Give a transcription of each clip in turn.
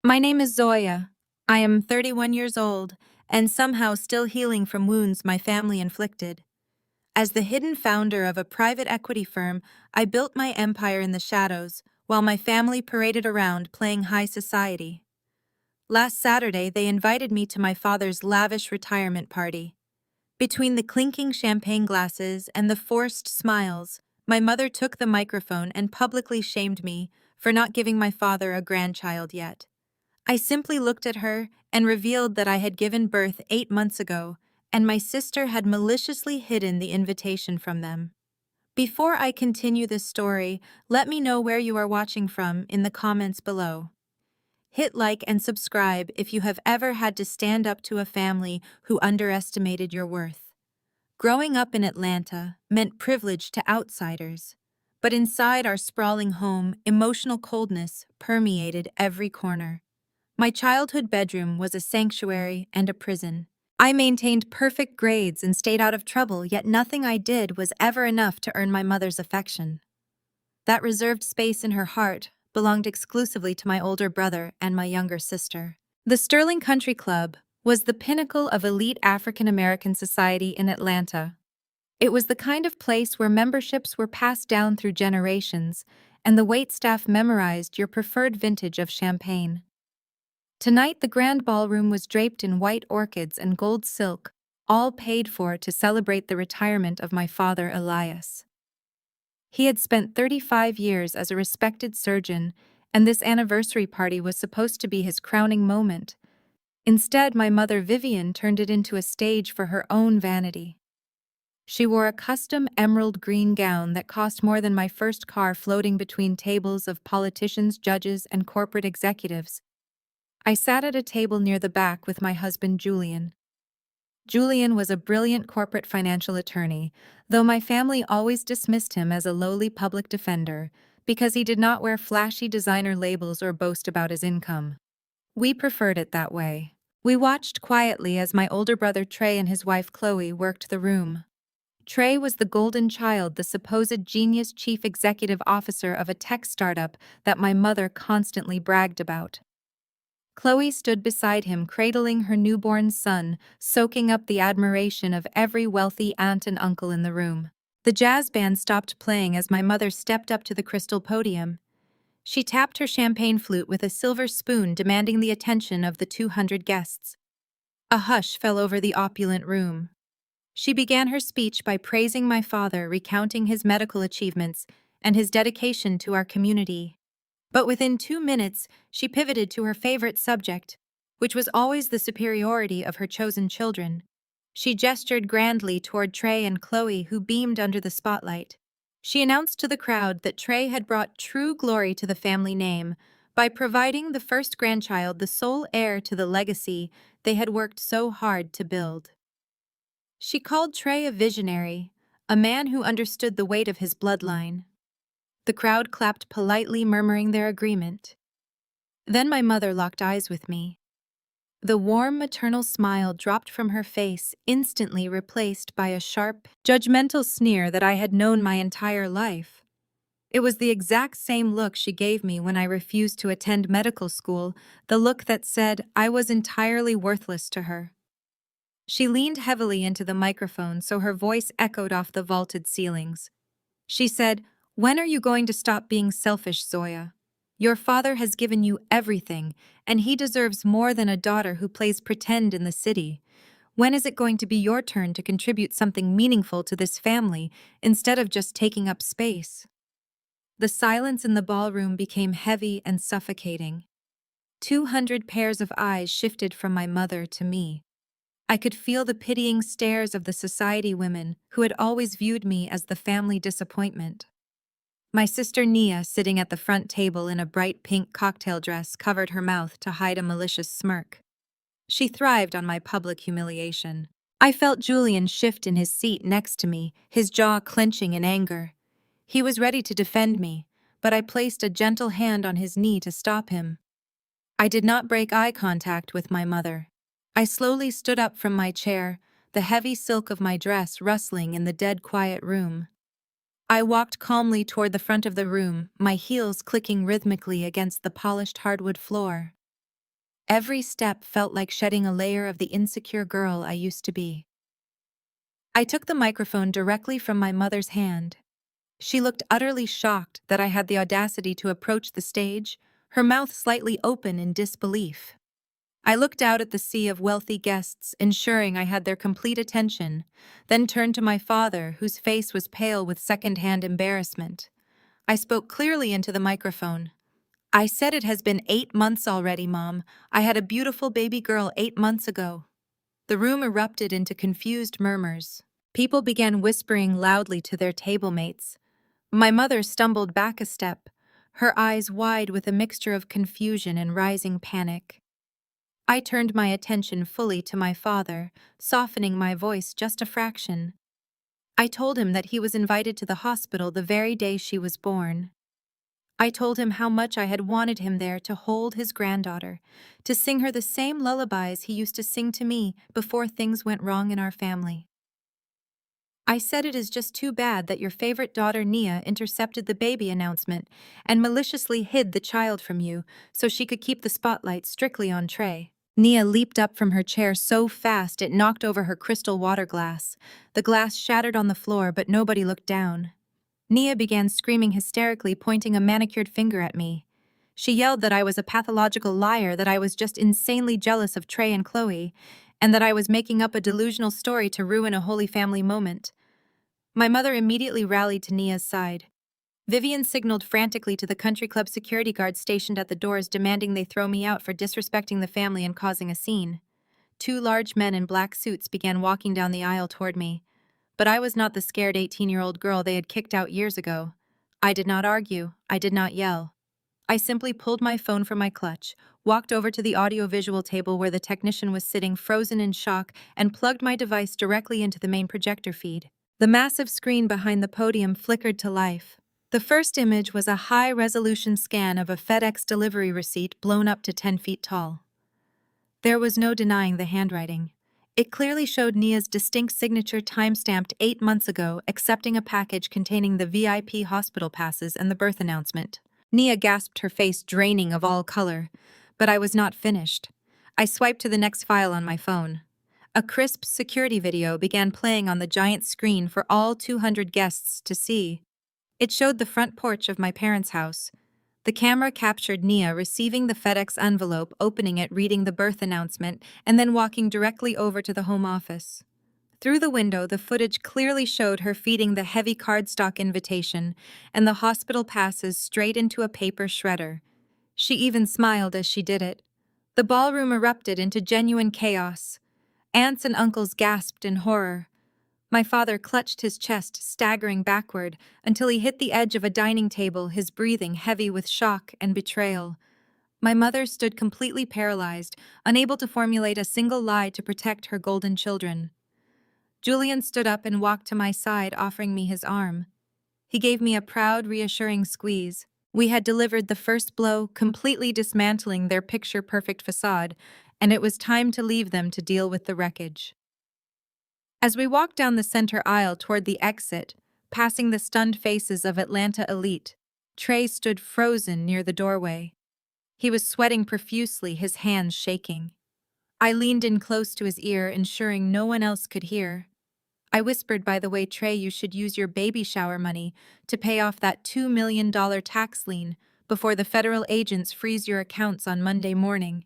My name is Zoya. I am 31 years old and somehow still healing from wounds my family inflicted. As the hidden founder of a private equity firm, I built my empire in the shadows while my family paraded around playing high society. Last Saturday, they invited me to my father's lavish retirement party. Between the clinking champagne glasses and the forced smiles, my mother took the microphone and publicly shamed me for not giving my father a grandchild yet. I simply looked at her and revealed that I had given birth 8 months ago, and my sister had maliciously hidden the invitation from them. Before I continue this story, let me know where you are watching from in the comments below. Hit like and subscribe if you have ever had to stand up to a family who underestimated your worth. Growing up in Atlanta meant privilege to outsiders, but inside our sprawling home, emotional coldness permeated every corner. My childhood bedroom was a sanctuary and a prison. I maintained perfect grades and stayed out of trouble, yet nothing I did was ever enough to earn my mother's affection. That reserved space in her heart belonged exclusively to my older brother and my younger sister. The Sterling Country Club was the pinnacle of elite African American society in Atlanta. It was the kind of place where memberships were passed down through generations, and the waitstaff memorized your preferred vintage of champagne. Tonight, the grand ballroom was draped in white orchids and gold silk, all paid for to celebrate the retirement of my father Elias. He had spent 35 years as a respected surgeon, and this anniversary party was supposed to be his crowning moment. Instead, my mother Vivian turned it into a stage for her own vanity. She wore a custom emerald green gown that cost more than my first car, floating between tables of politicians, judges, and corporate executives. I sat at a table near the back with my husband Julian. Julian was a brilliant corporate financial attorney, though my family always dismissed him as a lowly public defender because he did not wear flashy designer labels or boast about his income. We preferred it that way. We watched quietly as my older brother Trey and his wife Chloe worked the room. Trey was the golden child, the supposed genius chief executive officer of a tech startup that my mother constantly bragged about. Chloe stood beside him, cradling her newborn son, soaking up the admiration of every wealthy aunt and uncle in the room. The jazz band stopped playing as my mother stepped up to the crystal podium. She tapped her champagne flute with a silver spoon, demanding the attention of the 200 guests. A hush fell over the opulent room. She began her speech by praising my father, recounting his medical achievements and his dedication to our community. But within 2 minutes, she pivoted to her favorite subject, which was always the superiority of her chosen children. She gestured grandly toward Trey and Chloe, who beamed under the spotlight. She announced to the crowd that Trey had brought true glory to the family name by providing the first grandchild the sole heir to the legacy they had worked so hard to build. She called Trey a visionary, a man who understood the weight of his bloodline. The crowd clapped politely, murmuring their agreement. Then my mother locked eyes with me. The warm maternal smile dropped from her face, instantly replaced by a sharp, judgmental sneer that I had known my entire life. It was the exact same look she gave me when I refused to attend medical school, the look that said I was entirely worthless to her. She leaned heavily into the microphone so her voice echoed off the vaulted ceilings. She said, "When are you going to stop being selfish, Zoya? Your father has given you everything, and he deserves more than a daughter who plays pretend in the city. When is it going to be your turn to contribute something meaningful to this family instead of just taking up space?" The silence in the ballroom became heavy and suffocating. 200 pairs of eyes shifted from my mother to me. I could feel the pitying stares of the society women who had always viewed me as the family disappointment. My sister Nia, sitting at the front table in a bright pink cocktail dress, covered her mouth to hide a malicious smirk. She thrived on my public humiliation. I felt Julian shift in his seat next to me, his jaw clenching in anger. He was ready to defend me, but I placed a gentle hand on his knee to stop him. I did not break eye contact with my mother. I slowly stood up from my chair, the heavy silk of my dress rustling in the dead quiet room. I walked calmly toward the front of the room, my heels clicking rhythmically against the polished hardwood floor. Every step felt like shedding a layer of the insecure girl I used to be. I took the microphone directly from my mother's hand. She looked utterly shocked that I had the audacity to approach the stage, her mouth slightly open in disbelief. I looked out at the sea of wealthy guests, ensuring I had their complete attention, then turned to my father, whose face was pale with second-hand embarrassment. I spoke clearly into the microphone. "I said it has been 8 months already, Mom. I had a beautiful baby girl 8 months ago." The room erupted into confused murmurs. People began whispering loudly to their table mates. My mother stumbled back a step, her eyes wide with a mixture of confusion and rising panic. I turned my attention fully to my father, softening my voice just a fraction. I told him that he was invited to the hospital the very day she was born. I told him how much I had wanted him there to hold his granddaughter, to sing her the same lullabies he used to sing to me before things went wrong in our family. I said it is just too bad that your favorite daughter Nia intercepted the baby announcement and maliciously hid the child from you so she could keep the spotlight strictly on Trey. Nia leaped up from her chair so fast it knocked over her crystal water glass. The glass shattered on the floor, but nobody looked down. Nia began screaming hysterically, pointing a manicured finger at me. She yelled that I was a pathological liar, that I was just insanely jealous of Trey and Chloe, and that I was making up a delusional story to ruin a holy family moment. My mother immediately rallied to Nia's side. Vivian signaled frantically to the country club security guards stationed at the doors, demanding they throw me out for disrespecting the family and causing a scene. 2 large men in black suits began walking down the aisle toward me. But I was not the scared 18-year-old girl they had kicked out years ago. I did not argue. I did not yell. I simply pulled my phone from my clutch, walked over to the audiovisual table where the technician was sitting frozen in shock, and plugged my device directly into the main projector feed. The massive screen behind the podium flickered to life. The first image was a high-resolution scan of a FedEx delivery receipt blown up to 10 feet tall. There was no denying the handwriting. It clearly showed Nia's distinct signature time-stamped 8 months ago, accepting a package containing the VIP hospital passes and the birth announcement. Nia gasped, her face draining of all color. But I was not finished. I swiped to the next file on my phone. A crisp security video began playing on the giant screen for all 200 guests to see. It showed the front porch of my parents' house. The camera captured Nia receiving the FedEx envelope, opening it, reading the birth announcement, and then walking directly over to the home office. Through the window, the footage clearly showed her feeding the heavy cardstock invitation and the hospital passes straight into a paper shredder. She even smiled as she did it. The ballroom erupted into genuine chaos. Aunts and uncles gasped in horror. My father clutched his chest, staggering backward, until he hit the edge of a dining table, his breathing heavy with shock and betrayal. My mother stood completely paralyzed, unable to formulate a single lie to protect her golden children. Julian stood up and walked to my side, offering me his arm. He gave me a proud, reassuring squeeze. We had delivered the first blow, completely dismantling their picture-perfect facade, and it was time to leave them to deal with the wreckage. As we walked down the center aisle toward the exit, passing the stunned faces of Atlanta elite, Trey stood frozen near the doorway. He was sweating profusely, his hands shaking. I leaned in close to his ear, ensuring no one else could hear. I whispered, "By the way, Trey, you should use your baby shower money to pay off that $2 million tax lien before the federal agents freeze your accounts on Monday morning.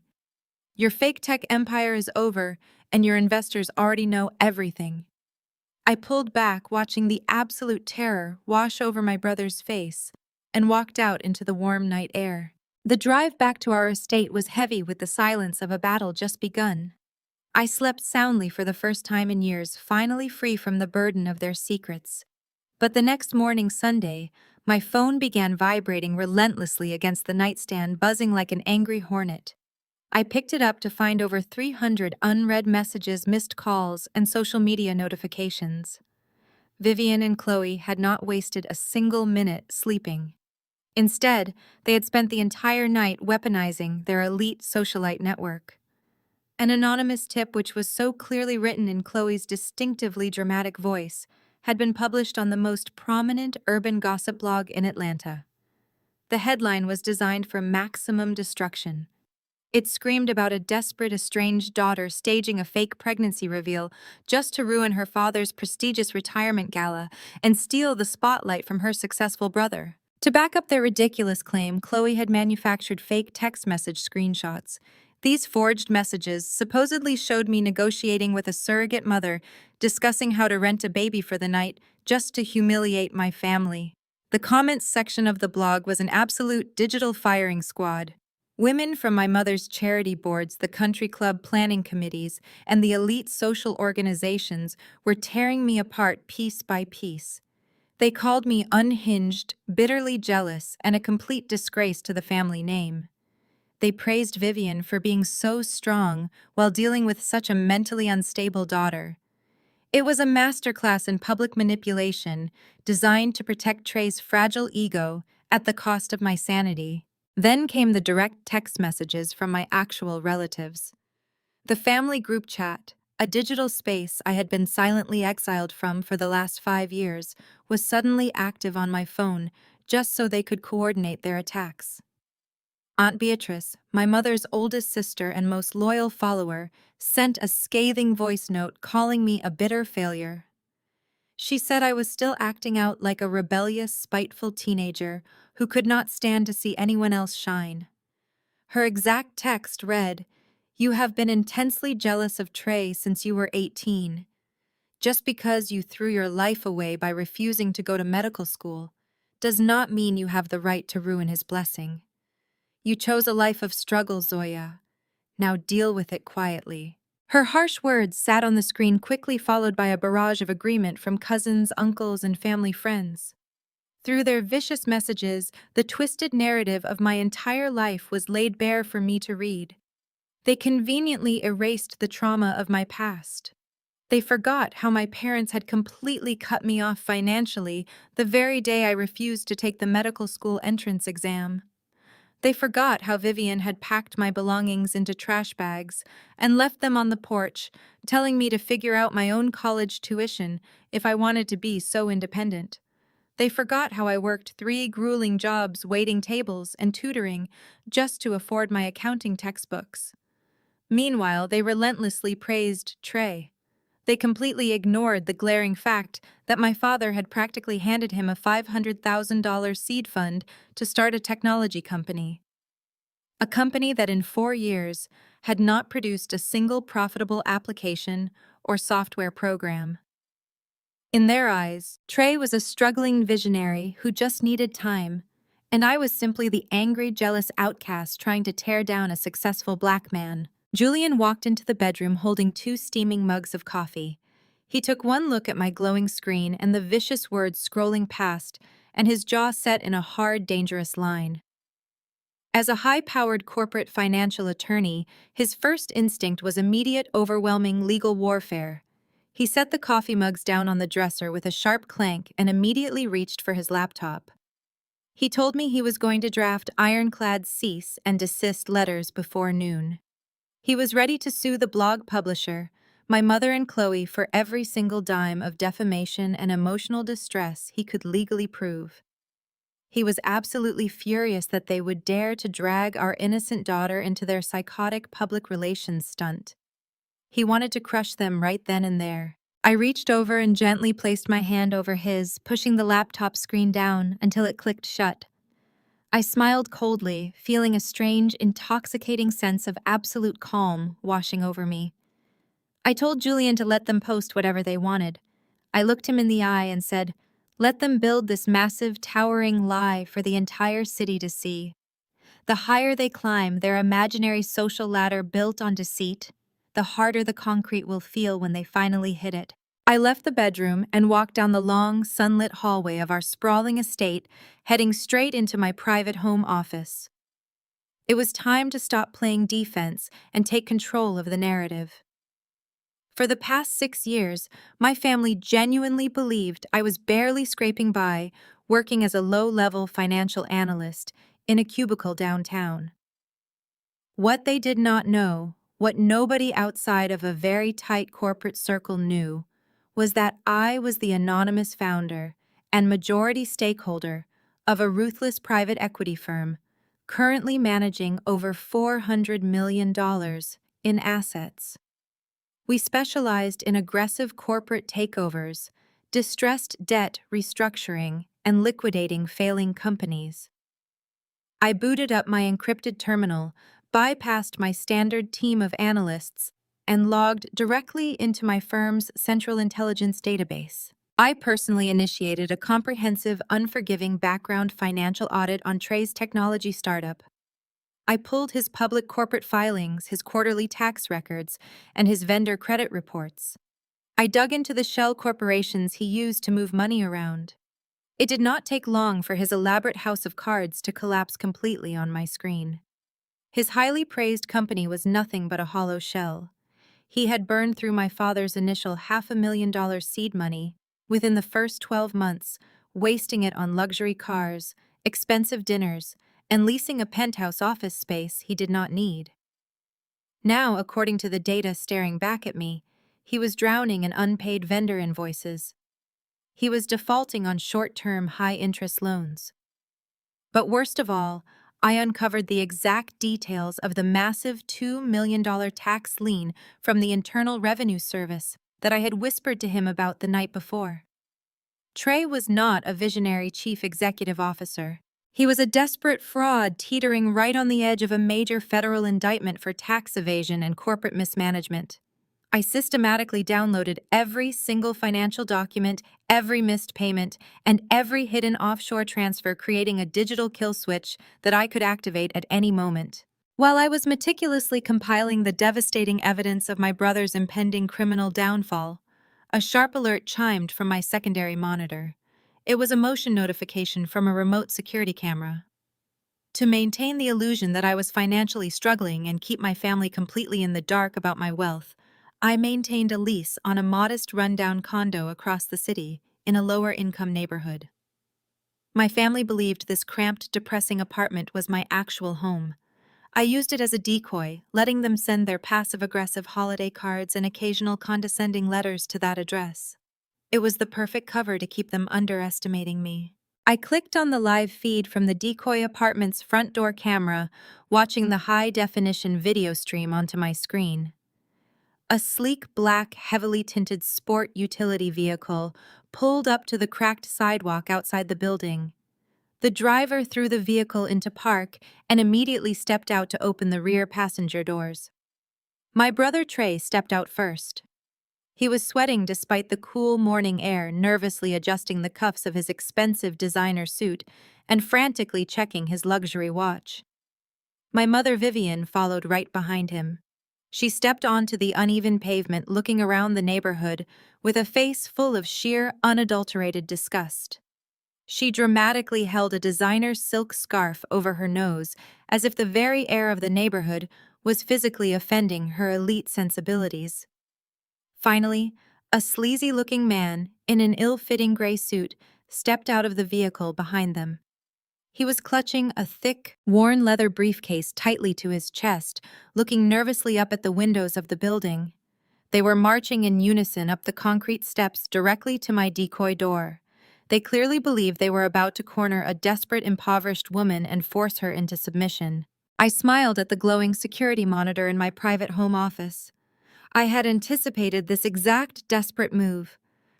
Your fake tech empire is over, and your investors already know everything." I pulled back, watching the absolute terror wash over my brother's face, and walked out into the warm night air. The drive back to our estate was heavy with the silence of a battle just begun. I slept soundly for the first time in years, finally free from the burden of their secrets. But the next morning, Sunday, my phone began vibrating relentlessly against the nightstand, buzzing like an angry hornet. I picked it up to find over 300 unread messages, missed calls, and social media notifications. Vivian and Chloe had not wasted a single minute sleeping. Instead, they had spent the entire night weaponizing their elite socialite network. An anonymous tip, which was so clearly written in Chloe's distinctively dramatic voice, had been published on the most prominent urban gossip blog in Atlanta. The headline was designed for maximum destruction. It screamed about a desperate, estranged daughter staging a fake pregnancy reveal just to ruin her father's prestigious retirement gala and steal the spotlight from her successful brother. To back up their ridiculous claim, Chloe had manufactured fake text message screenshots. These forged messages supposedly showed me negotiating with a surrogate mother, discussing how to rent a baby for the night, just to humiliate my family. The comments section of the blog was an absolute digital firing squad. Women from my mother's charity boards, the country club planning committees, and the elite social organizations were tearing me apart piece by piece. They called me unhinged, bitterly jealous, and a complete disgrace to the family name. They praised Vivian for being so strong while dealing with such a mentally unstable daughter. It was a masterclass in public manipulation designed to protect Trey's fragile ego at the cost of my sanity. Then came the direct text messages from my actual relatives. The family group chat, a digital space I had been silently exiled from for the last 5 years, was suddenly active on my phone just so they could coordinate their attacks. Aunt Beatrice, my mother's oldest sister and most loyal follower, sent a scathing voice note calling me a bitter failure. She said I was still acting out like a rebellious, spiteful teenager who could not stand to see anyone else shine. Her exact text read, "You have been intensely jealous of Trey since you were 18. Just because you threw your life away by refusing to go to medical school does not mean you have the right to ruin his blessing. You chose a life of struggle, Zoya. Now deal with it quietly." Her harsh words sat on the screen, quickly followed by a barrage of agreement from cousins, uncles, and family friends. Through their vicious messages, the twisted narrative of my entire life was laid bare for me to read. They conveniently erased the trauma of my past. They forgot how my parents had completely cut me off financially the very day I refused to take the medical school entrance exam. They forgot how Vivian had packed my belongings into trash bags and left them on the porch, telling me to figure out my own college tuition if I wanted to be so independent. They forgot how I worked 3 grueling jobs waiting tables and tutoring just to afford my accounting textbooks. Meanwhile, they relentlessly praised Trey. They completely ignored the glaring fact that my father had practically handed him a $500,000 seed fund to start a technology company. A company that in 4 years had not produced a single profitable application or software program. In their eyes, Trey was a struggling visionary who just needed time, and I was simply the angry, jealous outcast trying to tear down a successful black man. Julian walked into the bedroom holding 2 steaming mugs of coffee. He took one look at my glowing screen and the vicious words scrolling past, and his jaw set in a hard, dangerous line. As a high-powered corporate financial attorney, his first instinct was immediate, overwhelming legal warfare. He set the coffee mugs down on the dresser with a sharp clank and immediately reached for his laptop. He told me he was going to draft ironclad cease and desist letters before noon. He was ready to sue the blog publisher, my mother and Chloe, for every single dime of defamation and emotional distress he could legally prove. He was absolutely furious that they would dare to drag our innocent daughter into their psychotic public relations stunt. He wanted to crush them right then and there. I reached over and gently placed my hand over his, pushing the laptop screen down until it clicked shut. I smiled coldly, feeling a strange, intoxicating sense of absolute calm washing over me. I told Julian to let them post whatever they wanted. I looked him in the eye and said, "Let them build this massive, towering lie for the entire city to see. The higher they climb their imaginary social ladder built on deceit, the harder the concrete will feel when they finally hit it." I left the bedroom and walked down the long, sunlit hallway of our sprawling estate, heading straight into my private home office. It was time to stop playing defense and take control of the narrative. For the past 6 years, my family genuinely believed I was barely scraping by, working as a low-level financial analyst in a cubicle downtown. What they did not know, what nobody outside of a very tight corporate circle knew, was that I was the anonymous founder and majority stakeholder of a ruthless private equity firm, currently managing over $400 million in assets. We specialized in aggressive corporate takeovers, distressed debt restructuring, and liquidating failing companies. I booted up my encrypted terminal, bypassed my standard team of analysts, and logged directly into my firm's central intelligence database. I personally initiated a comprehensive, unforgiving background financial audit on Trey's technology startup. I pulled his public corporate filings, his quarterly tax records, and his vendor credit reports. I dug into the shell corporations he used to move money around. It did not take long for his elaborate house of cards to collapse completely on my screen. His highly praised company was nothing but a hollow shell. He had burned through my father's initial $500,000 seed money within the first 12 months, wasting it on luxury cars, expensive dinners, and leasing a penthouse office space he did not need. Now, according to the data staring back at me, he was drowning in unpaid vendor invoices. He was defaulting on short-term, high-interest loans. But worst of all, I uncovered the exact details of the massive $2 million tax lien from the Internal Revenue Service that I had whispered to him about the night before. Trey was not a visionary chief executive officer. He was a desperate fraud teetering right on the edge of a major federal indictment for tax evasion and corporate mismanagement. I systematically downloaded every single financial document, every missed payment, and every hidden offshore transfer, creating a digital kill switch that I could activate at any moment. While I was meticulously compiling the devastating evidence of my brother's impending criminal downfall, a sharp alert chimed from my secondary monitor. It was a motion notification from a remote security camera. To maintain the illusion that I was financially struggling and keep my family completely in the dark about my wealth, I maintained a lease on a modest rundown condo across the city in a lower-income neighborhood. My family believed this cramped, depressing apartment was my actual home. I used it as a decoy, letting them send their passive-aggressive holiday cards and occasional condescending letters to that address. It was the perfect cover to keep them underestimating me. I clicked on the live feed from the decoy apartment's front door camera, watching the high-definition video stream onto my screen. A sleek, black, heavily tinted sport utility vehicle pulled up to the cracked sidewalk outside the building. The driver threw the vehicle into park and immediately stepped out to open the rear passenger doors. My brother Trey stepped out first. He was sweating despite the cool morning air, nervously adjusting the cuffs of his expensive designer suit and frantically checking his luxury watch. My mother Vivian followed right behind him. She stepped onto the uneven pavement, looking around the neighborhood with a face full of sheer, unadulterated disgust. She dramatically held a designer silk scarf over her nose, as if the very air of the neighborhood was physically offending her elite sensibilities. Finally, a sleazy-looking man in an ill-fitting gray suit stepped out of the vehicle behind them. He was clutching a thick, worn leather briefcase tightly to his chest, looking nervously up at the windows of the building. They were marching in unison up the concrete steps directly to my decoy door. They clearly believed they were about to corner a desperate, impoverished woman and force her into submission. I smiled at the glowing security monitor in my private home office. I had anticipated this exact desperate move.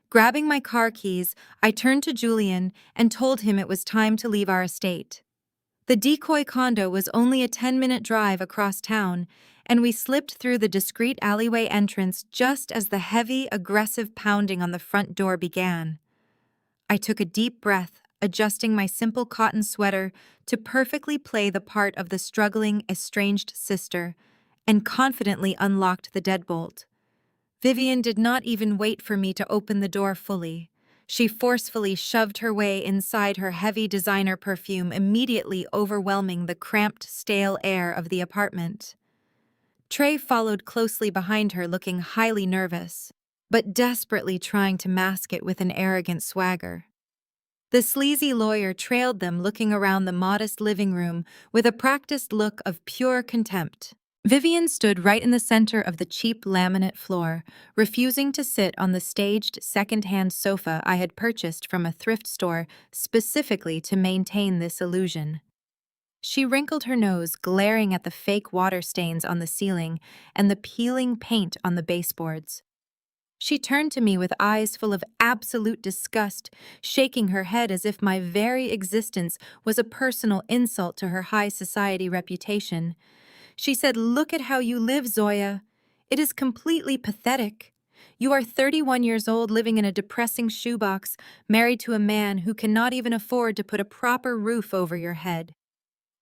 Grabbing my car keys, I turned to Julian and told him it was time to leave our estate. The decoy condo was only a 10-minute drive across town, and we slipped through the discreet alleyway entrance just as the heavy, aggressive pounding on the front door began. I took a deep breath, adjusting my simple cotton sweater to perfectly play the part of the struggling, estranged sister, and confidently unlocked the deadbolt. Vivian did not even wait for me to open the door fully. She forcefully shoved her way inside, her heavy designer perfume immediately overwhelming the cramped, stale air of the apartment. Trey followed closely behind her, looking highly nervous, but desperately trying to mask it with an arrogant swagger. The sleazy lawyer trailed them, looking around the modest living room with a practiced look of pure contempt. Vivian stood right in the center of the cheap laminate floor, refusing to sit on the staged second-hand sofa I had purchased from a thrift store specifically to maintain this illusion. She wrinkled her nose, glaring at the fake water stains on the ceiling and the peeling paint on the baseboards. She turned to me with eyes full of absolute disgust, shaking her head as if my very existence was a personal insult to her high society reputation. She said, "Look at how you live, Zoya. It is completely pathetic. You are 31 years old, living in a depressing shoebox, married to a man who cannot even afford to put a proper roof over your head.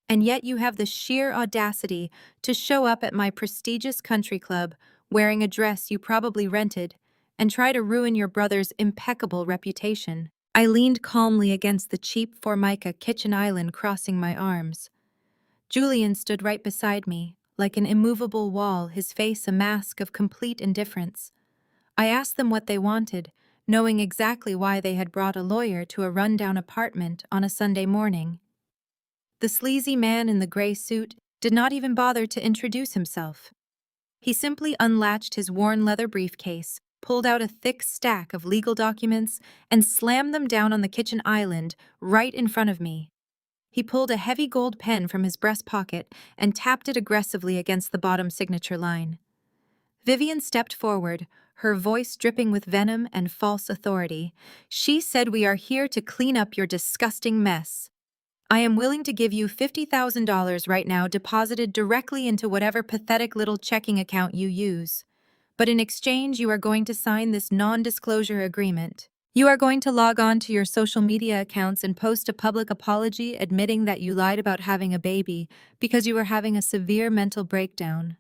And yet you have the sheer audacity to show up at my prestigious country club, wearing a dress you probably rented, and try to ruin your brother's impeccable reputation." I leaned calmly against the cheap Formica kitchen island, crossing my arms. Julian stood right beside me, like an immovable wall, his face a mask of complete indifference. I asked them what they wanted, knowing exactly why they had brought a lawyer to a rundown apartment on a Sunday morning. The sleazy man in the gray suit did not even bother to introduce himself. He simply unlatched his worn leather briefcase, pulled out a thick stack of legal documents, and slammed them down on the kitchen island right in front of me. He pulled a heavy gold pen from his breast pocket and tapped it aggressively against the bottom signature line. Vivian stepped forward, her voice dripping with venom and false authority. She said, "We are here to clean up your disgusting mess. I am willing to give you $50,000 right now, deposited directly into whatever pathetic little checking account you use. But in exchange, you are going to sign this non-disclosure agreement. You are going to log on to your social media accounts and post a public apology admitting that you lied about having a baby because you were having a severe mental breakdown.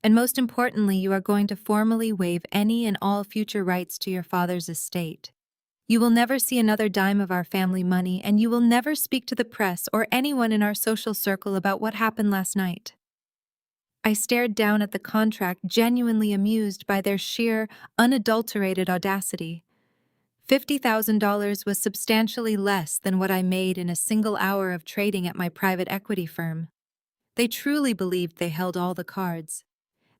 And most importantly, you are going to formally waive any and all future rights to your father's estate. You will never see another dime of our family money, and you will never speak to the press or anyone in our social circle about what happened last night." I stared down at the contract, genuinely amused by their sheer, unadulterated audacity. $50,000 was substantially less than what I made in a single hour of trading at my private equity firm. They truly believed they held all the cards.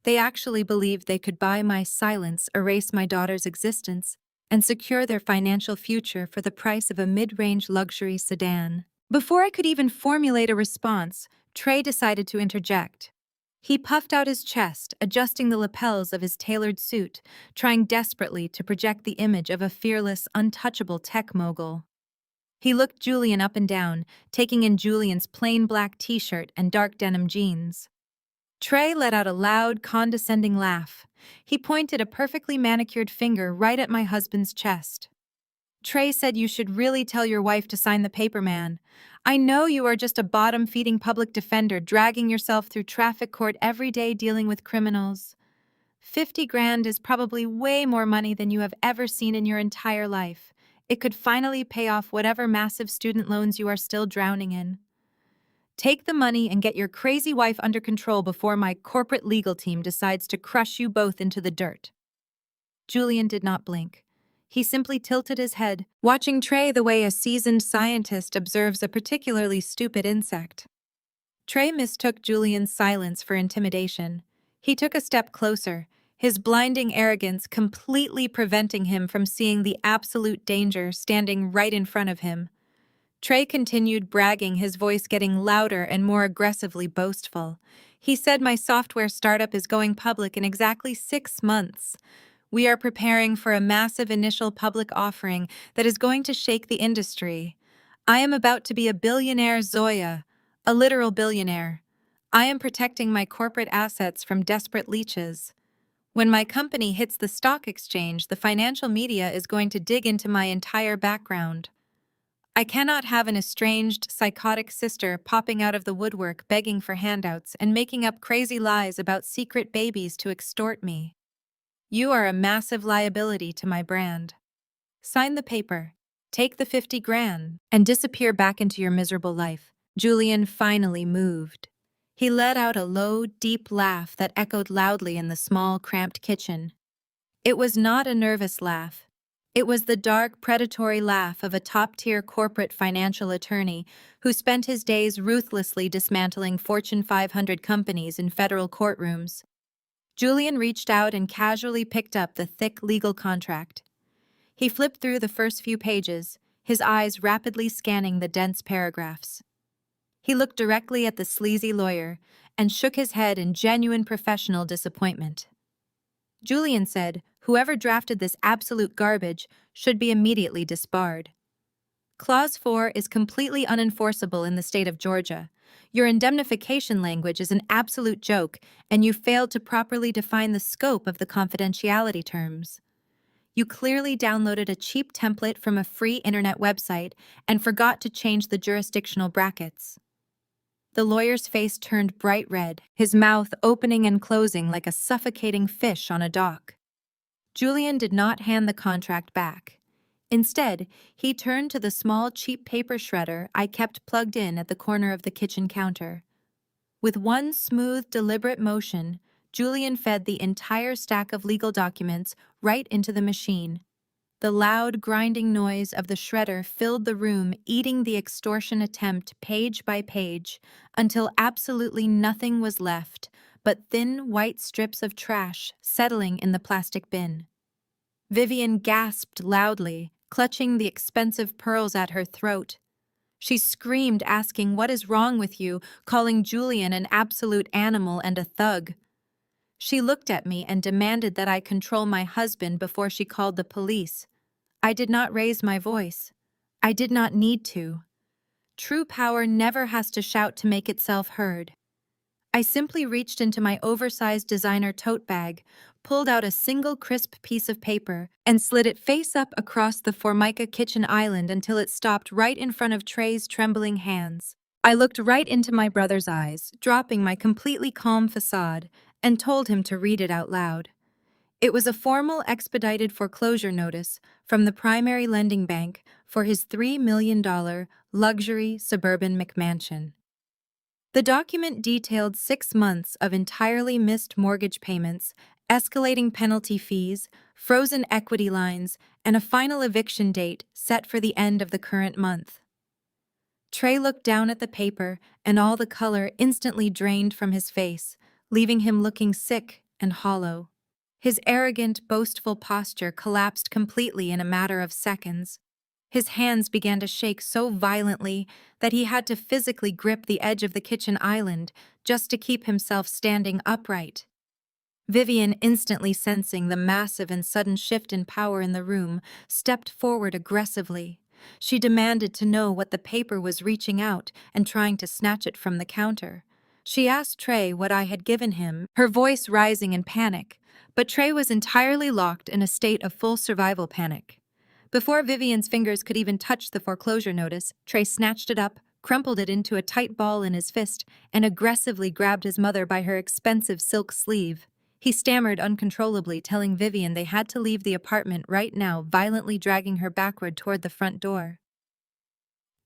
They actually believed they could buy my silence, erase my daughter's existence, and secure their financial future for the price of a mid-range luxury sedan. Before I could even formulate a response, Trey decided to interject. He puffed out his chest, adjusting the lapels of his tailored suit, trying desperately to project the image of a fearless, untouchable tech mogul. He looked Julian up and down, taking in Julian's plain black t-shirt and dark denim jeans. Trey let out a loud, condescending laugh. He pointed a perfectly manicured finger right at my husband's chest. "Trey said you should really tell your wife to sign the paper, man. I know you are just a bottom-feeding public defender dragging yourself through traffic court every day dealing with criminals. 50 grand is probably way more money than you have ever seen in your entire life. It could finally pay off whatever massive student loans you are still drowning in. Take the money and get your crazy wife under control before my corporate legal team decides to crush you both into the dirt." Julian did not blink. He simply tilted his head, watching Trey the way a seasoned scientist observes a particularly stupid insect. Trey mistook Julian's silence for intimidation. He took a step closer, his blinding arrogance completely preventing him from seeing the absolute danger standing right in front of him. Trey continued bragging, his voice getting louder and more aggressively boastful. He said, "My software startup is going public in exactly 6 months. We are preparing for a massive initial public offering that is going to shake the industry. I am about to be a billionaire, Zoya, a literal billionaire. I am protecting my corporate assets from desperate leeches. When my company hits the stock exchange, the financial media is going to dig into my entire background. I cannot have an estranged, psychotic sister popping out of the woodwork begging for handouts and making up crazy lies about secret babies to extort me. You are a massive liability to my brand. Sign the paper, take the 50 grand, and disappear back into your miserable life." Julian finally moved. He let out a low, deep laugh that echoed loudly in the small, cramped kitchen. It was not a nervous laugh. It was the dark, predatory laugh of a top-tier corporate financial attorney who spent his days ruthlessly dismantling Fortune 500 companies in federal courtrooms. Julian reached out and casually picked up the thick legal contract. He flipped through the first few pages, his eyes rapidly scanning the dense paragraphs. He looked directly at the sleazy lawyer and shook his head in genuine professional disappointment. Julian said, "Whoever drafted this absolute garbage should be immediately disbarred. Clause 4 is completely unenforceable in the state of Georgia. Your indemnification language is an absolute joke, and you failed to properly define the scope of the confidentiality terms. You clearly downloaded a cheap template from a free internet website and forgot to change the jurisdictional brackets." The lawyer's face turned bright red, his mouth opening and closing like a suffocating fish on a dock. Julian did not hand the contract back. Instead, he turned to the small, cheap paper shredder I kept plugged in at the corner of the kitchen counter. With one smooth, deliberate motion, Julian fed the entire stack of legal documents right into the machine. The loud, grinding noise of the shredder filled the room, eating the extortion attempt page by page, until absolutely nothing was left but thin, white strips of trash settling in the plastic bin. Vivian gasped loudly, clutching the expensive pearls at her throat. She screamed, asking, "What is wrong with you?" calling Julian an absolute animal and a thug. She looked at me and demanded that I control my husband before she called the police. I did not raise my voice. I did not need to. True power never has to shout to make itself heard. I simply reached into my oversized designer tote bag, pulled out a single crisp piece of paper, and slid it face up across the Formica kitchen island until it stopped right in front of Trey's trembling hands. I looked right into my brother's eyes, dropping my completely calm facade, and told him to read it out loud. It was a formal expedited foreclosure notice from the primary lending bank for his $3 million luxury suburban McMansion. The document detailed 6 months of entirely missed mortgage payments, escalating penalty fees, frozen equity lines, and a final eviction date set for the end of the current month. Trey looked down at the paper, and all the color instantly drained from his face, leaving him looking sick and hollow. His arrogant, boastful posture collapsed completely in a matter of seconds. His hands began to shake so violently that he had to physically grip the edge of the kitchen island just to keep himself standing upright. Vivian, instantly sensing the massive and sudden shift in power in the room, stepped forward aggressively. She demanded to know what the paper was, reaching out and trying to snatch it from the counter. She asked Trey what I had given him, her voice rising in panic, but Trey was entirely locked in a state of full survival panic. Before Vivian's fingers could even touch the foreclosure notice, Trey snatched it up, crumpled it into a tight ball in his fist, and aggressively grabbed his mother by her expensive silk sleeve. He stammered uncontrollably, telling Vivian they had to leave the apartment right now, violently dragging her backward toward the front door.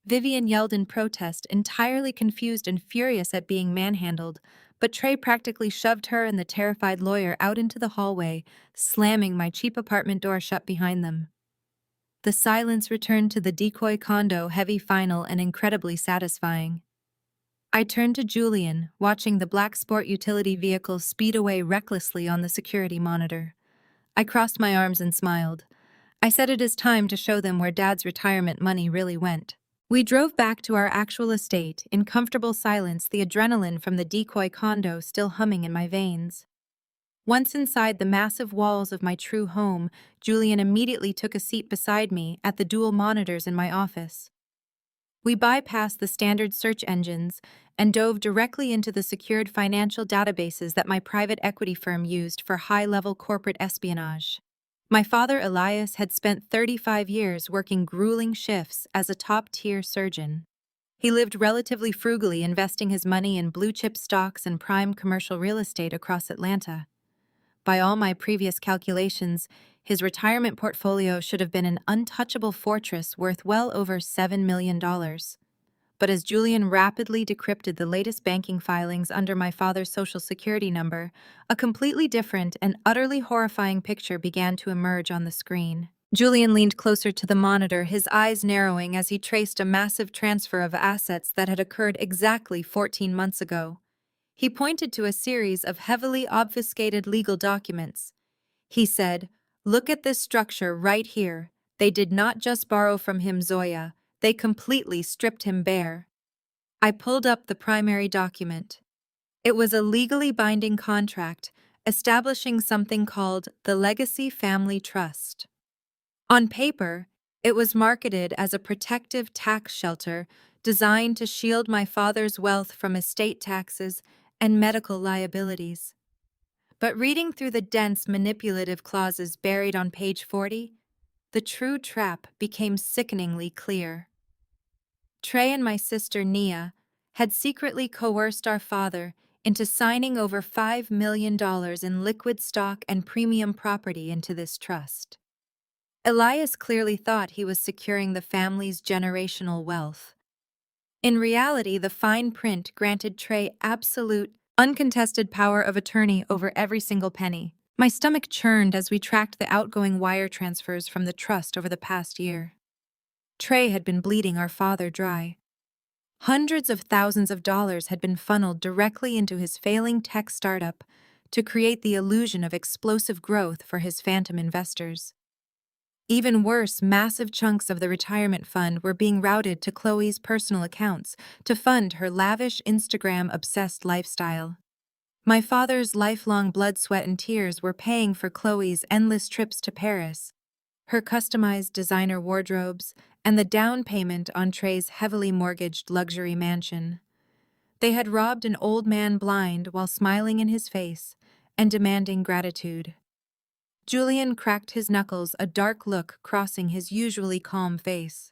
Vivian yelled in protest, entirely confused and furious at being manhandled, but Trey practically shoved her and the terrified lawyer out into the hallway, slamming my cheap apartment door shut behind them. The silence returned to the decoy condo, heavy, final, and incredibly satisfying. I turned to Julian, watching the black sport utility vehicle speed away recklessly on the security monitor. I crossed my arms and smiled. I said, "It is time to show them where Dad's retirement money really went." We drove back to our actual estate, in comfortable silence, the adrenaline from the decoy condo still humming in my veins. Once inside the massive walls of my true home, Julian immediately took a seat beside me at the dual monitors in my office. We bypassed the standard search engines and dove directly into the secured financial databases that my private equity firm used for high-level corporate espionage. My father, Elias, had spent 35 years working grueling shifts as a top-tier surgeon. He lived relatively frugally, investing his money in blue-chip stocks and prime commercial real estate across Atlanta. By all my previous calculations, his retirement portfolio should have been an untouchable fortress worth well over $7 million. But as Julian rapidly decrypted the latest banking filings under my father's social security number, a completely different and utterly horrifying picture began to emerge on the screen. Julian leaned closer to the monitor, his eyes narrowing as he traced a massive transfer of assets that had occurred exactly 14 months ago. He pointed to a series of heavily obfuscated legal documents. He said, "Look at this structure right here. They did not just borrow from him, Zoya. They completely stripped him bare." I pulled up the primary document. It was a legally binding contract establishing something called the Legacy Family Trust. On paper, it was marketed as a protective tax shelter designed to shield my father's wealth from estate taxes and medical liabilities. But reading through the dense, manipulative clauses buried on page 40, the true trap became sickeningly clear. Trey and my sister Nia had secretly coerced our father into signing over $5 million in liquid stock and premium property into this trust. Elias clearly thought he was securing the family's generational wealth. In reality, the fine print granted Trey absolute, uncontested power of attorney over every single penny. My stomach churned as we tracked the outgoing wire transfers from the trust over the past year. Trey had been bleeding our father dry. Hundreds of thousands of dollars had been funneled directly into his failing tech startup to create the illusion of explosive growth for his phantom investors. Even worse, massive chunks of the retirement fund were being routed to Chloe's personal accounts to fund her lavish Instagram-obsessed lifestyle. My father's lifelong blood, sweat, and tears were paying for Chloe's endless trips to Paris, her customized designer wardrobes, and the down payment on Trey's heavily mortgaged luxury mansion. They had robbed an old man blind while smiling in his face and demanding gratitude. Julian cracked his knuckles, a dark look crossing his usually calm face.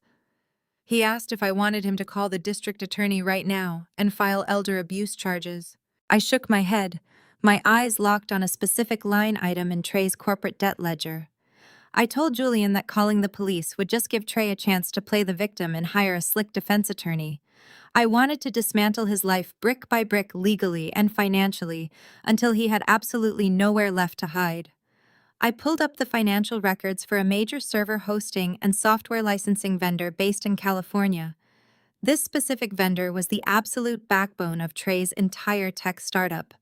He asked if I wanted him to call the district attorney right now and file elder abuse charges. I shook my head, my eyes locked on a specific line item in Trey's corporate debt ledger. I told Julian that calling the police would just give Trey a chance to play the victim and hire a slick defense attorney. I wanted to dismantle his life brick by brick legally and financially until he had absolutely nowhere left to hide. I pulled up the financial records for a major server hosting and software licensing vendor based in California. This specific vendor was the absolute backbone of Trey's entire tech startup.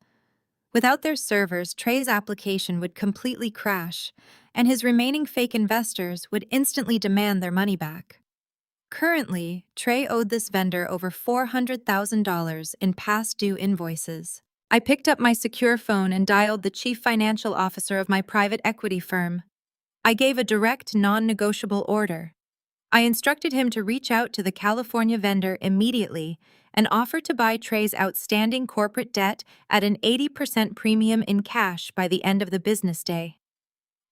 Without their servers, Trey's application would completely crash, and his remaining fake investors would instantly demand their money back. Currently, Trey owed this vendor over $400,000 in past due invoices. I picked up my secure phone and dialed the chief financial officer of my private equity firm. I gave a direct, non-negotiable order. I instructed him to reach out to the California vendor immediately and offer to buy Trey's outstanding corporate debt at an 80% premium in cash by the end of the business day.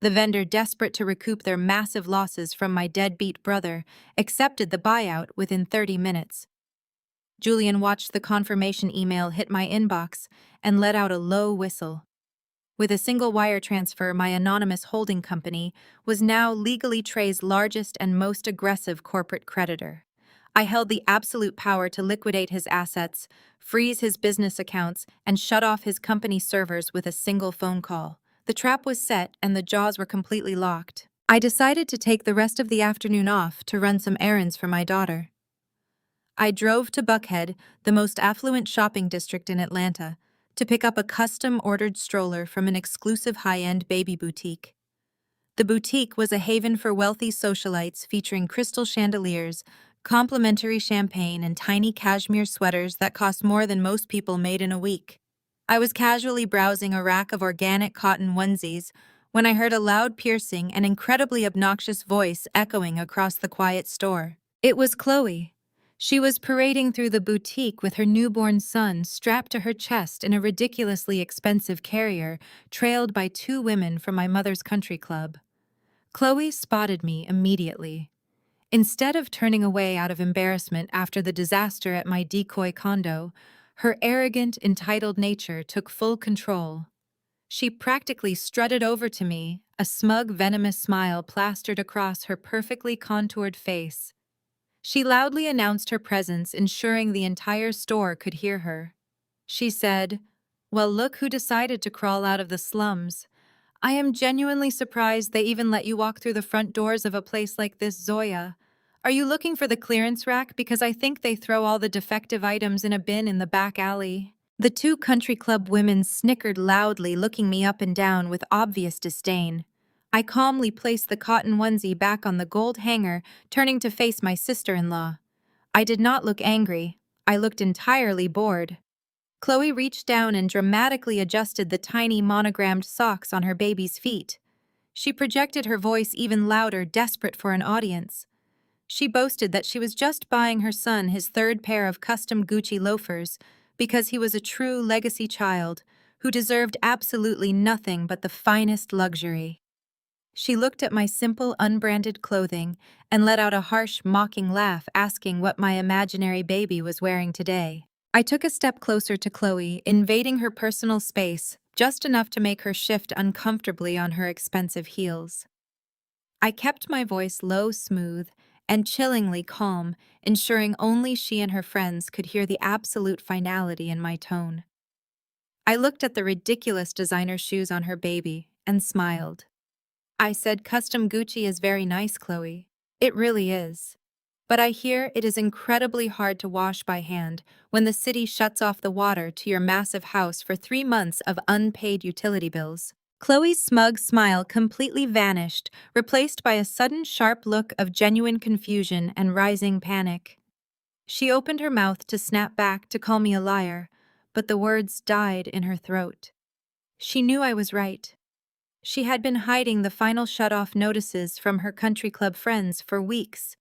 The vendor, desperate to recoup their massive losses from my deadbeat brother, accepted the buyout within 30 minutes. Julian watched the confirmation email hit my inbox and let out a low whistle. With a single wire transfer, my anonymous holding company was now legally Trey's largest and most aggressive corporate creditor. I held the absolute power to liquidate his assets, freeze his business accounts, and shut off his company servers with a single phone call. The trap was set and the jaws were completely locked. I decided to take the rest of the afternoon off to run some errands for my daughter. I drove to Buckhead, the most affluent shopping district in Atlanta, to pick up a custom-ordered stroller from an exclusive high-end baby boutique. The boutique was a haven for wealthy socialites featuring crystal chandeliers, complimentary champagne, and tiny cashmere sweaters that cost more than most people made in a week. I was casually browsing a rack of organic cotton onesies when I heard a loud, piercing, and incredibly obnoxious voice echoing across the quiet store. It was Chloe. She was parading through the boutique with her newborn son strapped to her chest in a ridiculously expensive carrier, trailed by two women from my mother's country club. Chloe spotted me immediately. Instead of turning away out of embarrassment after the disaster at my decoy condo, her arrogant, entitled nature took full control. She practically strutted over to me, a smug, venomous smile plastered across her perfectly contoured face. She loudly announced her presence, ensuring the entire store could hear her. She said, "Well, look who decided to crawl out of the slums. I am genuinely surprised they even let you walk through the front doors of a place like this, Zoya. Are you looking for the clearance rack? Because I think they throw all the defective items in a bin in the back alley." The two country club women snickered loudly, looking me up and down with obvious disdain. I calmly placed the cotton onesie back on the gold hanger, turning to face my sister-in-law. I did not look angry. I looked entirely bored. Chloe reached down and dramatically adjusted the tiny monogrammed socks on her baby's feet. She projected her voice even louder, desperate for an audience. She boasted that she was just buying her son his third pair of custom Gucci loafers because he was a true legacy child who deserved absolutely nothing but the finest luxury. She looked at my simple, unbranded clothing and let out a harsh, mocking laugh, asking what my imaginary baby was wearing today. I took a step closer to Chloe, invading her personal space, just enough to make her shift uncomfortably on her expensive heels. I kept my voice low, smooth, and chillingly calm, ensuring only she and her friends could hear the absolute finality in my tone. I looked at the ridiculous designer shoes on her baby and smiled. I said, "Custom Gucci is very nice, Chloe. It really is. But I hear it is incredibly hard to wash by hand when the city shuts off the water to your massive house for 3 months of unpaid utility bills." Chloe's smug smile completely vanished, replaced by a sudden sharp look of genuine confusion and rising panic. She opened her mouth to snap back to call me a liar, but the words died in her throat. She knew I was right. She had been hiding the final shut-off notices from her country club friends for weeks,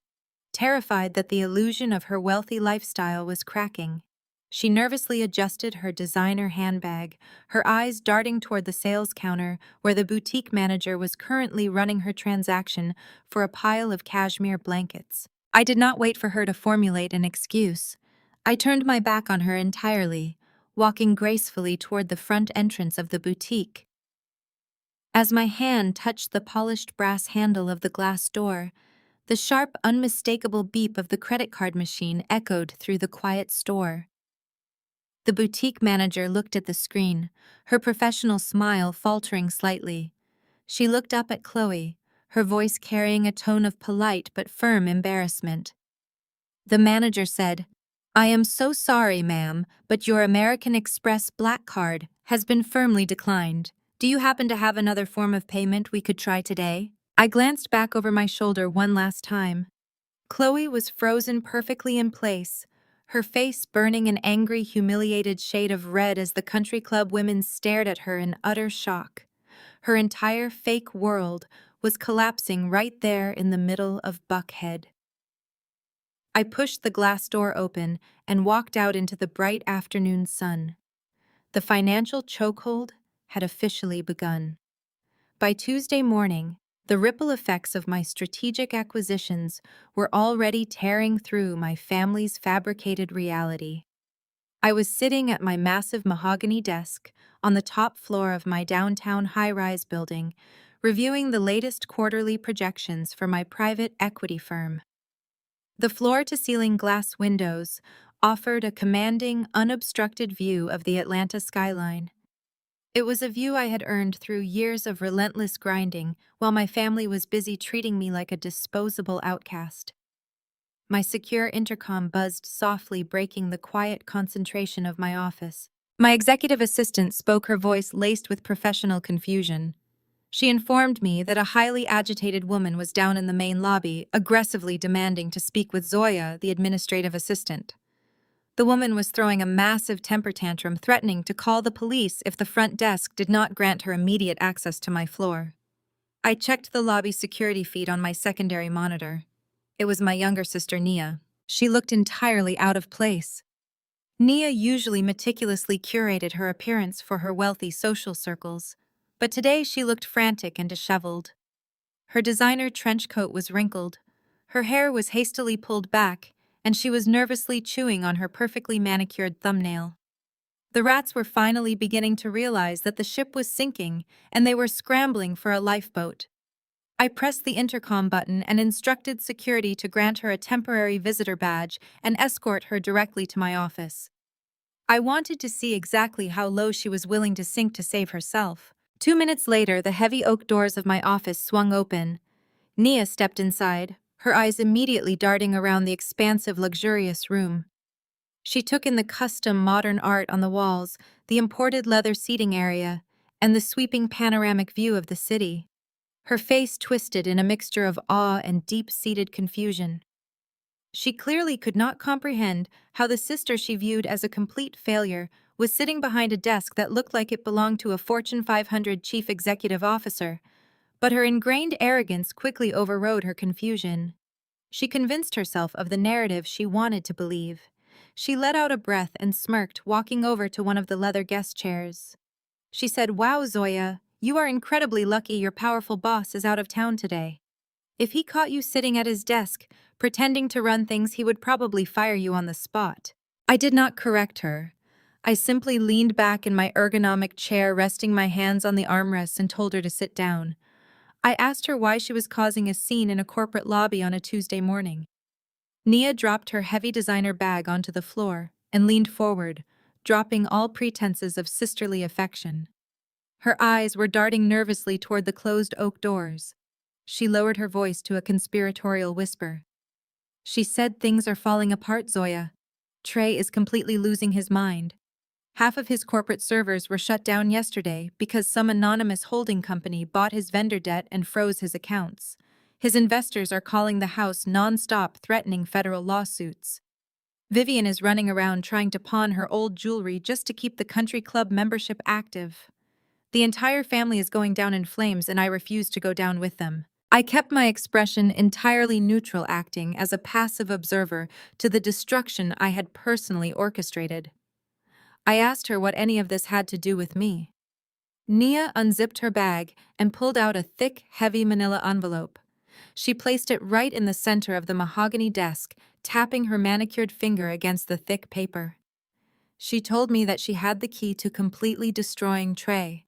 terrified that the illusion of her wealthy lifestyle was cracking. She nervously adjusted her designer handbag, her eyes darting toward the sales counter where the boutique manager was currently running her transaction for a pile of cashmere blankets. I did not wait for her to formulate an excuse. I turned my back on her entirely, walking gracefully toward the front entrance of the boutique. As my hand touched the polished brass handle of the glass door, the sharp, unmistakable beep of the credit card machine echoed through the quiet store. The boutique manager looked at the screen, her professional smile faltering slightly. She looked up at Chloe, her voice carrying a tone of polite but firm embarrassment. The manager said, "I am so sorry, ma'am, but your American Express Black Card has been firmly declined. Do you happen to have another form of payment we could try today?" I glanced back over my shoulder one last time. Chloe was frozen perfectly in place, her face burning an angry, humiliated shade of red as the country club women stared at her in utter shock. Her entire fake world was collapsing right there in the middle of Buckhead. I pushed the glass door open and walked out into the bright afternoon sun. The financial chokehold had officially begun. By Tuesday morning, the ripple effects of my strategic acquisitions were already tearing through my family's fabricated reality. I was sitting at my massive mahogany desk on the top floor of my downtown high-rise building, reviewing the latest quarterly projections for my private equity firm. The floor-to-ceiling glass windows offered a commanding, unobstructed view of the Atlanta skyline. It was a view I had earned through years of relentless grinding while my family was busy treating me like a disposable outcast. My secure intercom buzzed softly, breaking the quiet concentration of my office. My executive assistant spoke, her voice laced with professional confusion. She informed me that a highly agitated woman was down in the main lobby, aggressively demanding to speak with Zoya, the administrative assistant. The woman was throwing a massive temper tantrum, threatening to call the police if the front desk did not grant her immediate access to my floor. I checked the lobby security feed on my secondary monitor. It was my younger sister, Nia. She looked entirely out of place. Nia usually meticulously curated her appearance for her wealthy social circles, but today she looked frantic and disheveled. Her designer trench coat was wrinkled, her hair was hastily pulled back, and she was nervously chewing on her perfectly manicured thumbnail. The rats were finally beginning to realize that the ship was sinking, and they were scrambling for a lifeboat. I pressed the intercom button and instructed security to grant her a temporary visitor badge and escort her directly to my office. I wanted to see exactly how low she was willing to sink to save herself. 2 minutes later, the heavy oak doors of my office swung open. Nia stepped inside, her eyes immediately darting around the expansive, luxurious room. She took in the custom modern art on the walls, the imported leather seating area, and the sweeping panoramic view of the city. Her face twisted in a mixture of awe and deep-seated confusion. She clearly could not comprehend how the sister she viewed as a complete failure was sitting behind a desk that looked like it belonged to a Fortune 500 chief executive officer, but her ingrained arrogance quickly overrode her confusion. She convinced herself of the narrative she wanted to believe. She let out a breath and smirked, walking over to one of the leather guest chairs. She said, "Wow, Zoya, you are incredibly lucky your powerful boss is out of town today. If he caught you sitting at his desk, pretending to run things, he would probably fire you on the spot." I did not correct her. I simply leaned back in my ergonomic chair, resting my hands on the armrests, and told her to sit down. I asked her why she was causing a scene in a corporate lobby on a Tuesday morning. Nia dropped her heavy designer bag onto the floor and leaned forward, dropping all pretenses of sisterly affection. Her eyes were darting nervously toward the closed oak doors. She lowered her voice to a conspiratorial whisper. She said, "Things are falling apart, Zoya. Trey is completely losing his mind. Half of his corporate servers were shut down yesterday because some anonymous holding company bought his vendor debt and froze his accounts. His investors are calling the house non-stop, threatening federal lawsuits. Vivian is running around trying to pawn her old jewelry just to keep the country club membership active. The entire family is going down in flames, and I refuse to go down with them." I kept my expression entirely neutral, acting as a passive observer to the destruction I had personally orchestrated. I asked her what any of this had to do with me. Nia unzipped her bag and pulled out a thick, heavy manila envelope. She placed it right in the center of the mahogany desk, tapping her manicured finger against the thick paper. She told me that she had the key to completely destroying Trey.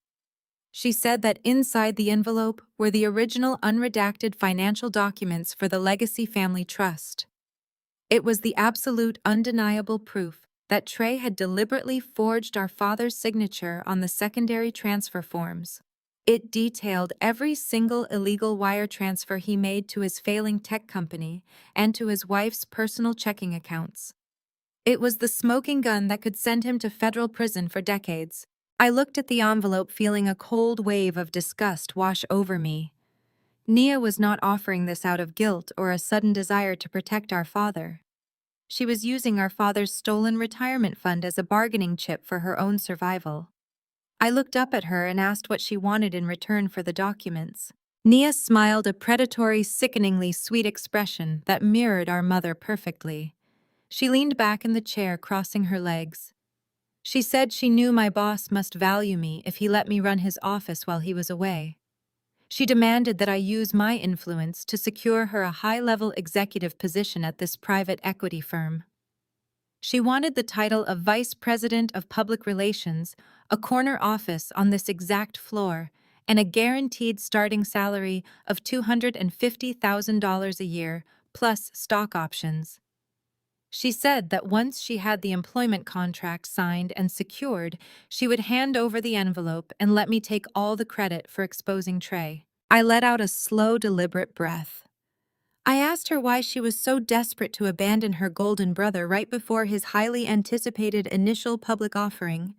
She said that inside the envelope were the original unredacted financial documents for the Legacy Family Trust. It was the absolute, undeniable proof that Trey had deliberately forged our father's signature on the secondary transfer forms. It detailed every single illegal wire transfer he made to his failing tech company and to his wife's personal checking accounts. It was the smoking gun that could send him to federal prison for decades. I looked at the envelope, feeling a cold wave of disgust wash over me. Nia was not offering this out of guilt or a sudden desire to protect our father. She was using our father's stolen retirement fund as a bargaining chip for her own survival. I looked up at her and asked what she wanted in return for the documents. Nia smiled, a predatory, sickeningly sweet expression that mirrored our mother perfectly. She leaned back in the chair, crossing her legs. She said she knew my boss must value me if he let me run his office while he was away. She demanded that I use my influence to secure her a high-level executive position at this private equity firm. She wanted the title of Vice President of Public Relations, a corner office on this exact floor, and a guaranteed starting salary of $250,000 a year, plus stock options. She said that once she had the employment contract signed and secured, she would hand over the envelope and let me take all the credit for exposing Trey. I let out a slow, deliberate breath. I asked her why she was so desperate to abandon her golden brother right before his highly anticipated initial public offering.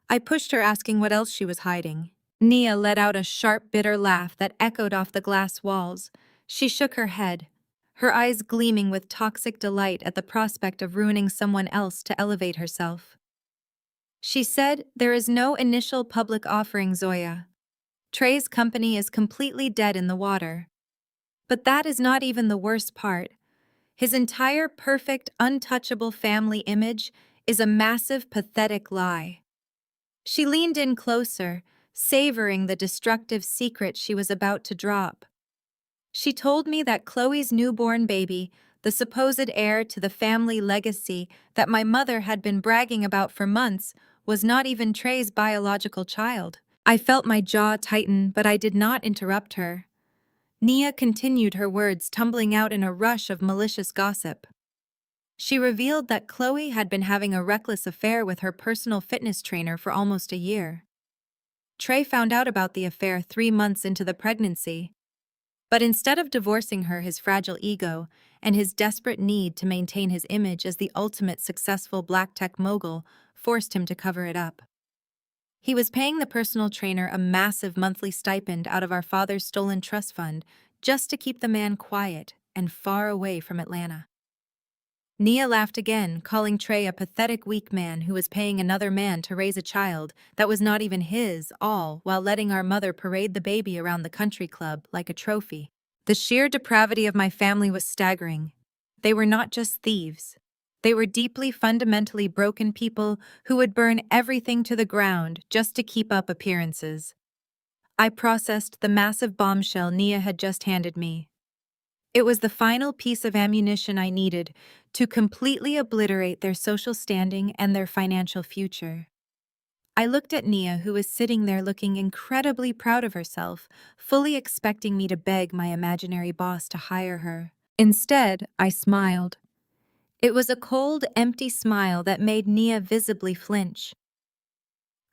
I pushed her, asking what else she was hiding. Nia let out a sharp, bitter laugh that echoed off the glass walls. She shook her head, her eyes gleaming with toxic delight at the prospect of ruining someone else to elevate herself. She said, "There is no initial public offering, Zoya. Trey's company is completely dead in the water. But that is not even the worst part. His entire perfect, untouchable family image is a massive, pathetic lie." She leaned in closer, savoring the destructive secret she was about to drop. She told me that Chloe's newborn baby, the supposed heir to the family legacy that my mother had been bragging about for months, was not even Trey's biological child. I felt my jaw tighten, but I did not interrupt her. Nia continued, her words tumbling out in a rush of malicious gossip. She revealed that Chloe had been having a reckless affair with her personal fitness trainer for almost a year. Trey found out about the affair 3 months into the pregnancy. But instead of divorcing her, his fragile ego and his desperate need to maintain his image as the ultimate successful black tech mogul forced him to cover it up. He was paying the personal trainer a massive monthly stipend out of our father's stolen trust fund just to keep the man quiet and far away from Atlanta. Nia laughed again, calling Trey a pathetic weak man who was paying another man to raise a child that was not even his, all while letting our mother parade the baby around the country club like a trophy. The sheer depravity of my family was staggering. They were not just thieves. They were deeply fundamentally broken people who would burn everything to the ground just to keep up appearances. I processed the massive bombshell Nia had just handed me. It was the final piece of ammunition I needed to completely obliterate their social standing and their financial future. I looked at Nia, who was sitting there looking incredibly proud of herself, fully expecting me to beg my imaginary boss to hire her. Instead, I smiled. It was a cold, empty smile that made Nia visibly flinch.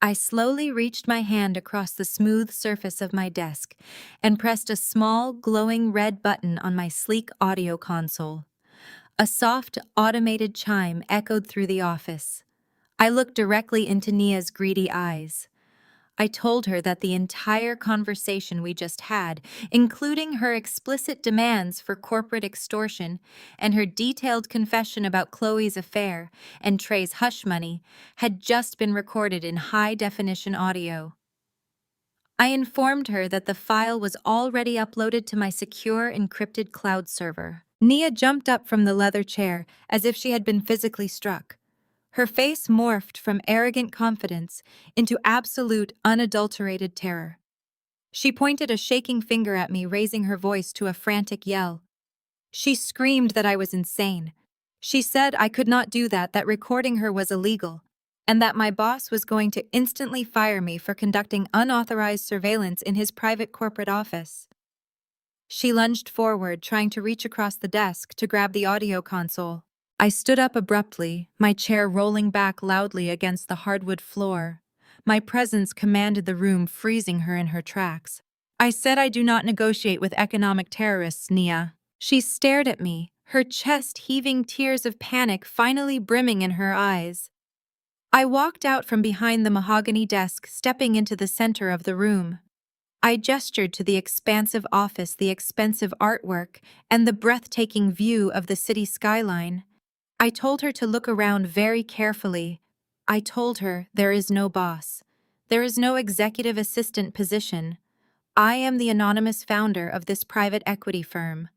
I slowly reached my hand across the smooth surface of my desk and pressed a small, glowing red button on my sleek audio console. A soft, automated chime echoed through the office. I looked directly into Nia's greedy eyes. I told her that the entire conversation we just had, including her explicit demands for corporate extortion and her detailed confession about Chloe's affair and Trey's hush money, had just been recorded in high-definition audio. I informed her that the file was already uploaded to my secure encrypted cloud server. Nia jumped up from the leather chair as if she had been physically struck. Her face morphed from arrogant confidence into absolute, unadulterated terror. She pointed a shaking finger at me, raising her voice to a frantic yell. She screamed that I was insane. She said I could not do that recording her was illegal, and that my boss was going to instantly fire me for conducting unauthorized surveillance in his private corporate office. She lunged forward, trying to reach across the desk to grab the audio console. I stood up abruptly, my chair rolling back loudly against the hardwood floor. My presence commanded the room, freezing her in her tracks. I said I do not negotiate with economic terrorists, Nia. She stared at me, her chest heaving, tears of panic finally brimming in her eyes. I walked out from behind the mahogany desk, stepping into the center of the room. I gestured to the expansive office, the expensive artwork, and the breathtaking view of the city skyline. I told her to look around very carefully. I told her there is no boss. There is no executive assistant position. I am the anonymous founder of this private equity firm.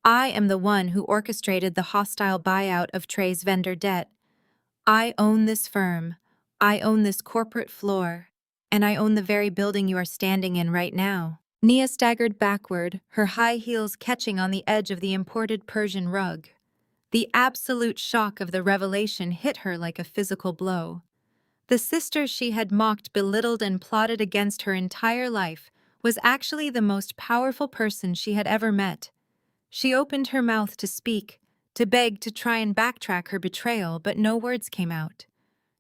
I am the one who orchestrated the hostile buyout of Trey's vendor debt. I own this firm. I own this corporate floor. And I own the very building you are standing in right now. Nia staggered backward, her high heels catching on the edge of the imported Persian rug. The absolute shock of the revelation hit her like a physical blow. The sister she had mocked, belittled, and plotted against her entire life was actually the most powerful person she had ever met. She opened her mouth to speak, to beg, to try and backtrack her betrayal, but no words came out.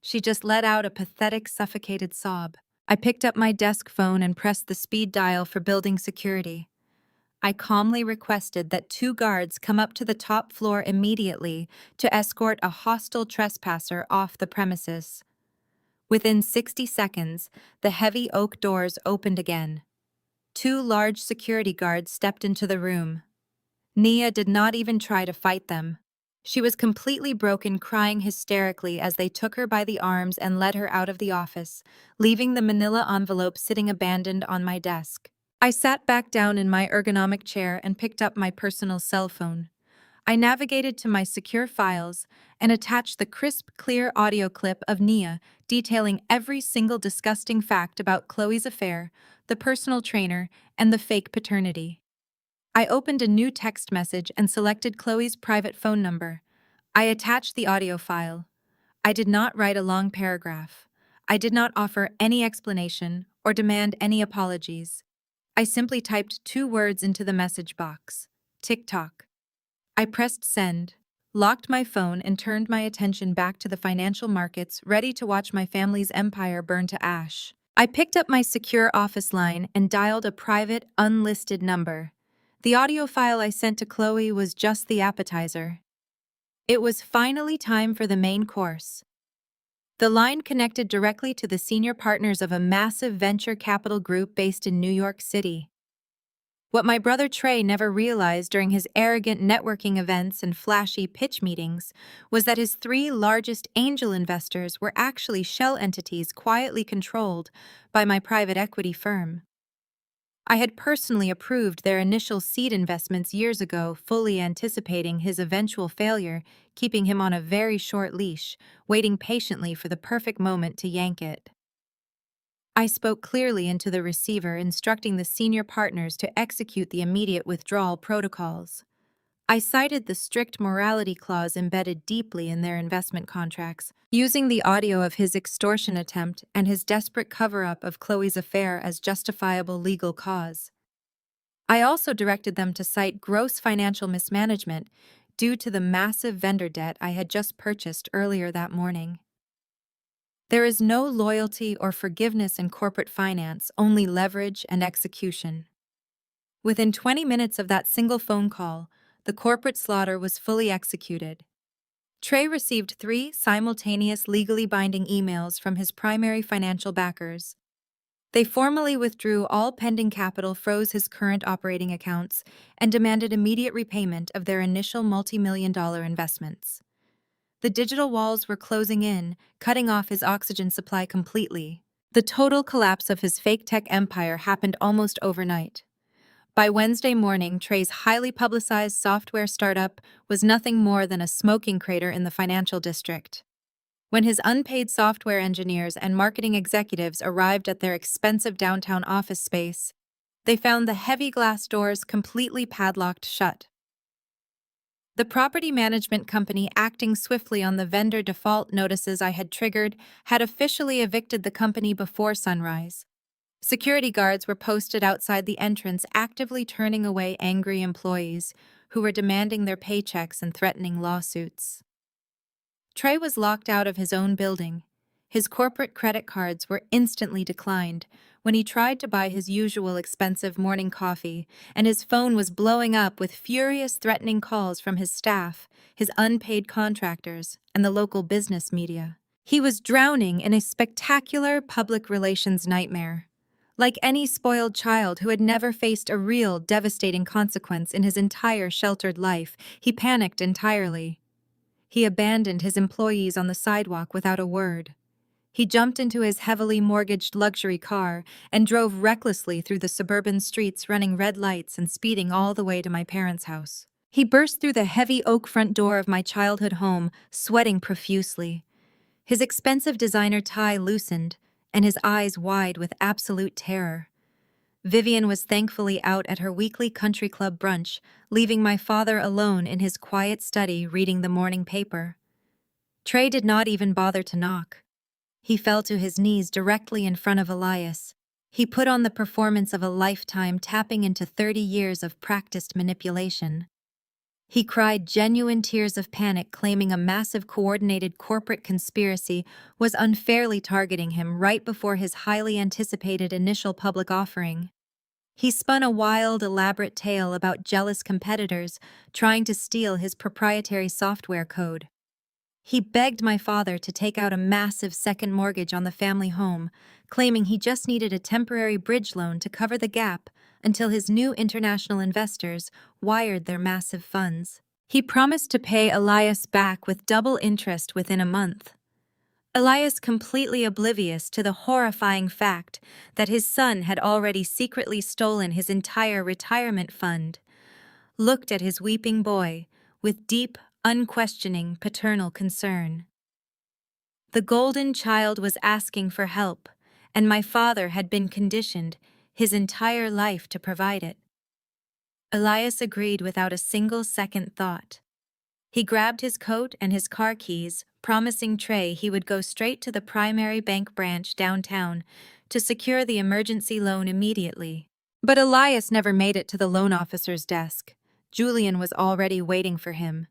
She just let out a pathetic, suffocated sob. I picked up my desk phone and pressed the speed dial for building security. I calmly requested that 2 guards come up to the top floor immediately to escort a hostile trespasser off the premises. Within 60 seconds, the heavy oak doors opened again. 2 large security guards stepped into the room. Nia did not even try to fight them. She was completely broken, crying hysterically as they took her by the arms and led her out of the office, leaving the manila envelope sitting abandoned on my desk. I sat back down in my ergonomic chair and picked up my personal cell phone. I navigated to my secure files and attached the crisp, clear audio clip of Nia detailing every single disgusting fact about Chloe's affair, the personal trainer, and the fake paternity. I opened a new text message and selected Chloe's private phone number. I attached the audio file. I did not write a long paragraph. I did not offer any explanation or demand any apologies. I simply typed 2 words into the message box: TikTok. I pressed send, locked my phone, and turned my attention back to the financial markets, ready to watch my family's empire burn to ash. I picked up my secure office line and dialed a private, unlisted number. The audio file I sent to Chloe was just the appetizer. It was finally time for the main course. The line connected directly to the senior partners of a massive venture capital group based in New York City. What my brother Trey never realized during his arrogant networking events and flashy pitch meetings was that his three largest angel investors were actually shell entities quietly controlled by my private equity firm. I had personally approved their initial seed investments years ago, fully anticipating his eventual failure, keeping him on a very short leash, waiting patiently for the perfect moment to yank it. I spoke clearly into the receiver, instructing the senior partners to execute the immediate withdrawal protocols. I cited the strict morality clause embedded deeply in their investment contracts, using the audio of his extortion attempt and his desperate cover-up of Chloe's affair as justifiable legal cause. I also directed them to cite gross financial mismanagement due to the massive vendor debt I had just purchased earlier that morning. There is no loyalty or forgiveness in corporate finance, only leverage and execution. Within 20 minutes of that single phone call, the corporate slaughter was fully executed. Trey received 3 simultaneous legally binding emails from his primary financial backers. They formally withdrew all pending capital, froze his current operating accounts, and demanded immediate repayment of their initial multi-million-dollar investments. The digital walls were closing in, cutting off his oxygen supply completely. The total collapse of his fake tech empire happened almost overnight. By Wednesday morning, Trey's highly publicized software startup was nothing more than a smoking crater in the financial district. When his unpaid software engineers and marketing executives arrived at their expensive downtown office space, they found the heavy glass doors completely padlocked shut. The property management company, acting swiftly on the vendor default notices I had triggered, had officially evicted the company before sunrise. Security guards were posted outside the entrance, actively turning away angry employees who were demanding their paychecks and threatening lawsuits. Trey was locked out of his own building. His corporate credit cards were instantly declined when he tried to buy his usual expensive morning coffee, and his phone was blowing up with furious, threatening calls from his staff, his unpaid contractors, and the local business media. He was drowning in a spectacular public relations nightmare. Like any spoiled child who had never faced a real, devastating consequence in his entire sheltered life, he panicked entirely. He abandoned his employees on the sidewalk without a word. He jumped into his heavily mortgaged luxury car and drove recklessly through the suburban streets, running red lights and speeding all the way to my parents' house. He burst through the heavy oak front door of my childhood home, sweating profusely. His expensive designer tie loosened, and his eyes wide with absolute terror. Vivian was thankfully out at her weekly country club brunch, leaving my father alone in his quiet study reading the morning paper. Trey did not even bother to knock. He fell to his knees directly in front of Elias. He put on the performance of a lifetime, tapping into 30 years of practiced manipulation. He cried genuine tears of panic, claiming a massive coordinated corporate conspiracy was unfairly targeting him right before his highly anticipated initial public offering. He spun a wild, elaborate tale about jealous competitors trying to steal his proprietary software code. He begged my father to take out a massive second mortgage on the family home, claiming he just needed a temporary bridge loan to cover the gap until his new international investors wired their massive funds. He promised to pay Elias back with double interest within a month. Elias, completely oblivious to the horrifying fact that his son had already secretly stolen his entire retirement fund, looked at his weeping boy with deep, unquestioning paternal concern. The golden child was asking for help, and my father had been conditioned his entire life to provide it. Elias agreed without a single second thought. He grabbed his coat and his car keys, promising Trey he would go straight to the primary bank branch downtown to secure the emergency loan immediately. But Elias never made it to the loan officer's desk. Julian was already waiting for him.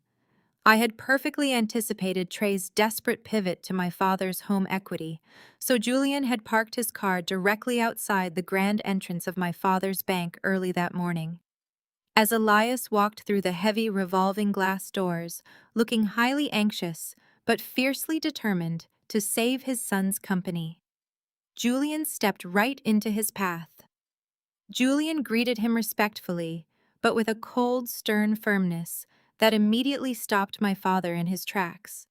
I had perfectly anticipated Trey's desperate pivot to my father's home equity, so Julian had parked his car directly outside the grand entrance of my father's bank early that morning. As Elias walked through the heavy revolving glass doors, looking highly anxious but fiercely determined to save his son's company, Julian stepped right into his path. Julian greeted him respectfully, but with a cold, stern firmness that immediately stopped my father in his tracks.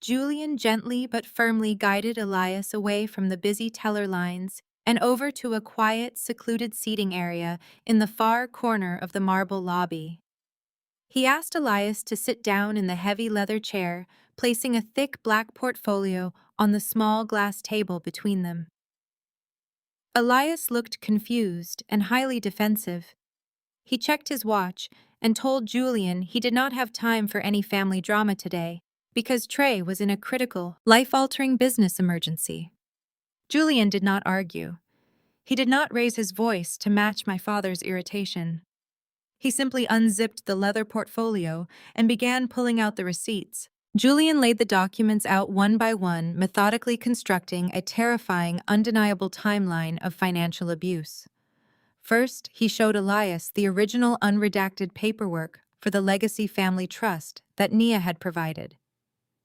Julian gently but firmly guided Elias away from the busy teller lines and over to a quiet, secluded seating area in the far corner of the marble lobby. He asked Elias to sit down in the heavy leather chair, placing a thick black portfolio on the small glass table between them. Elias looked confused and highly defensive. He checked his watch and told Julian he did not have time for any family drama today because Trey was in a critical, life-altering business emergency. Julian did not argue. He did not raise his voice to match my father's irritation. He simply unzipped the leather portfolio and began pulling out the receipts. Julian laid the documents out one by one, methodically constructing a terrifying, undeniable timeline of financial abuse. First, he showed Elias the original unredacted paperwork for the Legacy Family Trust that Nia had provided.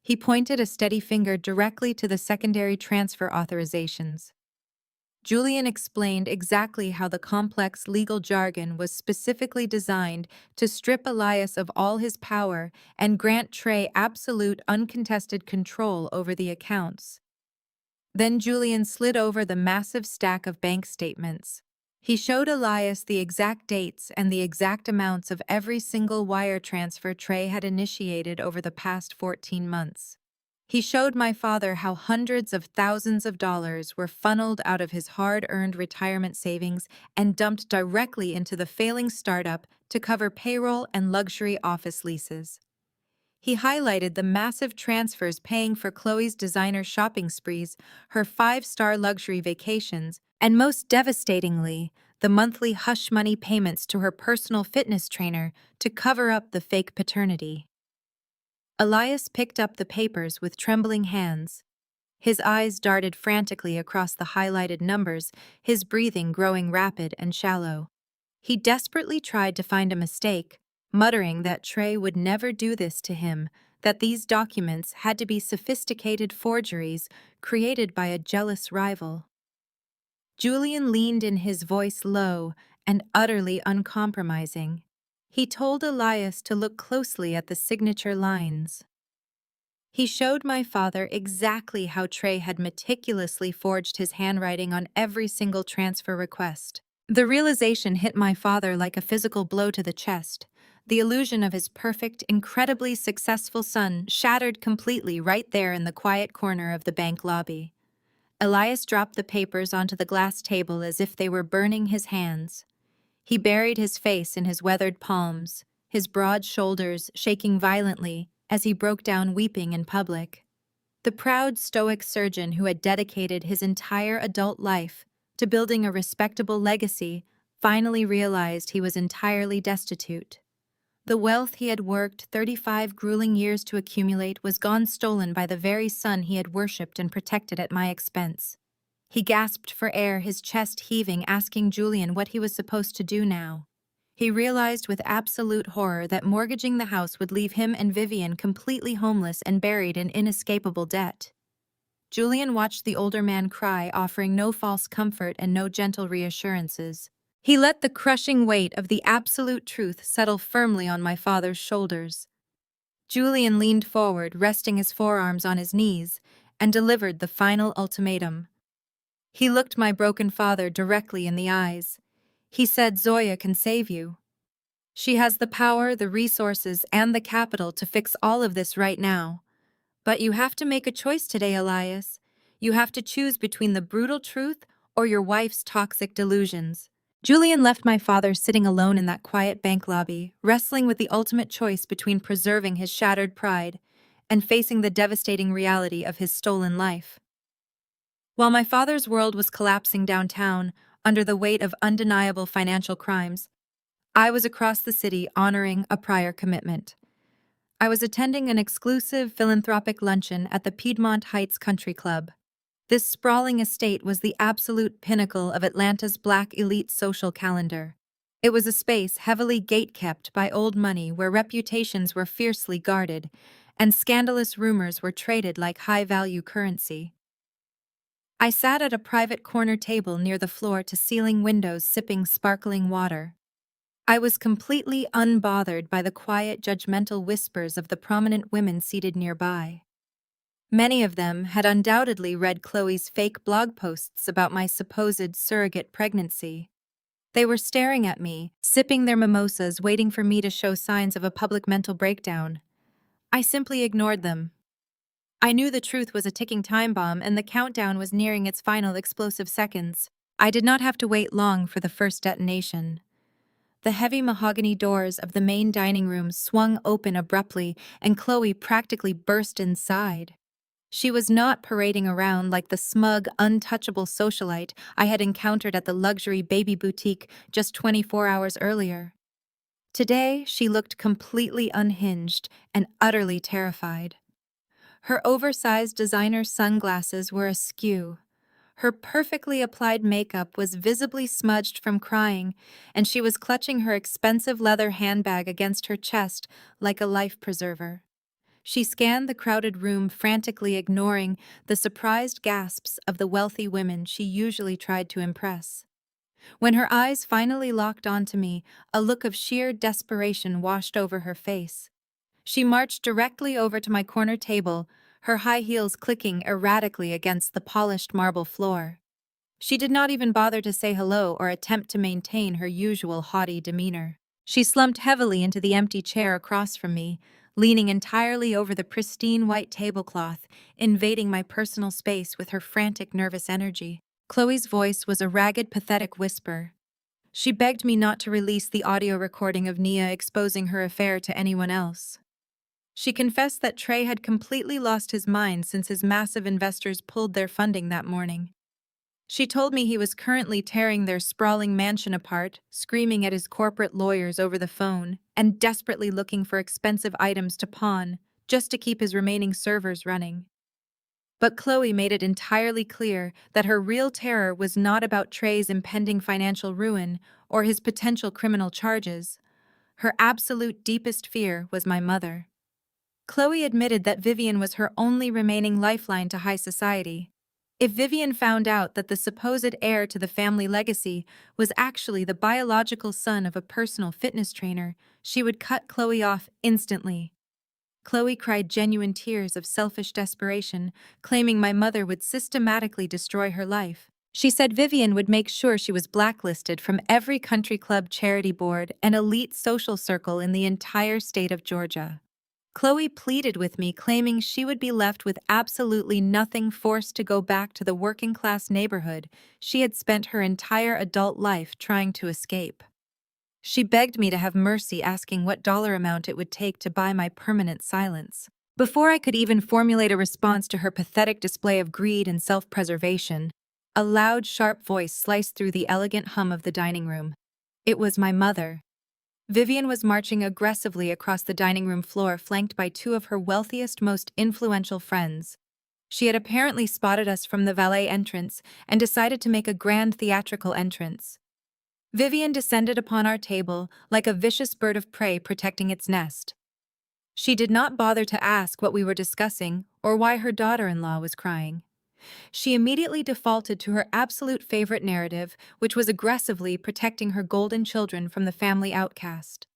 He pointed a steady finger directly to the secondary transfer authorizations. Julian explained exactly how the complex legal jargon was specifically designed to strip Elias of all his power and grant Trey absolute uncontested control over the accounts. Then Julian slid over the massive stack of bank statements. He showed Elias the exact dates and the exact amounts of every single wire transfer Trey had initiated over the past 14 months. He showed my father how hundreds of thousands of dollars were funneled out of his hard-earned retirement savings and dumped directly into the failing startup to cover payroll and luxury office leases. He highlighted the massive transfers paying for Chloe's designer shopping sprees, her five-star luxury vacations, and most devastatingly, the monthly hush money payments to her personal fitness trainer to cover up the fake paternity. Elias picked up the papers with trembling hands. His eyes darted frantically across the highlighted numbers, his breathing growing rapid and shallow. He desperately tried to find a mistake, muttering that Trey would never do this to him, that these documents had to be sophisticated forgeries created by a jealous rival. Julian leaned in, his voice low and utterly uncompromising. He told Elias to look closely at the signature lines. He showed my father exactly how Trey had meticulously forged his handwriting on every single transfer request. The realization hit my father like a physical blow to the chest. The illusion of his perfect, incredibly successful son shattered completely right there in the quiet corner of the bank lobby. Elias dropped the papers onto the glass table as if they were burning his hands. He buried his face in his weathered palms, his broad shoulders shaking violently as he broke down weeping in public. The proud, stoic surgeon who had dedicated his entire adult life to building a respectable legacy finally realized he was entirely destitute. The wealth he had worked 35 grueling years to accumulate was gone, stolen by the very son he had worshipped and protected at my expense. He gasped for air, his chest heaving, asking Julian what he was supposed to do now. He realized with absolute horror that mortgaging the house would leave him and Vivian completely homeless and buried in inescapable debt. Julian watched the older man cry, offering no false comfort and no gentle reassurances. He let the crushing weight of the absolute truth settle firmly on my father's shoulders. Julian leaned forward, resting his forearms on his knees, and delivered the final ultimatum. He looked my broken father directly in the eyes. He said, "Zoya can save you. She has the power, the resources, and the capital to fix all of this right now. But you have to make a choice today, Elias. You have to choose between the brutal truth or your wife's toxic delusions." Julian left my father sitting alone in that quiet bank lobby, wrestling with the ultimate choice between preserving his shattered pride and facing the devastating reality of his stolen life. While my father's world was collapsing downtown under the weight of undeniable financial crimes, I was across the city honoring a prior commitment. I was attending an exclusive philanthropic luncheon at the Piedmont Heights Country Club. This sprawling estate was the absolute pinnacle of Atlanta's Black elite social calendar. It was a space heavily gate-kept by old money where reputations were fiercely guarded and scandalous rumors were traded like high-value currency. I sat at a private corner table near the floor-to-ceiling windows sipping sparkling water. I was completely unbothered by the quiet, judgmental whispers of the prominent women seated nearby. Many of them had undoubtedly read Chloe's fake blog posts about my supposed surrogate pregnancy. They were staring at me, sipping their mimosas, waiting for me to show signs of a public mental breakdown. I simply ignored them. I knew the truth was a ticking time bomb and the countdown was nearing its final explosive seconds. I did not have to wait long for the first detonation. The heavy mahogany doors of the main dining room swung open abruptly, and Chloe practically burst inside. She was not parading around like the smug, untouchable socialite I had encountered at the luxury baby boutique just 24 hours earlier. Today, she looked completely unhinged and utterly terrified. Her oversized designer sunglasses were askew. Her perfectly applied makeup was visibly smudged from crying, and she was clutching her expensive leather handbag against her chest like a life preserver. She scanned the crowded room, frantically ignoring the surprised gasps of the wealthy women she usually tried to impress. When her eyes finally locked onto me, a look of sheer desperation washed over her face. She marched directly over to my corner table, her high heels clicking erratically against the polished marble floor. She did not even bother to say hello or attempt to maintain her usual haughty demeanor. She slumped heavily into the empty chair across from me, leaning entirely over the pristine white tablecloth, invading my personal space with her frantic, nervous energy. Chloe's voice was a ragged, pathetic whisper. She begged me not to release the audio recording of Nia exposing her affair to anyone else. She confessed that Trey had completely lost his mind since his massive investors pulled their funding that morning. She told me he was currently tearing their sprawling mansion apart, screaming at his corporate lawyers over the phone, and desperately looking for expensive items to pawn just to keep his remaining servers running. But Chloe made it entirely clear that her real terror was not about Trey's impending financial ruin or his potential criminal charges. Her absolute deepest fear was my mother. Chloe admitted that Vivian was her only remaining lifeline to high society. If Vivian found out that the supposed heir to the family legacy was actually the biological son of a personal fitness trainer, she would cut Chloe off instantly. Chloe cried genuine tears of selfish desperation, claiming my mother would systematically destroy her life. She said Vivian would make sure she was blacklisted from every country club, charity board, and elite social circle in the entire state of Georgia. Chloe pleaded with me, claiming she would be left with absolutely nothing, forced to go back to the working-class neighborhood she had spent her entire adult life trying to escape. She begged me to have mercy, asking what dollar amount it would take to buy my permanent silence. Before I could even formulate a response to her pathetic display of greed and self-preservation, a loud, sharp voice sliced through the elegant hum of the dining room. It was my mother. Vivian was marching aggressively across the dining room floor, flanked by two of her wealthiest, most influential friends. She had apparently spotted us from the valet entrance and decided to make a grand theatrical entrance. Vivian descended upon our table like a vicious bird of prey protecting its nest. She did not bother to ask what we were discussing or why her daughter-in-law was crying. She immediately defaulted to her absolute favorite narrative, which was aggressively protecting her golden children from the family outcast.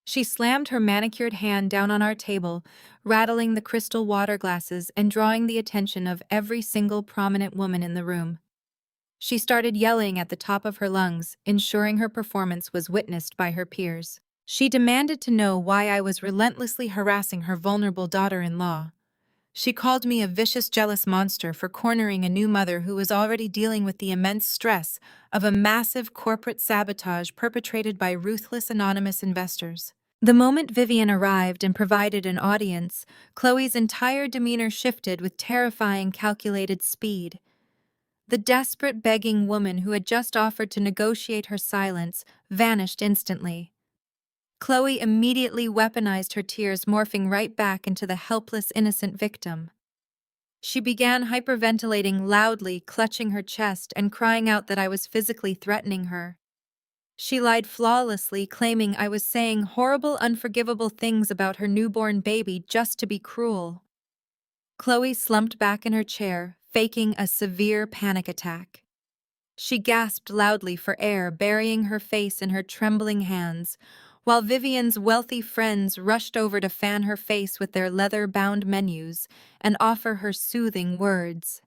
She slammed her manicured hand down on our table, rattling the crystal water glasses and drawing the attention of every single prominent woman in the room. She started yelling at the top of her lungs, ensuring her performance was witnessed by her peers. She demanded to know why I was relentlessly harassing her vulnerable daughter-in-law. She called me a vicious, jealous monster for cornering a new mother who was already dealing with the immense stress of a massive corporate sabotage perpetrated by ruthless anonymous investors. The moment Vivian arrived and provided an audience, Chloe's entire demeanor shifted with terrifying, calculated speed. The desperate, begging woman who had just offered to negotiate her silence vanished instantly. Chloe immediately weaponized her tears, morphing right back into the helpless, innocent victim. She began hyperventilating loudly, clutching her chest and crying out that I was physically threatening her. She lied flawlessly, claiming I was saying horrible, unforgivable things about her newborn baby just to be cruel. Chloe slumped back in her chair, faking a severe panic attack. She gasped loudly for air, burying her face in her trembling hands, while Vivian's wealthy friends rushed over to fan her face with their leather-bound menus and offer her soothing words.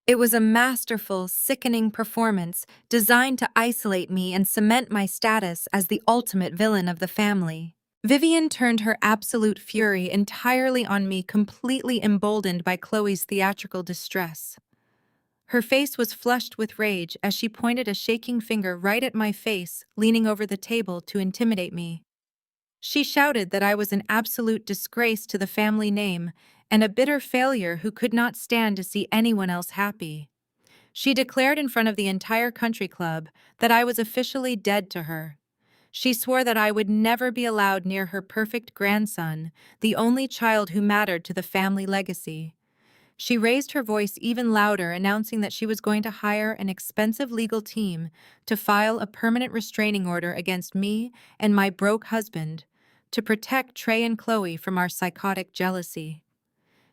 It was a masterful, sickening performance designed to isolate me and cement my status as the ultimate villain of the family. Vivian turned her absolute fury entirely on me, completely emboldened by Chloe's theatrical distress. Her face was flushed with rage as she pointed a shaking finger right at my face, leaning over the table to intimidate me. She shouted that I was an absolute disgrace to the family name and a bitter failure who could not stand to see anyone else happy. She declared in front of the entire country club that I was officially dead to her. She swore that I would never be allowed near her perfect grandson, the only child who mattered to the family legacy. She raised her voice even louder, announcing that she was going to hire an expensive legal team to file a permanent restraining order against me and my broke husband to protect Trey and Chloe from our psychotic jealousy.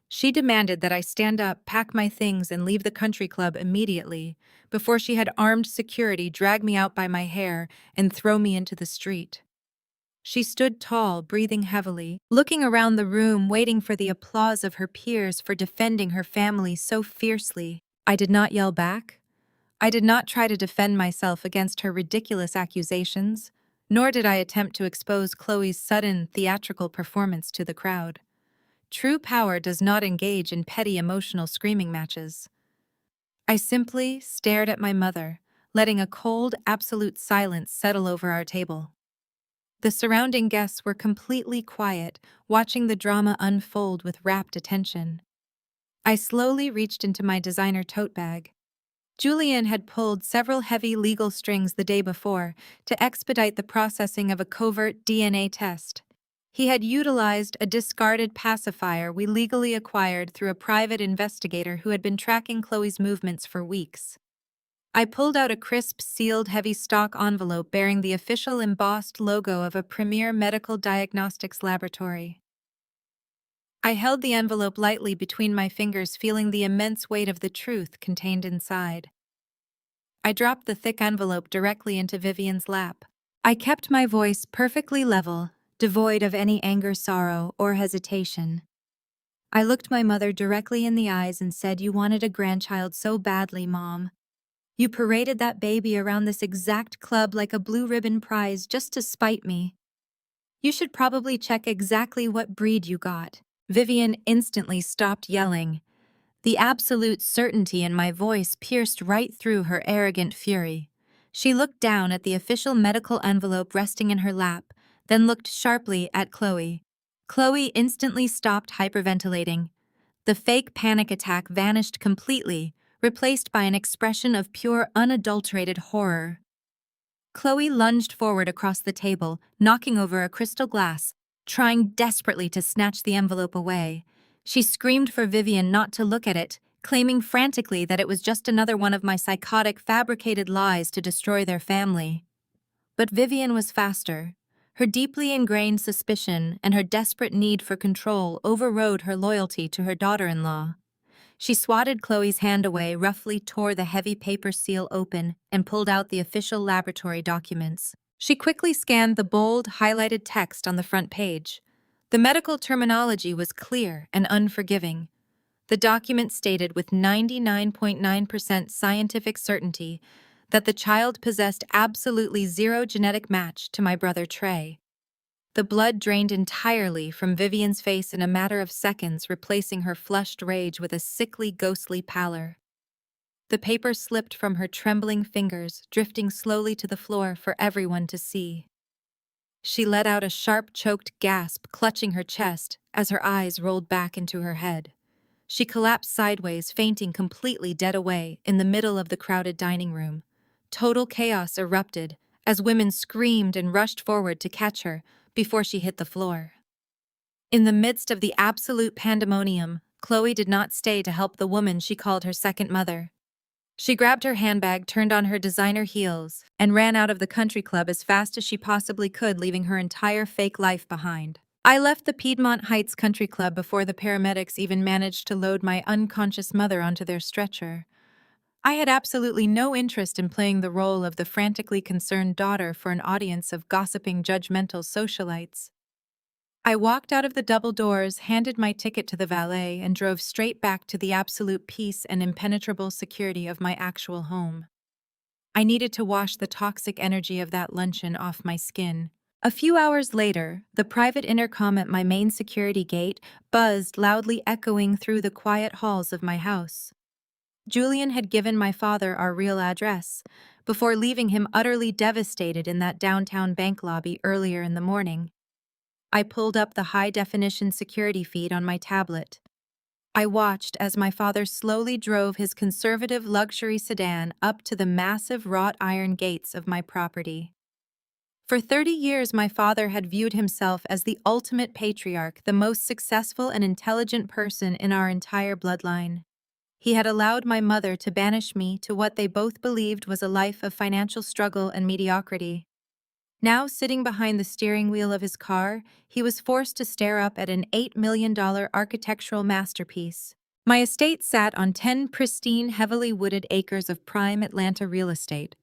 She demanded that I stand up, pack my things, and leave the country club immediately, before she had armed security drag me out by my hair and throw me into the street. She stood tall, breathing heavily, looking around the room, waiting for the applause of her peers for defending her family so fiercely. I did not yell back. I did not try to defend myself against her ridiculous accusations, nor did I attempt to expose Chloe's sudden theatrical performance to the crowd. True power does not engage in petty emotional screaming matches. I simply stared at my mother, letting a cold, absolute silence settle over our table. The surrounding guests were completely quiet, watching the drama unfold with rapt attention. I slowly reached into my designer tote bag. Julian had pulled several heavy legal strings the day before to expedite the processing of a covert DNA test. He had utilized a discarded pacifier we legally acquired through a private investigator who had been tracking Chloe's movements for weeks. I pulled out a crisp, sealed, heavy stock envelope bearing the official embossed logo of a premier medical diagnostics laboratory. I held the envelope lightly between my fingers, feeling the immense weight of the truth contained inside. I dropped the thick envelope directly into Vivian's lap. I kept my voice perfectly level, devoid of any anger, sorrow, or hesitation. I looked my mother directly in the eyes and said, "You wanted a grandchild so badly, Mom. You paraded that baby around this exact club like a blue ribbon prize just to spite me. You should probably check exactly what breed you got." Vivian instantly stopped yelling. The absolute certainty in my voice pierced right through her arrogant fury. She looked down at the official medical envelope resting in her lap, then looked sharply at Chloe. Chloe instantly stopped hyperventilating. The fake panic attack vanished completely, replaced by an expression of pure, unadulterated horror. Chloe lunged forward across the table, knocking over a crystal glass, trying desperately to snatch the envelope away. She screamed for Vivian not to look at it, claiming frantically that it was just another one of my psychotic, fabricated lies to destroy their family. But Vivian was faster. Her deeply ingrained suspicion and her desperate need for control overrode her loyalty to her daughter-in-law. She swatted Chloe's hand away, roughly tore the heavy paper seal open, and pulled out the official laboratory documents. She quickly scanned the bold, highlighted text on the front page. The medical terminology was clear and unforgiving. The document stated with 99.9% scientific certainty that the child possessed absolutely zero genetic match to my brother Trey. The blood drained entirely from Vivian's face in a matter of seconds, replacing her flushed rage with a sickly, ghostly pallor. The paper slipped from her trembling fingers, drifting slowly to the floor for everyone to see. She let out a sharp, choked gasp, clutching her chest as her eyes rolled back into her head. She collapsed sideways, fainting completely dead away in the middle of the crowded dining room. Total chaos erupted as women screamed and rushed forward to catch her before she hit the floor. In the midst of the absolute pandemonium, Chloe did not stay to help the woman she called her second mother. She grabbed her handbag, turned on her designer heels, and ran out of the country club as fast as she possibly could, leaving her entire fake life behind. I left the Piedmont Heights Country Club before the paramedics even managed to load my unconscious mother onto their stretcher. I had absolutely no interest in playing the role of the frantically concerned daughter for an audience of gossiping, judgmental socialites. I walked out of the double doors, handed my ticket to the valet, and drove straight back to the absolute peace and impenetrable security of my actual home. I needed to wash the toxic energy of that luncheon off my skin. A few hours later, the private intercom at my main security gate buzzed, loudly echoing through the quiet halls of my house. Julian had given my father our real address, before leaving him utterly devastated in that downtown bank lobby earlier in the morning. I pulled up the high-definition security feed on my tablet. I watched as my father slowly drove his conservative luxury sedan up to the massive wrought iron gates of my property. For 30 years, my father had viewed himself as the ultimate patriarch, the most successful and intelligent person in our entire bloodline. He had allowed my mother to banish me to what they both believed was a life of financial struggle and mediocrity. Now, sitting behind the steering wheel of his car, he was forced to stare up at an $8 million architectural masterpiece. My estate sat on 10 pristine, heavily wooded acres of prime Atlanta real estate.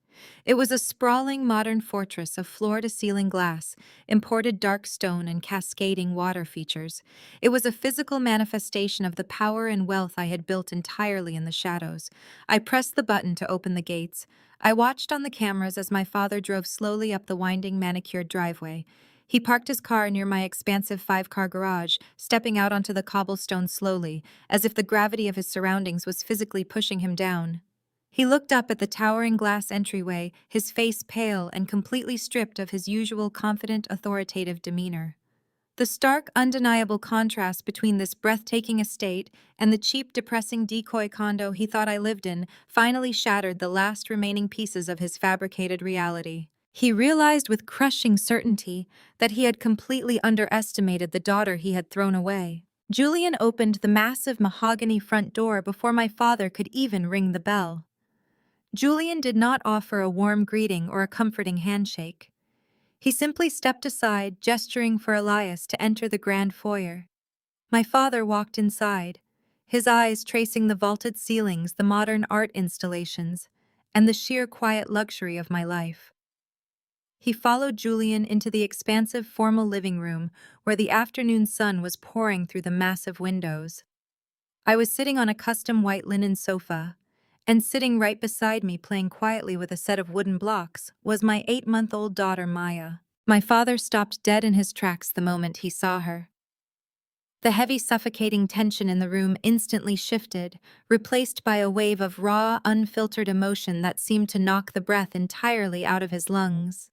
It was a sprawling modern fortress of floor-to-ceiling glass, imported dark stone, and cascading water features. It was a physical manifestation of the power and wealth I had built entirely in the shadows. I pressed the button to open the gates. I watched on the cameras as my father drove slowly up the winding, manicured driveway. He parked his car near my expansive 5-car garage, stepping out onto the cobblestone slowly, as if the gravity of his surroundings was physically pushing him down. He looked up at the towering glass entryway, his face pale and completely stripped of his usual confident, authoritative demeanor. The stark, undeniable contrast between this breathtaking estate and the cheap, depressing decoy condo he thought I lived in finally shattered the last remaining pieces of his fabricated reality. He realized with crushing certainty that he had completely underestimated the daughter he had thrown away. Julian opened the massive mahogany front door before my father could even ring the bell. Julian did not offer a warm greeting or a comforting handshake. He simply stepped aside, gesturing for Elias to enter the grand foyer. My father walked inside, his eyes tracing the vaulted ceilings, the modern art installations, and the sheer quiet luxury of my life. He followed Julian into the expansive formal living room where the afternoon sun was pouring through the massive windows. I was sitting on a custom white linen sofa, and sitting right beside me playing quietly with a set of wooden blocks was my 8-month-old daughter Maya. My father stopped dead in his tracks the moment he saw her. The heavy, suffocating tension in the room instantly shifted, replaced by a wave of raw, unfiltered emotion that seemed to knock the breath entirely out of his lungs.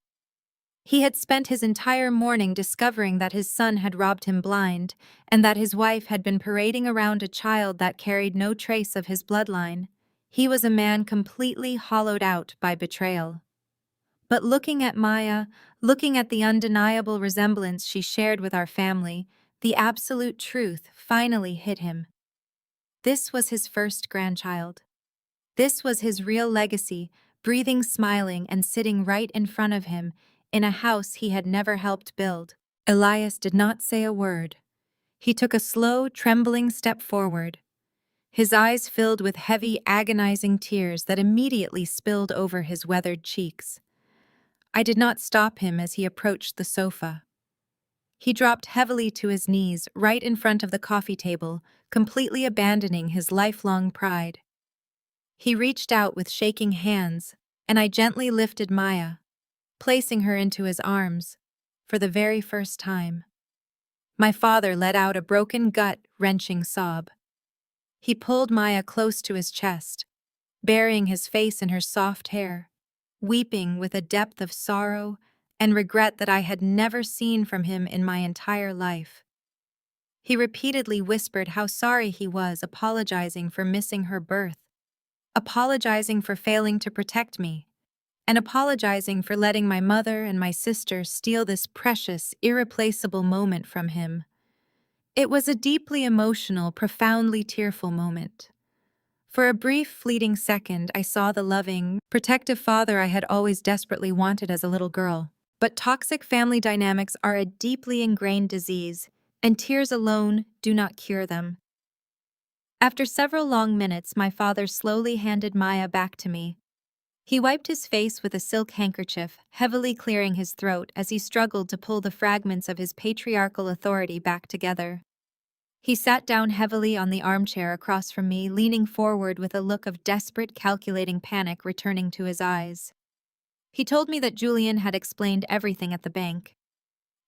He had spent his entire morning discovering that his son had robbed him blind, and that his wife had been parading around a child that carried no trace of his bloodline. He was a man completely hollowed out by betrayal. But looking at Maya, looking at the undeniable resemblance she shared with our family, the absolute truth finally hit him. This was his first grandchild. This was his real legacy, breathing, smiling, and sitting right in front of him, in a house he had never helped build. Elias did not say a word. He took a slow, trembling step forward. His eyes filled with heavy, agonizing tears that immediately spilled over his weathered cheeks. I did not stop him as he approached the sofa. He dropped heavily to his knees right in front of the coffee table, completely abandoning his lifelong pride. He reached out with shaking hands, and I gently lifted Maya, placing her into his arms, for the very first time. My father let out a broken, gut-wrenching sob. He pulled Maya close to his chest, burying his face in her soft hair, weeping with a depth of sorrow and regret that I had never seen from him in my entire life. He repeatedly whispered how sorry he was, apologizing for missing her birth, apologizing for failing to protect me, and apologizing for letting my mother and my sister steal this precious, irreplaceable moment from him. It was a deeply emotional, profoundly tearful moment. For a brief, fleeting second, I saw the loving, protective father I had always desperately wanted as a little girl. But toxic family dynamics are a deeply ingrained disease, and tears alone do not cure them. After several long minutes, my father slowly handed Maya back to me. He wiped his face with a silk handkerchief, heavily clearing his throat as he struggled to pull the fragments of his patriarchal authority back together. He sat down heavily on the armchair across from me, leaning forward with a look of desperate, calculating panic returning to his eyes. He told me that Julian had explained everything at the bank.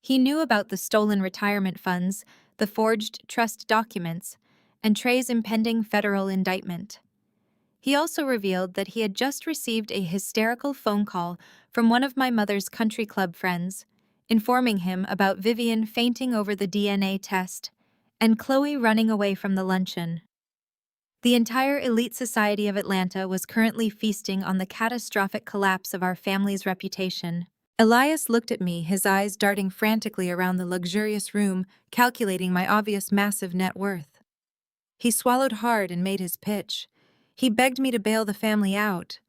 He knew about the stolen retirement funds, the forged trust documents, and Trey's impending federal indictment. He also revealed that he had just received a hysterical phone call from one of my mother's country club friends, informing him about Vivian fainting over the DNA test and Chloe running away from the luncheon. The entire elite society of Atlanta was currently feasting on the catastrophic collapse of our family's reputation. Elias looked at me, his eyes darting frantically around the luxurious room, calculating my obvious massive net worth. He swallowed hard and made his pitch. He begged me to bail the family out.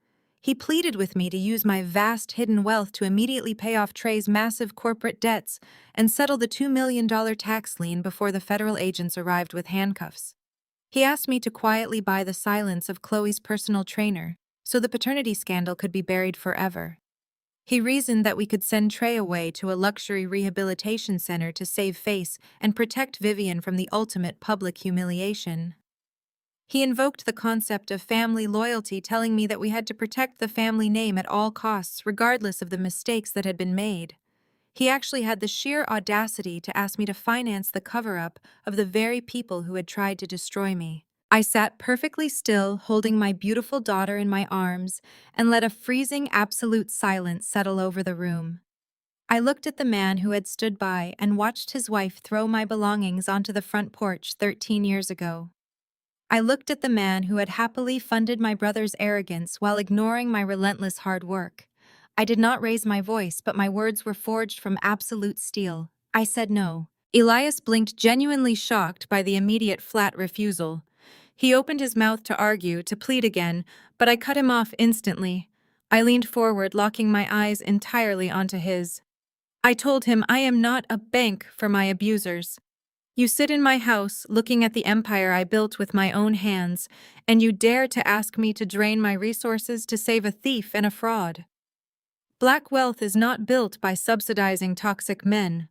He pleaded with me to use my vast hidden wealth to immediately pay off Trey's massive corporate debts and settle the $2 million tax lien before the federal agents arrived with handcuffs. He asked me to quietly buy the silence of Chloe's personal trainer so the paternity scandal could be buried forever. He reasoned that we could send Trey away to a luxury rehabilitation center to save face and protect Vivian from the ultimate public humiliation. He invoked the concept of family loyalty, telling me that we had to protect the family name at all costs, regardless of the mistakes that had been made. He actually had the sheer audacity to ask me to finance the cover-up of the very people who had tried to destroy me. I sat perfectly still, holding my beautiful daughter in my arms, and let a freezing absolute silence settle over the room. I looked at the man who had stood by and watched his wife throw my belongings onto the front porch 13 years ago. I looked at the man who had happily funded my brother's arrogance while ignoring my relentless hard work. I did not raise my voice, but my words were forged from absolute steel. I said no. Elias blinked, genuinely shocked by the immediate flat refusal. He opened his mouth to argue, to plead again, but I cut him off instantly. I leaned forward, locking my eyes entirely onto his. I told him I am not a bank for my abusers. You sit in my house, looking at the empire I built with my own hands, and you dare to ask me to drain my resources to save a thief and a fraud. Black wealth is not built by subsidizing toxic men.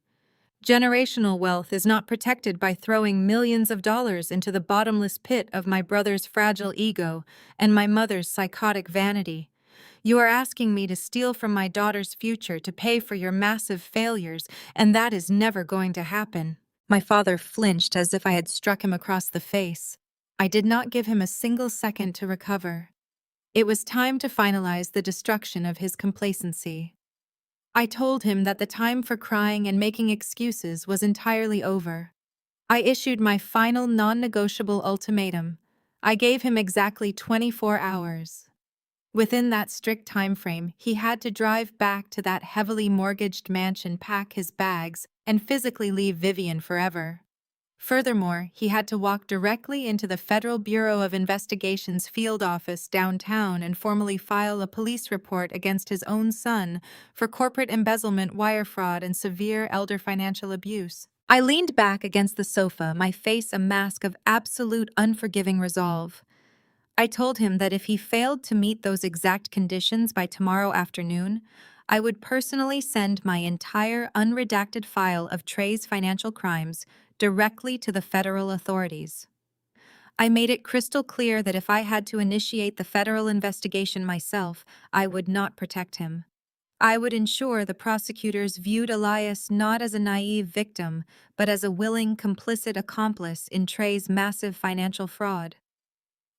Generational wealth is not protected by throwing millions of dollars into the bottomless pit of my brother's fragile ego and my mother's psychotic vanity. You are asking me to steal from my daughter's future to pay for your massive failures, and that is never going to happen. My father flinched as if I had struck him across the face. I did not give him a single second to recover. It was time to finalize the destruction of his complacency. I told him that the time for crying and making excuses was entirely over. I issued my final non-negotiable ultimatum. I gave him exactly 24 hours. Within that strict time frame, he had to drive back to that heavily mortgaged mansion, pack his bags, and physically leave Vivian forever. Furthermore, he had to walk directly into the Federal Bureau of Investigation's field office downtown and formally file a police report against his own son for corporate embezzlement, wire fraud, and severe elder financial abuse. I leaned back against the sofa, my face a mask of absolute unforgiving resolve. I told him that if he failed to meet those exact conditions by tomorrow afternoon, I would personally send my entire unredacted file of Trey's financial crimes directly to the federal authorities. I made it crystal clear that if I had to initiate the federal investigation myself, I would not protect him. I would ensure the prosecutors viewed Elias not as a naive victim, but as a willing, complicit accomplice in Trey's massive financial fraud.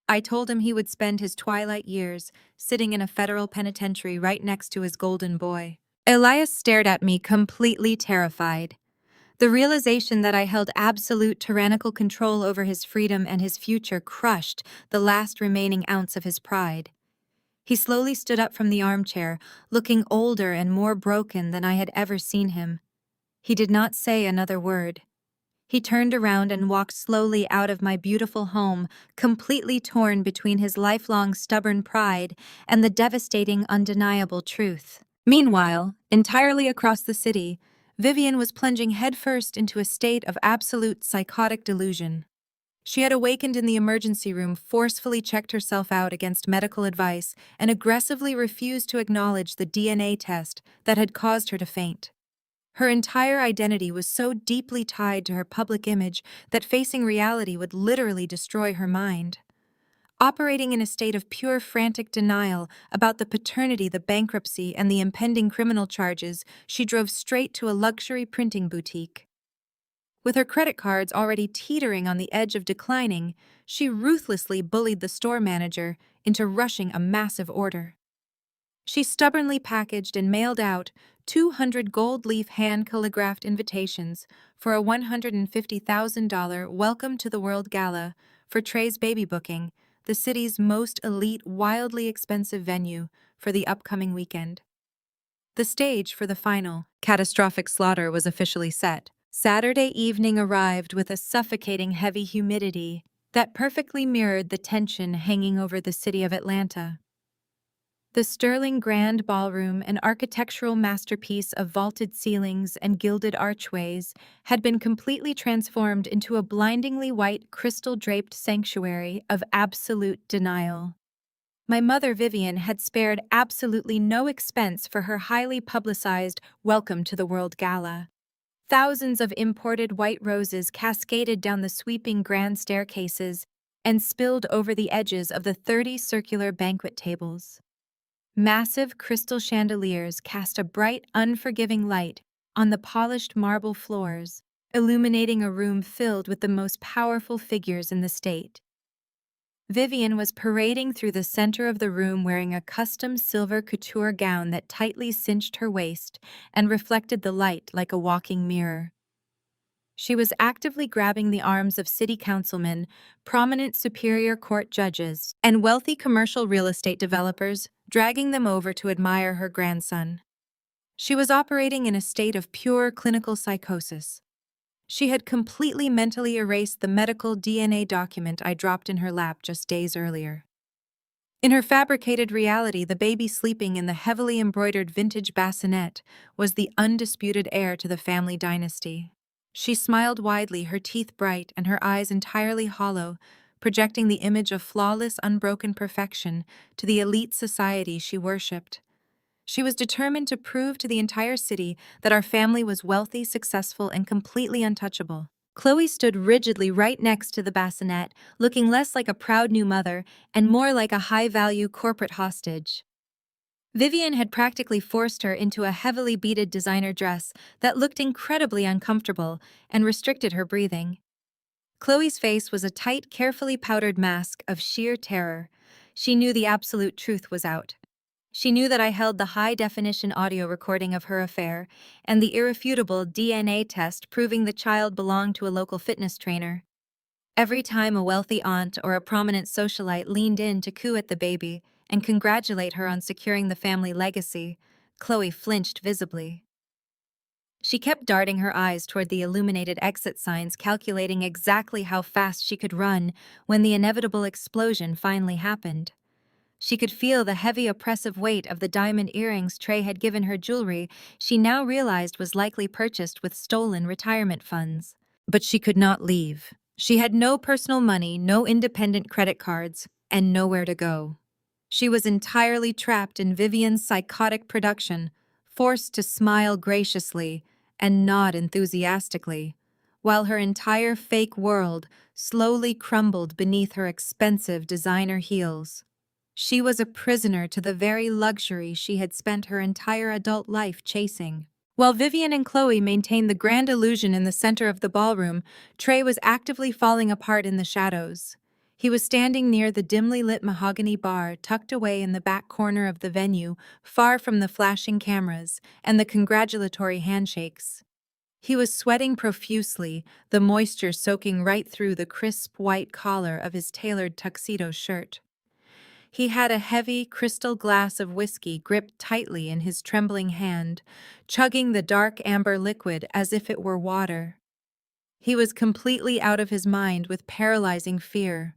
I told him he would spend his twilight years sitting in a federal penitentiary right next to his golden boy. Elias stared at me, completely terrified. The realization that I held absolute tyrannical control over his freedom and his future crushed the last remaining ounce of his pride. He slowly stood up from the armchair, looking older and more broken than I had ever seen him. He did not say another word. He turned around and walked slowly out of my beautiful home, completely torn between his lifelong stubborn pride and the devastating, undeniable truth. Meanwhile, entirely across the city, Vivian was plunging headfirst into a state of absolute psychotic delusion. She had awakened in the emergency room, forcefully checked herself out against medical advice, and aggressively refused to acknowledge the DNA test that had caused her to faint. Her entire identity was so deeply tied to her public image that facing reality would literally destroy her mind. Operating in a state of pure frantic denial about the paternity, the bankruptcy, and the impending criminal charges, she drove straight to a luxury printing boutique. With her credit cards already teetering on the edge of declining, she ruthlessly bullied the store manager into rushing a massive order. She stubbornly packaged and mailed out 200 gold leaf hand-calligraphed invitations for a $150,000 Welcome to the World Gala for Trey's baby booking, the city's most elite, wildly expensive venue for the upcoming weekend. The stage for the final, catastrophic slaughter was officially set. Saturday evening arrived with a suffocating heavy humidity that perfectly mirrored the tension hanging over the city of Atlanta. The sterling grand ballroom, an architectural masterpiece of vaulted ceilings and gilded archways, had been completely transformed into a blindingly white, crystal-draped sanctuary of absolute denial. My mother, Vivian, had spared absolutely no expense for her highly publicized Welcome to the World Gala. Thousands of imported white roses cascaded down the sweeping grand staircases and spilled over the edges of the 30 circular banquet tables. Massive crystal chandeliers cast a bright, unforgiving light on the polished marble floors, illuminating a room filled with the most powerful figures in the state. Vivian was parading through the center of the room wearing a custom silver couture gown that tightly cinched her waist and reflected the light like a walking mirror. She was actively grabbing the arms of city councilmen, prominent Superior Court judges, and wealthy commercial real estate developers, dragging them over to admire her grandson. She was operating in a state of pure clinical psychosis. She had completely mentally erased the medical DNA document I dropped in her lap just days earlier. In her fabricated reality, the baby sleeping in the heavily embroidered vintage bassinet was the undisputed heir to the family dynasty. She smiled widely, her teeth bright and her eyes entirely hollow, projecting the image of flawless, unbroken perfection to the elite society she worshipped. She was determined to prove to the entire city that our family was wealthy, successful, and completely untouchable. Chloe stood rigidly right next to the bassinet, looking less like a proud new mother and more like a high-value corporate hostage. Vivian had practically forced her into a heavily beaded designer dress that looked incredibly uncomfortable and restricted her breathing. Chloe's face was a tight, carefully powdered mask of sheer terror. She knew the absolute truth was out. She knew that I held the high-definition audio recording of her affair and the irrefutable DNA test proving the child belonged to a local fitness trainer. Every time a wealthy aunt or a prominent socialite leaned in to coo at the baby and congratulate her on securing the family legacy, Chloe flinched visibly. She kept darting her eyes toward the illuminated exit signs, calculating exactly how fast she could run when the inevitable explosion finally happened. She could feel the heavy, oppressive weight of the diamond earrings Trey had given her jewelry she now realized was likely purchased with stolen retirement funds. But she could not leave. She had no personal money, no independent credit cards, and nowhere to go. She was entirely trapped in Vivian's psychotic production, forced to smile graciously and nod enthusiastically, while her entire fake world slowly crumbled beneath her expensive designer heels. She was a prisoner to the very luxury she had spent her entire adult life chasing. While Vivian and Chloe maintained the grand illusion in the center of the ballroom, Trey was actively falling apart in the shadows. He was standing near the dimly lit mahogany bar tucked away in the back corner of the venue, far from the flashing cameras and the congratulatory handshakes. He was sweating profusely, the moisture soaking right through the crisp white collar of his tailored tuxedo shirt. He had a heavy, crystal glass of whiskey gripped tightly in his trembling hand, chugging the dark amber liquid as if it were water. He was completely out of his mind with paralyzing fear.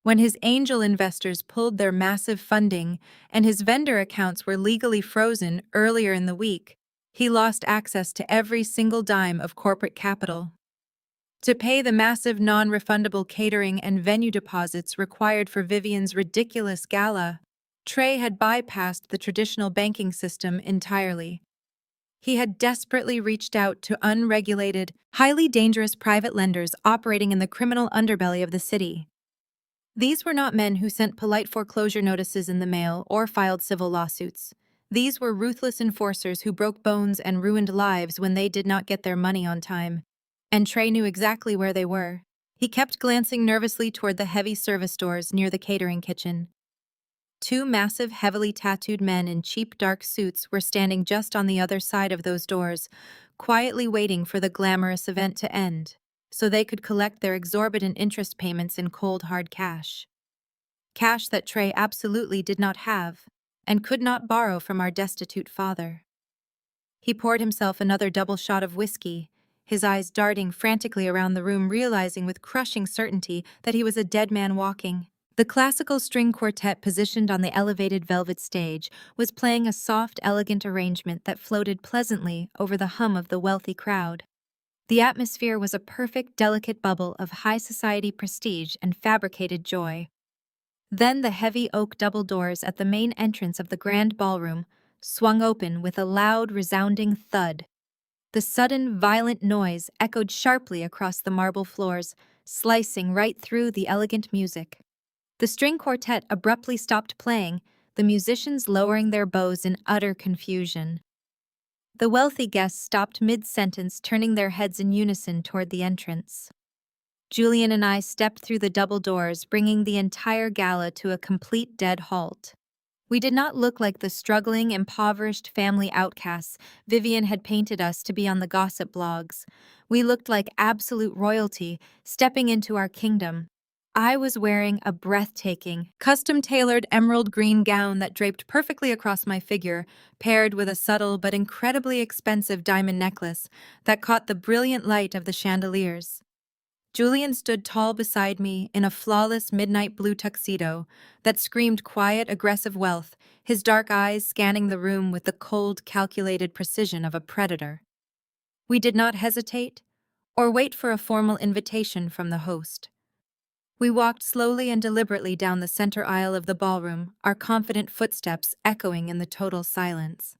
When his angel investors pulled their massive funding and his vendor accounts were legally frozen earlier in the week, he lost access to every single dime of corporate capital. To pay the massive non-refundable catering and venue deposits required for Vivian's ridiculous gala, Trey had bypassed the traditional banking system entirely. He had desperately reached out to unregulated, highly dangerous private lenders operating in the criminal underbelly of the city. These were not men who sent polite foreclosure notices in the mail or filed civil lawsuits. These were ruthless enforcers who broke bones and ruined lives when they did not get their money on time. And Trey knew exactly where they were. He kept glancing nervously toward the heavy service doors near the catering kitchen. Two massive, heavily tattooed men in cheap dark suits were standing just on the other side of those doors, quietly waiting for the glamorous event to end, so they could collect their exorbitant interest payments in cold, hard cash. Cash that Trey absolutely did not have, and could not borrow from our destitute father. He poured himself another double shot of whiskey, his eyes darting frantically around the room, realizing with crushing certainty that he was a dead man walking. The classical string quartet positioned on the elevated velvet stage was playing a soft, elegant arrangement that floated pleasantly over the hum of the wealthy crowd. The atmosphere was a perfect, delicate bubble of high society prestige and fabricated joy. Then the heavy oak double doors at the main entrance of the grand ballroom swung open with a loud, resounding thud. The sudden, violent noise echoed sharply across the marble floors, slicing right through the elegant music. The string quartet abruptly stopped playing, the musicians lowering their bows in utter confusion. The wealthy guests stopped mid-sentence, turning their heads in unison toward the entrance. Julian and I stepped through the double doors, bringing the entire gala to a complete dead halt. We did not look like the struggling, impoverished family outcasts Vivian had painted us to be on the gossip blogs. We looked like absolute royalty, stepping into our kingdom. I was wearing a breathtaking, custom-tailored emerald green gown that draped perfectly across my figure, paired with a subtle but incredibly expensive diamond necklace that caught the brilliant light of the chandeliers. Julian stood tall beside me in a flawless midnight blue tuxedo that screamed quiet, aggressive wealth, his dark eyes scanning the room with the cold, calculated precision of a predator. We did not hesitate or wait for a formal invitation from the host. We walked slowly and deliberately down the center aisle of the ballroom, our confident footsteps echoing in the total silence.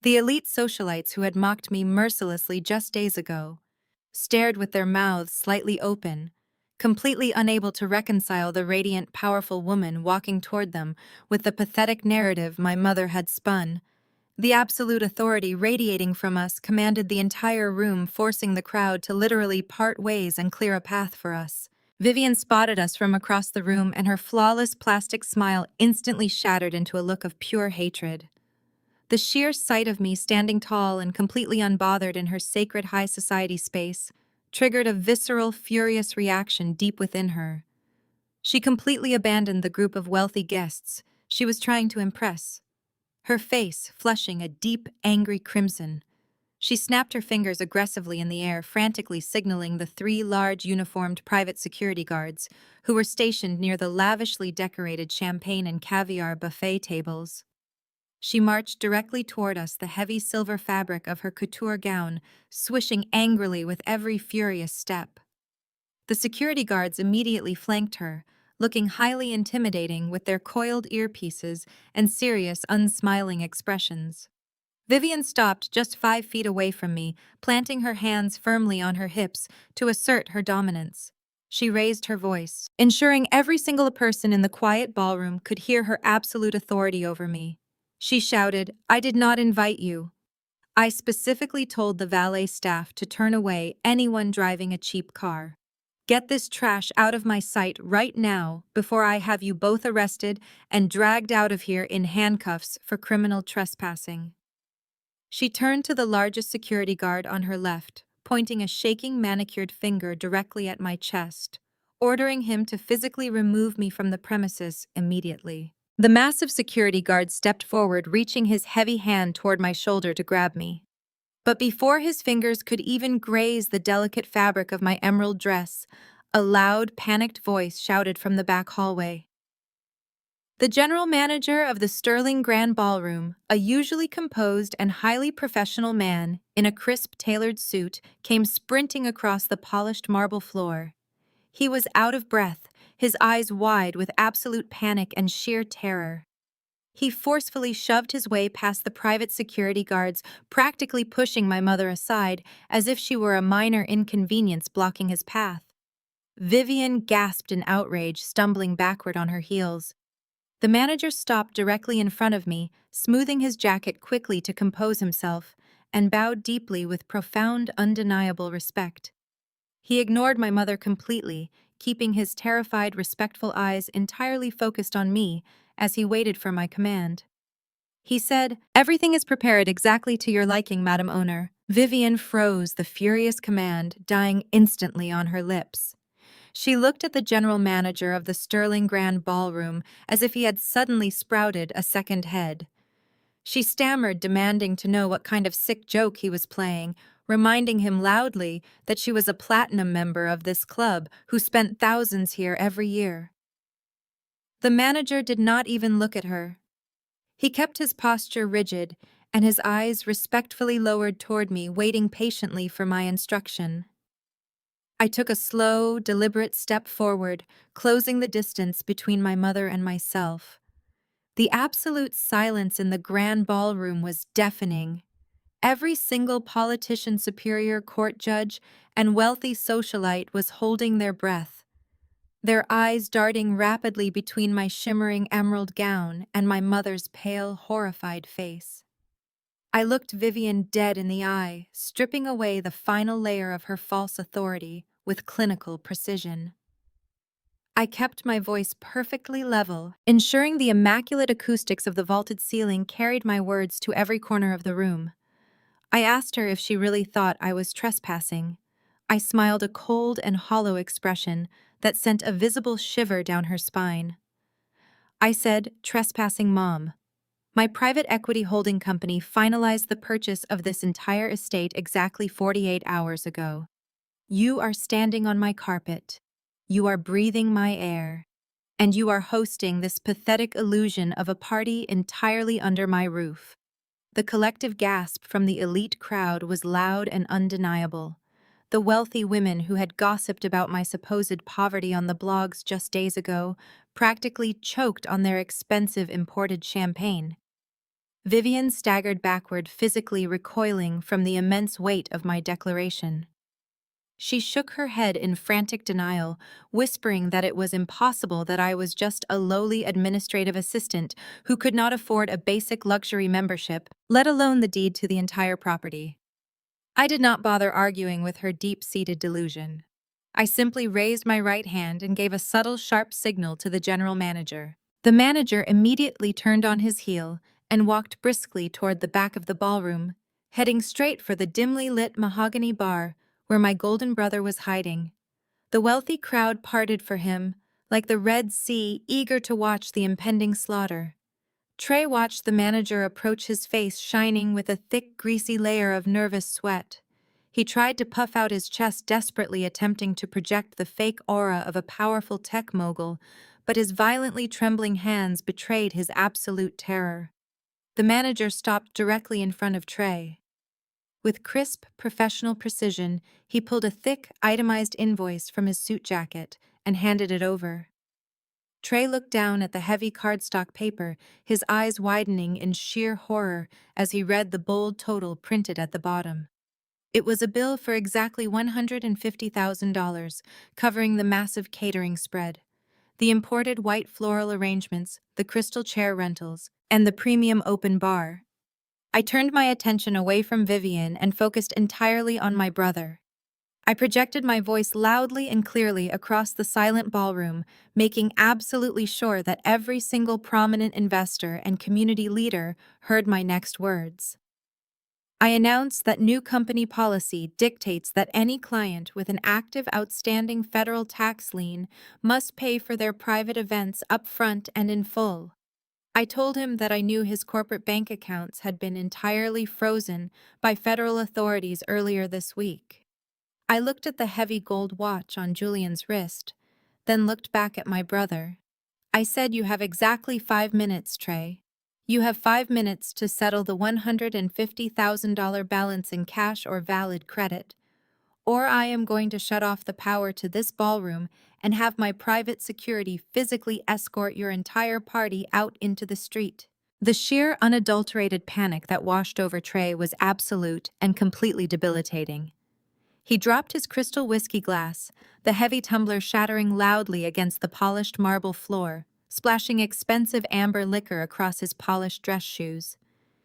The elite socialites who had mocked me mercilessly just days ago stared with their mouths slightly open, completely unable to reconcile the radiant, powerful woman walking toward them with the pathetic narrative my mother had spun. The absolute authority radiating from us commanded the entire room, forcing the crowd to literally part ways and clear a path for us. Vivian spotted us from across the room, and her flawless plastic smile instantly shattered into a look of pure hatred. The sheer sight of me standing tall and completely unbothered in her sacred high society space triggered a visceral, furious reaction deep within her. She completely abandoned the group of wealthy guests she was trying to impress, her face flushing a deep, angry crimson. She snapped her fingers aggressively in the air, frantically signaling the three large uniformed private security guards who were stationed near the lavishly decorated champagne and caviar buffet tables. She marched directly toward us, the heavy silver fabric of her couture gown swishing angrily with every furious step. The security guards immediately flanked her, looking highly intimidating with their coiled earpieces and serious, unsmiling expressions. Vivian stopped just 5 feet away from me, planting her hands firmly on her hips to assert her dominance. She raised her voice, ensuring every single person in the quiet ballroom could hear her absolute authority over me. She shouted, "I did not invite you. I specifically told the valet staff to turn away anyone driving a cheap car. Get this trash out of my sight right now before I have you both arrested and dragged out of here in handcuffs for criminal trespassing." She turned to the largest security guard on her left, pointing a shaking manicured finger directly at my chest, ordering him to physically remove me from the premises immediately. The massive security guard stepped forward, reaching his heavy hand toward my shoulder to grab me. But before his fingers could even graze the delicate fabric of my emerald dress, A loud, panicked voice shouted from the back hallway. The general manager of the Sterling Grand Ballroom, a usually composed and highly professional man in a crisp tailored suit, came sprinting across the polished marble floor. He was out of breath, his eyes wide with absolute panic and sheer terror. He forcefully shoved his way past the private security guards, practically pushing my mother aside as if she were a minor inconvenience blocking his path. Vivian gasped in outrage, stumbling backward on her heels. The manager stopped directly in front of me, smoothing his jacket quickly to compose himself, and bowed deeply with profound, undeniable respect. He ignored my mother completely, keeping his terrified, respectful eyes entirely focused on me as he waited for my command. He said, "Everything is prepared exactly to your liking, Madam Owner." Vivian froze, the furious command dying instantly on her lips. She looked at the general manager of the Sterling Grand Ballroom as if he had suddenly sprouted a second head. She stammered, demanding to know what kind of sick joke he was playing, reminding him loudly that she was a platinum member of this club who spent thousands here every year. The manager did not even look at her. He kept his posture rigid and his eyes respectfully lowered toward me, waiting patiently for my instruction. I took a slow, deliberate step forward, closing the distance between my mother and myself. The absolute silence in the grand ballroom was deafening. Every single politician, superior court judge, and wealthy socialite was holding their breath, their eyes darting rapidly between my shimmering emerald gown and my mother's pale, horrified face. I looked Vivian dead in the eye, stripping away the final layer of her false authority with clinical precision. I kept my voice perfectly level, ensuring the immaculate acoustics of the vaulted ceiling carried my words to every corner of the room. I asked her if she really thought I was trespassing. I smiled a cold and hollow expression that sent a visible shiver down her spine. I said, "Trespassing, Mom. My private equity holding company finalized the purchase of this entire estate exactly 48 hours ago. You are standing on my carpet. You are breathing my air. And you are hosting this pathetic illusion of a party entirely under my roof." The collective gasp from the elite crowd was loud and undeniable. The wealthy women who had gossiped about my supposed poverty on the blogs just days ago practically choked on their expensive imported champagne. Vivian staggered backward, physically recoiling from the immense weight of my declaration. She shook her head in frantic denial, whispering that it was impossible, that I was just a lowly administrative assistant who could not afford a basic luxury membership, let alone the deed to the entire property. I did not bother arguing with her deep-seated delusion. I simply raised my right hand and gave a subtle, sharp signal to the general manager. The manager immediately turned on his heel and walked briskly toward the back of the ballroom, heading straight for the dimly lit mahogany bar where my golden brother was hiding. The wealthy crowd parted for him, like the Red Sea, eager to watch the impending slaughter. Trey watched the manager approach, his face shining with a thick, greasy layer of nervous sweat. He tried to puff out his chest, desperately attempting to project the fake aura of a powerful tech mogul, but his violently trembling hands betrayed his absolute terror. The manager stopped directly in front of Trey. With crisp, professional precision, he pulled a thick, itemized invoice from his suit jacket and handed it over. Trey looked down at the heavy cardstock paper, his eyes widening in sheer horror as he read the bold total printed at the bottom. It was a bill for exactly $150,000, covering the massive catering spread, the imported white floral arrangements, the crystal chair rentals, and the premium open bar. I turned my attention away from Vivian and focused entirely on my brother. I projected my voice loudly and clearly across the silent ballroom, making absolutely sure that every single prominent investor and community leader heard my next words. I announced that new company policy dictates that any client with an active outstanding federal tax lien must pay for their private events upfront and in full. I told him that I knew his corporate bank accounts had been entirely frozen by federal authorities earlier this week. I looked at the heavy gold watch on Julian's wrist, then looked back at my brother. I said, "You have exactly 5 minutes, Trey. You have 5 minutes to settle the $150,000 balance in cash or valid credit, or I am going to shut off the power to this ballroom and have my private security physically escort your entire party out into the street." The sheer, unadulterated panic that washed over Trey was absolute and completely debilitating. He dropped his crystal whiskey glass, the heavy tumbler shattering loudly against the polished marble floor, splashing expensive amber liquor across his polished dress shoes.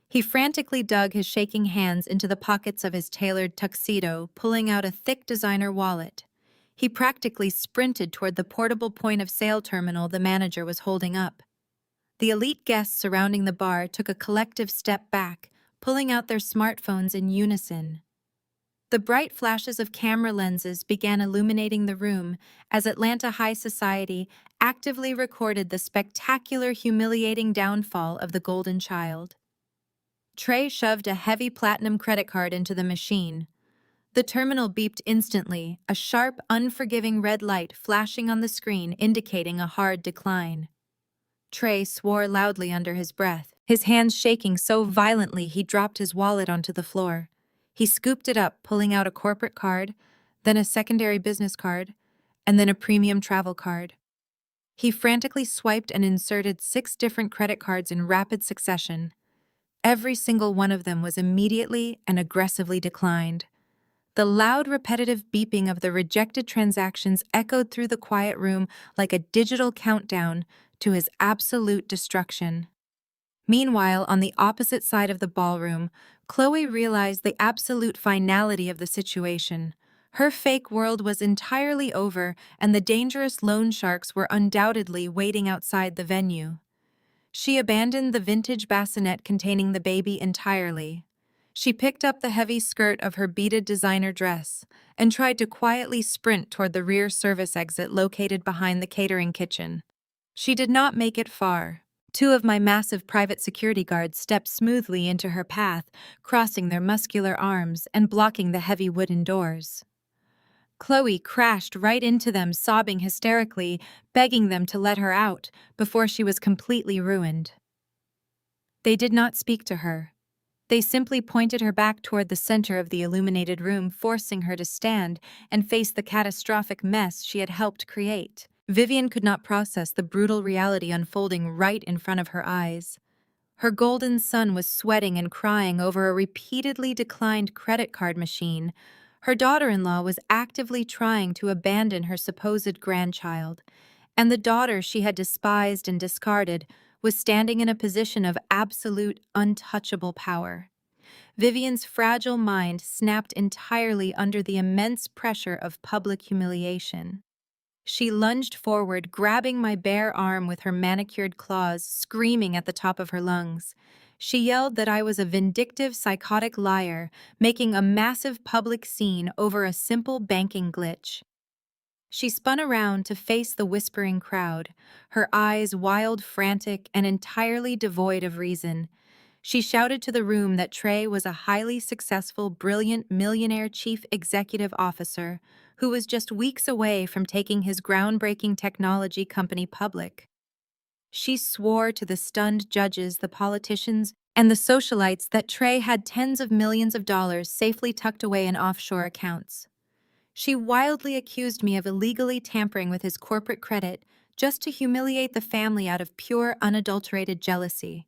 He frantically dug his shaking hands into the pockets of his tailored tuxedo, pulling out a thick designer wallet. He practically sprinted toward the portable point-of-sale terminal the manager was holding up. The elite guests surrounding the bar took a collective step back, pulling out their smartphones in unison. The bright flashes of camera lenses began illuminating the room as Atlanta high society actively recorded the spectacular, humiliating downfall of the golden child. Trey shoved a heavy platinum credit card into the machine. The terminal beeped instantly, a sharp, unforgiving red light flashing on the screen indicating a hard decline. Trey swore loudly under his breath, his hands shaking so violently he dropped his wallet onto the floor. He scooped it up, pulling out a corporate card, then a secondary business card, and then a premium travel card. He frantically swiped and inserted 6 different credit cards in rapid succession. Every single one of them was immediately and aggressively declined. The loud, repetitive beeping of the rejected transactions echoed through the quiet room like a digital countdown to his absolute destruction. Meanwhile, on the opposite side of the ballroom, Chloe realized the absolute finality of the situation. Her fake world was entirely over, and the dangerous loan sharks were undoubtedly waiting outside the venue. She abandoned the vintage bassinet containing the baby entirely. She picked up the heavy skirt of her beaded designer dress and tried to quietly sprint toward the rear service exit located behind the catering kitchen. She did not make it far. 2 of my massive private security guards stepped smoothly into her path, crossing their muscular arms and blocking the heavy wooden doors. Chloe crashed right into them, sobbing hysterically, begging them to let her out before she was completely ruined. They did not speak to her. They simply pointed her back toward the center of the illuminated room, forcing her to stand and face the catastrophic mess she had helped create. Vivian could not process the brutal reality unfolding right in front of her eyes. Her golden son was sweating and crying over a repeatedly declined credit card machine. Her daughter-in-law was actively trying to abandon her supposed grandchild, and the daughter she had despised and discarded was standing in a position of absolute, untouchable power. Vivian's fragile mind snapped entirely under the immense pressure of public humiliation. She lunged forward, grabbing my bare arm with her manicured claws, screaming at the top of her lungs. She yelled that I was a vindictive, psychotic liar, making a massive public scene over a simple banking glitch. She spun around to face the whispering crowd, her eyes wild, frantic, and entirely devoid of reason. She shouted to the room that Trey was a highly successful, brilliant millionaire chief executive officer who was just weeks away from taking his groundbreaking technology company public. She swore to the stunned judges, the politicians, and the socialites that Trey had tens of millions of dollars safely tucked away in offshore accounts. She wildly accused me of illegally tampering with his corporate credit just to humiliate the family out of pure, unadulterated jealousy.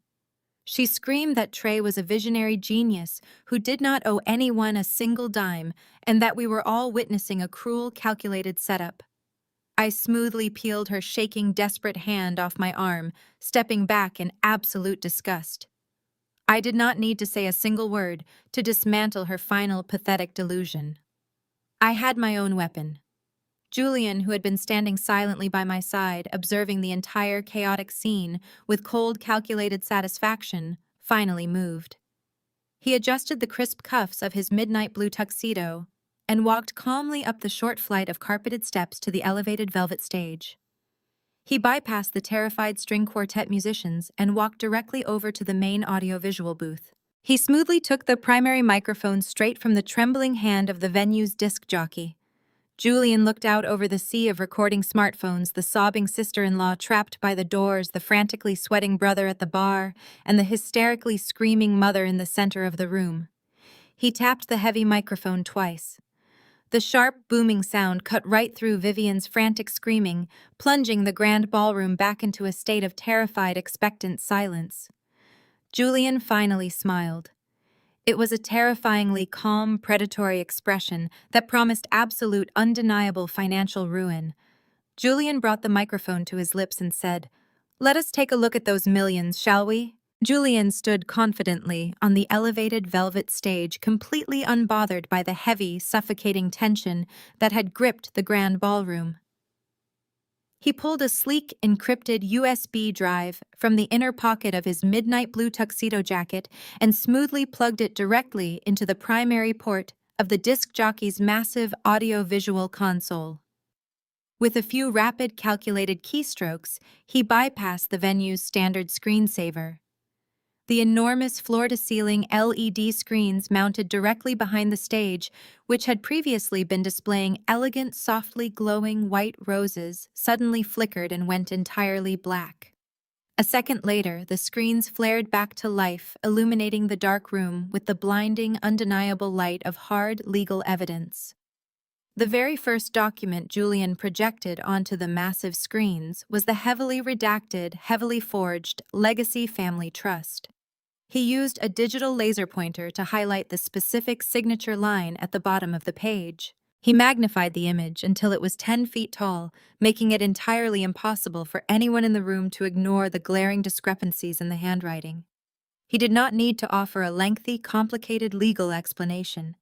She screamed that Trey was a visionary genius who did not owe anyone a single dime and that we were all witnessing a cruel, calculated setup. I smoothly peeled her shaking, desperate hand off my arm, stepping back in absolute disgust. I did not need to say a single word to dismantle her final, pathetic delusion. I had my own weapon. Julian, who had been standing silently by my side, observing the entire chaotic scene with cold, calculated satisfaction, finally moved. He adjusted the crisp cuffs of his midnight blue tuxedo and walked calmly up the short flight of carpeted steps to the elevated velvet stage. He bypassed the terrified string quartet musicians and walked directly over to the main audiovisual booth. He smoothly took the primary microphone straight from the trembling hand of the venue's disc jockey. Julian looked out over the sea of recording smartphones, the sobbing sister-in-law trapped by the doors, the frantically sweating brother at the bar, and the hysterically screaming mother in the center of the room. He tapped the heavy microphone twice. The sharp, booming sound cut right through Vivian's frantic screaming, plunging the grand ballroom back into a state of terrified, expectant silence. Julian finally smiled. It was a terrifyingly calm, predatory expression that promised absolute, undeniable financial ruin. Julian brought the microphone to his lips and said, "Let us take a look at those millions, shall we?" Julian stood confidently on the elevated velvet stage, completely unbothered by the heavy, suffocating tension that had gripped the grand ballroom. He pulled a sleek, encrypted USB drive from the inner pocket of his midnight blue tuxedo jacket and smoothly plugged it directly into the primary port of the disc jockey's massive audio-visual console. With a few rapid, calculated keystrokes, he bypassed the venue's standard screensaver. The enormous floor-to-ceiling LED screens mounted directly behind the stage, which had previously been displaying elegant, softly glowing white roses, suddenly flickered and went entirely black. A second later, the screens flared back to life, illuminating the dark room with the blinding, undeniable light of hard, legal evidence. The very first document Julian projected onto the massive screens was the heavily redacted, heavily forged Legacy Family Trust. He used a digital laser pointer to highlight the specific signature line at the bottom of the page. He magnified the image until it was 10 feet tall, making it entirely impossible for anyone in the room to ignore the glaring discrepancies in the handwriting. He did not need to offer a lengthy, complicated legal explanation.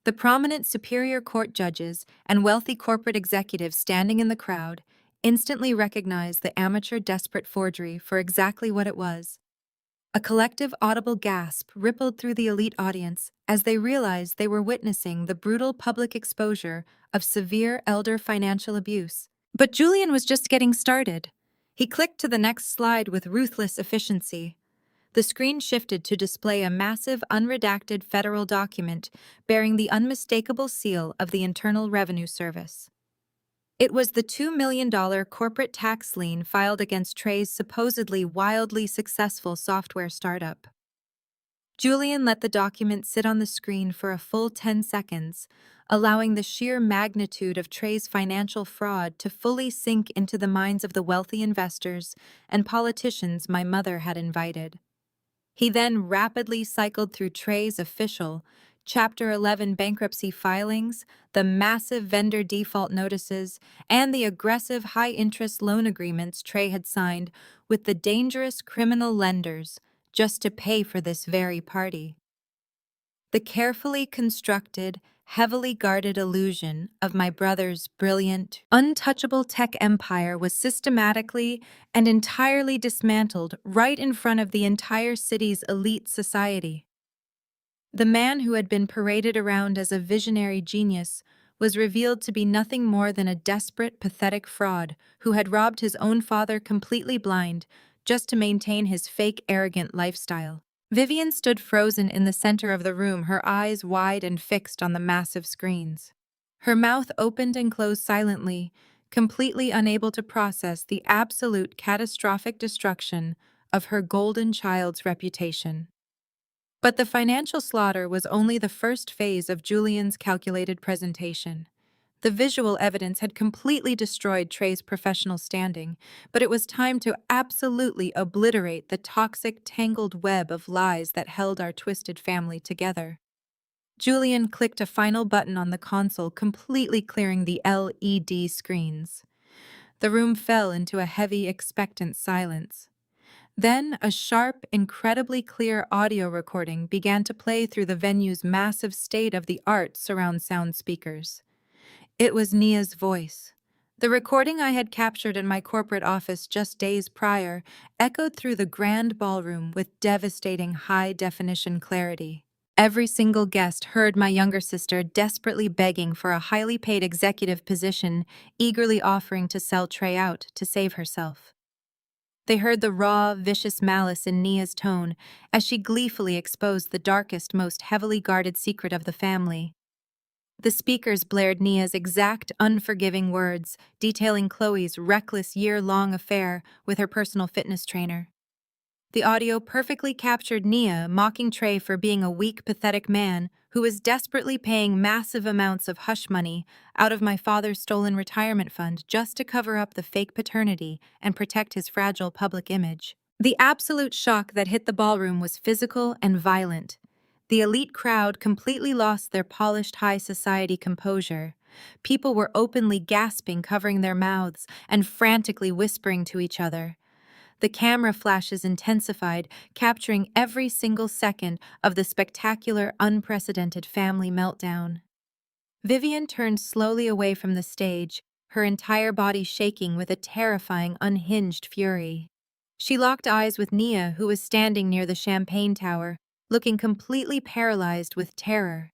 The prominent superior court judges and wealthy corporate executives standing in the crowd instantly recognized the amateur desperate forgery for exactly what it was. A collective audible gasp rippled through the elite audience as they realized they were witnessing the brutal public exposure of severe elder financial abuse. But Julian was just getting started. He clicked to the next slide with ruthless efficiency. The screen shifted to display a massive, unredacted federal document bearing the unmistakable seal of the Internal Revenue Service. It was the $2 million corporate tax lien filed against Trey's supposedly wildly successful software startup. Julian let the document sit on the screen for a full 10 seconds, allowing the sheer magnitude of Trey's financial fraud to fully sink into the minds of the wealthy investors and politicians my mother had invited. He then rapidly cycled through Trey's official, Chapter 11 bankruptcy filings, the massive vendor default notices, and the aggressive high-interest loan agreements Trey had signed with the dangerous criminal lenders just to pay for this very party. The carefully constructed, heavily guarded illusion of my brother's brilliant, untouchable tech empire was systematically and entirely dismantled right in front of the entire city's elite society. The man who had been paraded around as a visionary genius was revealed to be nothing more than a desperate, pathetic fraud who had robbed his own father completely blind just to maintain his fake, arrogant lifestyle. Vivian stood frozen in the center of the room, her eyes wide and fixed on the massive screens. Her mouth opened and closed silently, completely unable to process the absolute catastrophic destruction of her golden child's reputation. But the financial slaughter was only the first phase of Julian's calculated presentation. The visual evidence had completely destroyed Trey's professional standing, but it was time to absolutely obliterate the toxic, tangled web of lies that held our twisted family together. Julian clicked a final button on the console, completely clearing the LED screens. The room fell into a heavy, expectant silence. Then a sharp, incredibly clear audio recording began to play through the venue's massive state-of-the-art surround sound speakers. It was Nia's voice. The recording I had captured in my corporate office just days prior echoed through the grand ballroom with devastating high-definition clarity. Every single guest heard my younger sister desperately begging for a highly paid executive position, eagerly offering to sell Trey out to save herself. They heard the raw, vicious malice in Nia's tone as she gleefully exposed the darkest, most heavily guarded secret of the family. The speakers blared Nia's exact, unforgiving words, detailing Chloe's reckless year-long affair with her personal fitness trainer. The audio perfectly captured Nia mocking Trey for being a weak, pathetic man who was desperately paying massive amounts of hush money out of my father's stolen retirement fund just to cover up the fake paternity and protect his fragile public image. The absolute shock that hit the ballroom was physical and violent. The elite crowd completely lost their polished high society composure. People were openly gasping, covering their mouths, and frantically whispering to each other. The camera flashes intensified, capturing every single second of the spectacular, unprecedented family meltdown. Vivian turned slowly away from the stage, her entire body shaking with a terrifying, unhinged fury. She locked eyes with Nia, who was standing near the champagne tower, looking completely paralyzed with terror.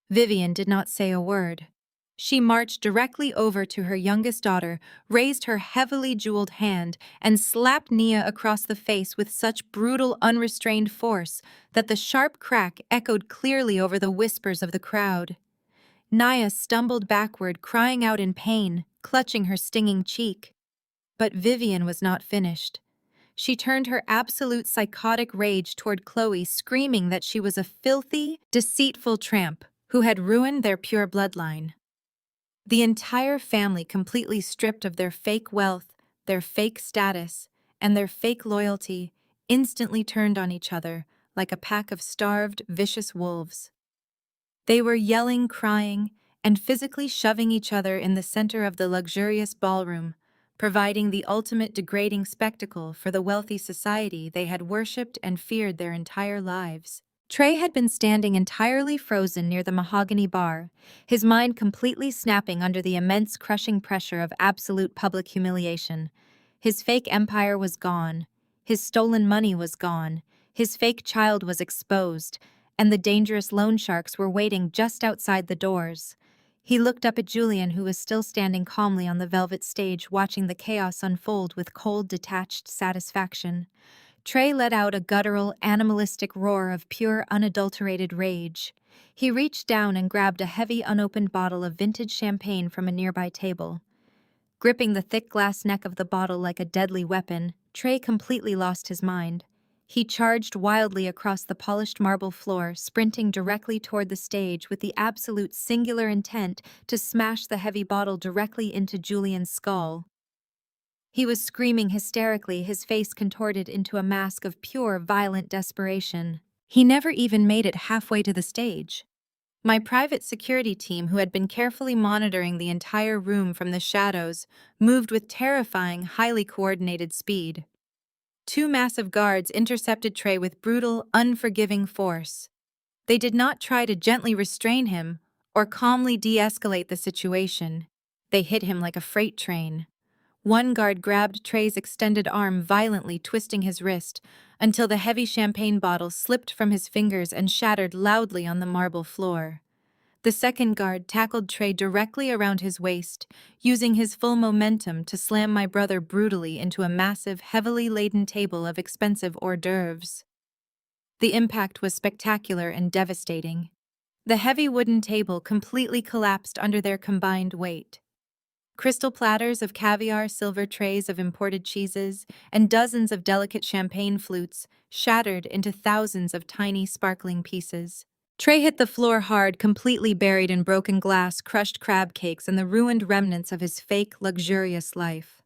Vivian did not say a word. She marched directly over to her youngest daughter, raised her heavily jeweled hand, and slapped Nia across the face with such brutal, unrestrained force that the sharp crack echoed clearly over the whispers of the crowd. Nia stumbled backward, crying out in pain, clutching her stinging cheek. But Vivian was not finished. She turned her absolute psychotic rage toward Chloe, screaming that she was a filthy, deceitful tramp who had ruined their pure bloodline. The entire family, completely stripped of their fake wealth, their fake status, and their fake loyalty, instantly turned on each other like a pack of starved, vicious wolves. They were yelling, crying, and physically shoving each other in the center of the luxurious ballroom, providing the ultimate degrading spectacle for the wealthy society they had worshipped and feared their entire lives. Trey had been standing entirely frozen near the mahogany bar, his mind completely snapping under the immense crushing pressure of absolute public humiliation. His fake empire was gone, his stolen money was gone, his fake child was exposed, and the dangerous loan sharks were waiting just outside the doors. He looked up at Julian, who was still standing calmly on the velvet stage, watching the chaos unfold with cold, detached satisfaction. Trey let out a guttural, animalistic roar of pure, unadulterated rage. He reached down and grabbed a heavy, unopened bottle of vintage champagne from a nearby table. Gripping the thick glass neck of the bottle like a deadly weapon, Trey completely lost his mind. He charged wildly across the polished marble floor, sprinting directly toward the stage with the absolute singular intent to smash the heavy bottle directly into Julian's skull. He was screaming hysterically, his face contorted into a mask of pure, violent desperation. He never even made it halfway to the stage. My private security team, who had been carefully monitoring the entire room from the shadows, moved with terrifying, highly coordinated speed. Two massive guards intercepted Trey with brutal, unforgiving force. They did not try to gently restrain him or calmly de-escalate the situation. They hit him like a freight train. One guard grabbed Trey's extended arm, violently twisting his wrist until the heavy champagne bottle slipped from his fingers and shattered loudly on the marble floor. The second guard tackled Trey directly around his waist, using his full momentum to slam my brother brutally into a massive, heavily laden table of expensive hors d'oeuvres. The impact was spectacular and devastating. The heavy wooden table completely collapsed under their combined weight. Crystal platters of caviar, silver trays of imported cheeses, and dozens of delicate champagne flutes shattered into thousands of tiny, sparkling pieces. Trey hit the floor hard, completely buried in broken glass, crushed crab cakes, and the ruined remnants of his fake, luxurious life.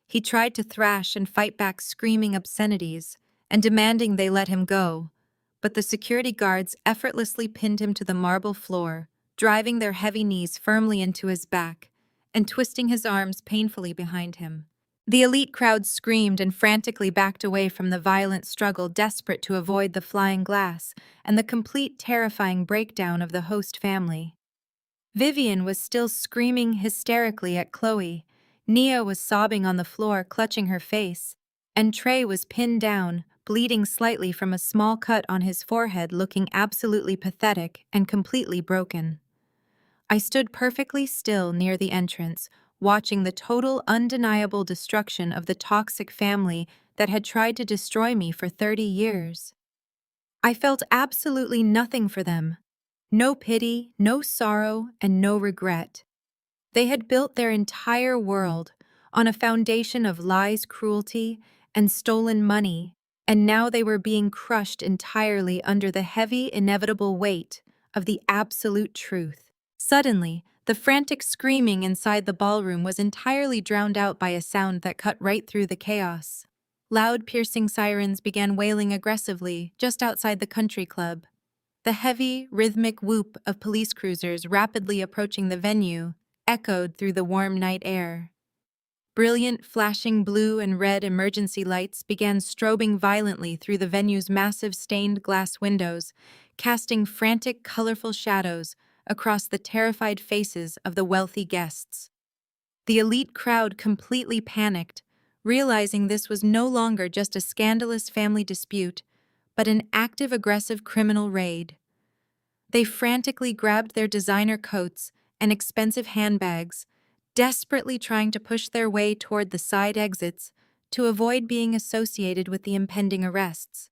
He tried to thrash and fight back, screaming obscenities and demanding they let him go, but the security guards effortlessly pinned him to the marble floor, driving their heavy knees firmly into his back and twisting his arms painfully behind him. The elite crowd screamed and frantically backed away from the violent struggle, desperate to avoid the flying glass and the complete terrifying breakdown of the host family. Vivian was still screaming hysterically at Chloe. Nia was sobbing on the floor, clutching her face, and Trey was pinned down, bleeding slightly from a small cut on his forehead, looking absolutely pathetic and completely broken. I stood perfectly still near the entrance, watching the total, undeniable destruction of the toxic family that had tried to destroy me for 30 years. I felt absolutely nothing for them. No pity, no sorrow, and no regret. They had built their entire world on a foundation of lies, cruelty, and stolen money, and now they were being crushed entirely under the heavy, inevitable weight of the absolute truth. Suddenly, the frantic screaming inside the ballroom was entirely drowned out by a sound that cut right through the chaos. Loud, piercing sirens began wailing aggressively just outside the country club. The heavy, rhythmic whoop of police cruisers rapidly approaching the venue echoed through the warm night air. Brilliant, flashing blue and red emergency lights began strobing violently through the venue's massive stained glass windows, casting frantic, colorful shadows across the terrified faces of the wealthy guests. The elite crowd completely panicked, realizing this was no longer just a scandalous family dispute, but an active, aggressive criminal raid. They frantically grabbed their designer coats and expensive handbags, desperately trying to push their way toward the side exits to avoid being associated with the impending arrests.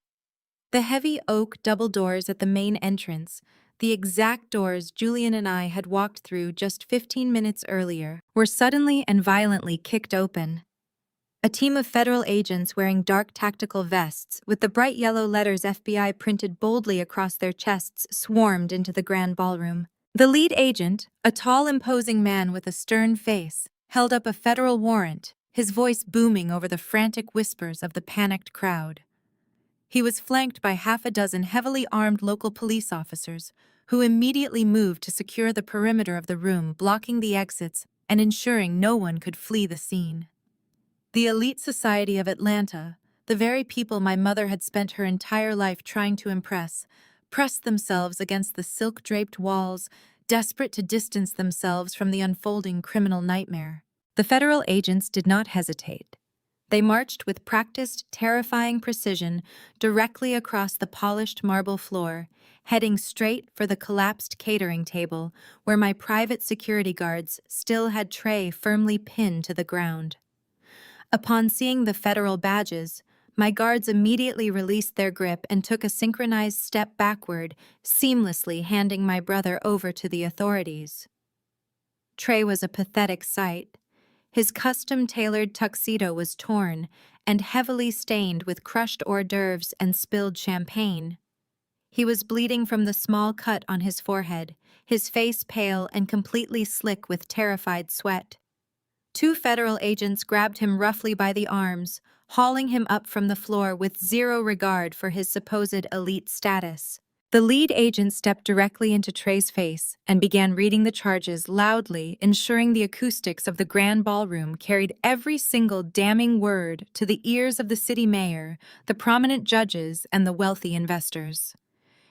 The heavy oak double doors at the main entrance, the exact doors Julian and I had walked through just 15 minutes earlier, were suddenly and violently kicked open. A team of federal agents wearing dark tactical vests with the bright yellow letters FBI printed boldly across their chests swarmed into the grand ballroom. The lead agent, a tall, imposing man with a stern face, held up a federal warrant, his voice booming over the frantic whispers of the panicked crowd. He was flanked by half a dozen heavily armed local police officers, who immediately moved to secure the perimeter of the room, blocking the exits and ensuring no one could flee the scene. The elite society of Atlanta, the very people my mother had spent her entire life trying to impress, pressed themselves against the silk-draped walls, desperate to distance themselves from the unfolding criminal nightmare. The federal agents did not hesitate. They marched with practiced, terrifying precision directly across the polished marble floor, heading straight for the collapsed catering table where my private security guards still had Trey firmly pinned to the ground. Upon seeing the federal badges, my guards immediately released their grip and took a synchronized step backward, seamlessly handing my brother over to the authorities. Trey was a pathetic sight. His custom-tailored tuxedo was torn and heavily stained with crushed hors d'oeuvres and spilled champagne. He was bleeding from the small cut on his forehead, his face pale and completely slick with terrified sweat. Two federal agents grabbed him roughly by the arms, hauling him up from the floor with zero regard for his supposed elite status. The lead agent stepped directly into Trey's face and began reading the charges loudly, ensuring the acoustics of the grand ballroom carried every single damning word to the ears of the city mayor, the prominent judges, and the wealthy investors.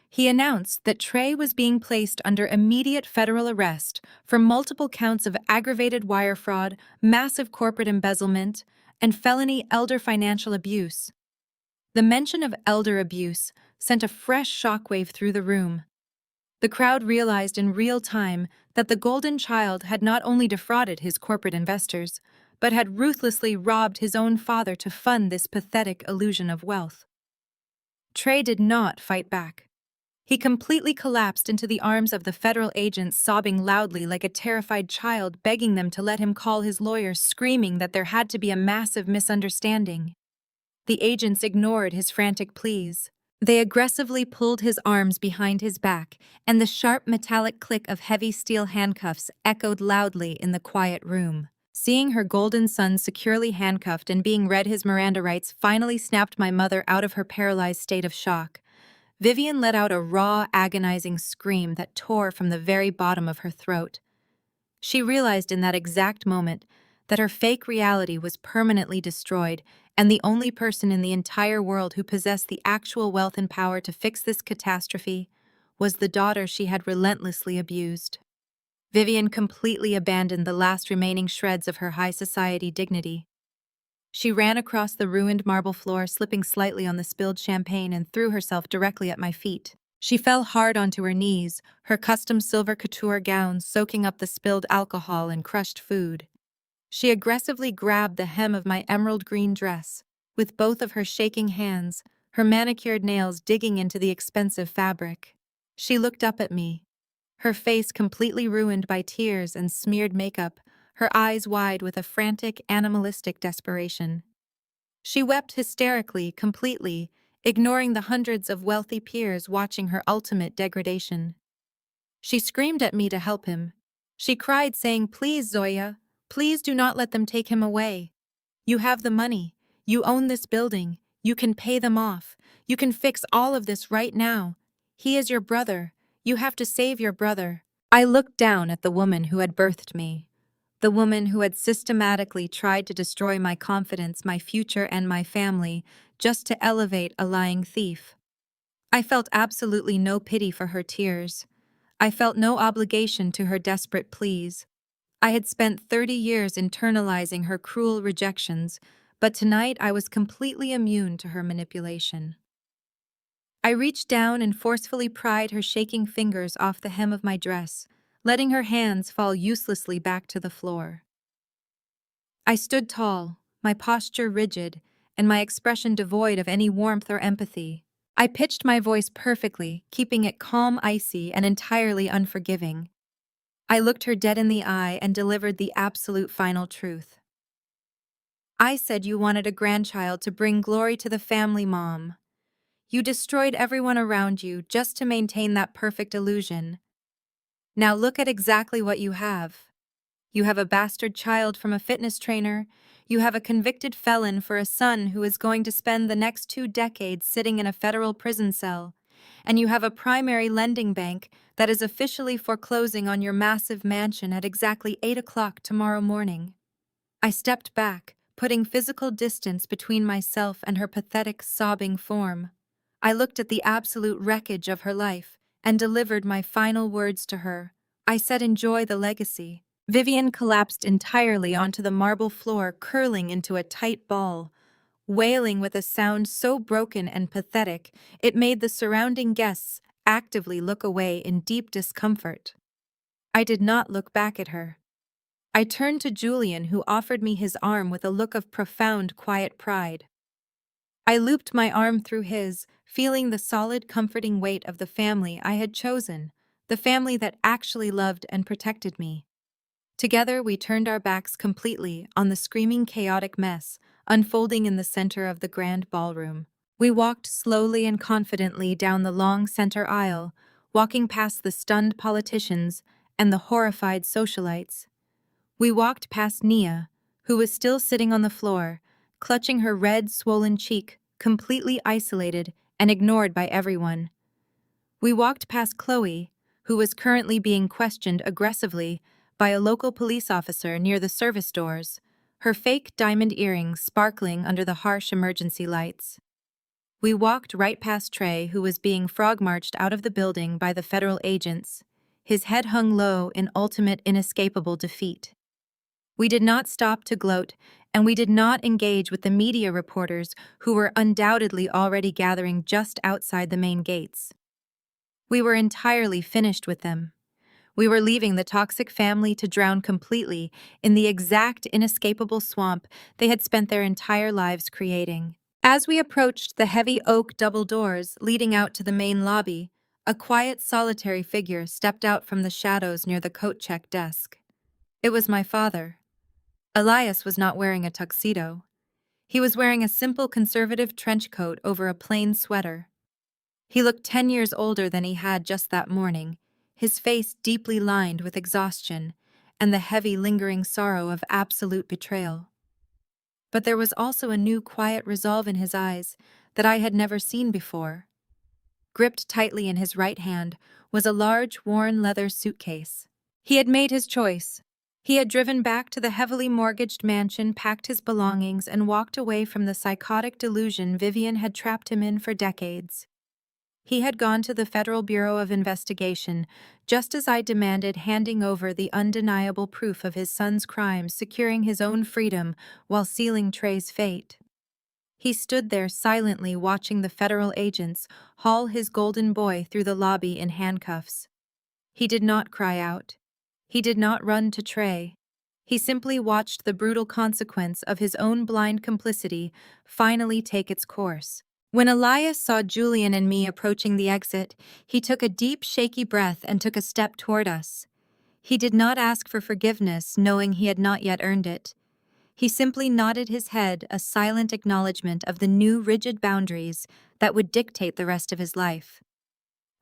He announced that Trey was being placed under immediate federal arrest for multiple counts of aggravated wire fraud, massive corporate embezzlement, and felony elder financial abuse. The mention of elder abuse sent a fresh shockwave through the room. The crowd realized in real time that the golden child had not only defrauded his corporate investors, but had ruthlessly robbed his own father to fund this pathetic illusion of wealth. Trey did not fight back. He completely collapsed into the arms of the federal agents, sobbing loudly like a terrified child, begging them to let him call his lawyer, screaming that there had to be a massive misunderstanding. The agents ignored his frantic pleas. They aggressively pulled his arms behind his back, and the sharp metallic click of heavy steel handcuffs echoed loudly in the quiet room. Seeing her golden son securely handcuffed and being read his Miranda rights finally snapped my mother out of her paralyzed state of shock. Vivian let out a raw, agonizing scream that tore from the very bottom of her throat. She realized in that exact moment that her fake reality was permanently destroyed, and the only person in the entire world who possessed the actual wealth and power to fix this catastrophe was the daughter she had relentlessly abused. Vivian completely abandoned the last remaining shreds of her high society dignity. She ran across the ruined marble floor, slipping slightly on the spilled champagne, and threw herself directly at my feet. She fell hard onto her knees, her custom silver couture gown soaking up the spilled alcohol and crushed food. She aggressively grabbed the hem of my emerald green dress, with both of her shaking hands, her manicured nails digging into the expensive fabric. She looked up at me, her face completely ruined by tears and smeared makeup, her eyes wide with a frantic, animalistic desperation. She wept hysterically, completely, ignoring the hundreds of wealthy peers watching her ultimate degradation. She screamed at me to help him. She cried, saying, "Please, Zoya, please do not let them take him away. You have the money. You own this building. You can pay them off. You can fix all of this right now. He is your brother. You have to save your brother." I looked down at the woman who had birthed me, the woman who had systematically tried to destroy my confidence, my future, and my family, just to elevate a lying thief. I felt absolutely no pity for her tears. I felt no obligation to her desperate pleas. I had spent 30 years internalizing her cruel rejections, but tonight I was completely immune to her manipulation. I reached down and forcefully pried her shaking fingers off the hem of my dress, letting her hands fall uselessly back to the floor. I stood tall, my posture rigid, and my expression devoid of any warmth or empathy. I pitched my voice perfectly, keeping it calm, icy, and entirely unforgiving. I looked her dead in the eye and delivered the absolute final truth. "I said you wanted a grandchild to bring glory to the family, Mom. You destroyed everyone around you just to maintain that perfect illusion. Now look at exactly what you have. You have a bastard child from a fitness trainer. You have a convicted felon for a son who is going to spend the next 2 decades sitting in a federal prison cell. And you have a primary lending bank that is officially foreclosing on your massive mansion at exactly 8 o'clock tomorrow morning." I stepped back, putting physical distance between myself and her pathetic, sobbing form. I looked at the absolute wreckage of her life and delivered my final words to her. I said, "Enjoy the legacy." Vivian collapsed entirely onto the marble floor, curling into a tight ball, wailing with a sound so broken and pathetic it made the surrounding guests actively look away in deep discomfort. I did not look back at her. I turned to Julian, who offered me his arm with a look of profound, quiet pride. I looped my arm through his, feeling the solid, comforting weight of the family I had chosen, the family that actually loved and protected me. Together, we turned our backs completely on the screaming, chaotic mess unfolding in the center of the grand ballroom. We walked slowly and confidently down the long center aisle, walking past the stunned politicians and the horrified socialites. We walked past Nia, who was still sitting on the floor, clutching her red, swollen cheek, completely isolated and ignored by everyone. We walked past Chloe, who was currently being questioned aggressively by a local police officer near the service doors, her fake diamond earrings sparkling under the harsh emergency lights. We walked right past Trey, who was being frog-marched out of the building by the federal agents, his head hung low in ultimate, inescapable defeat. We did not stop to gloat, and we did not engage with the media reporters who were undoubtedly already gathering just outside the main gates. We were entirely finished with them. We were leaving the toxic family to drown completely in the exact inescapable swamp they had spent their entire lives creating. As we approached the heavy oak double doors leading out to the main lobby, a quiet, solitary figure stepped out from the shadows near the coat check desk. It was my father. Elias was not wearing a tuxedo. He was wearing a simple conservative trench coat over a plain sweater. He looked 10 years older than he had just that morning, his face deeply lined with exhaustion and the heavy, lingering sorrow of absolute betrayal. But there was also a new, quiet resolve in his eyes that I had never seen before. Gripped tightly in his right hand was a large, worn leather suitcase. He had made his choice. He had driven back to the heavily mortgaged mansion, packed his belongings, and walked away from the psychotic delusion Vivian had trapped him in for decades. He had gone to the Federal Bureau of Investigation, just as I demanded, handing over the undeniable proof of his son's crimes, securing his own freedom while sealing Trey's fate. He stood there silently watching the federal agents haul his golden boy through the lobby in handcuffs. He did not cry out. He did not run to Trey. He simply watched the brutal consequence of his own blind complicity finally take its course. When Elias saw Julian and me approaching the exit, he took a deep, shaky breath and took a step toward us. He did not ask for forgiveness, knowing he had not yet earned it. He simply nodded his head, a silent acknowledgement of the new rigid boundaries that would dictate the rest of his life.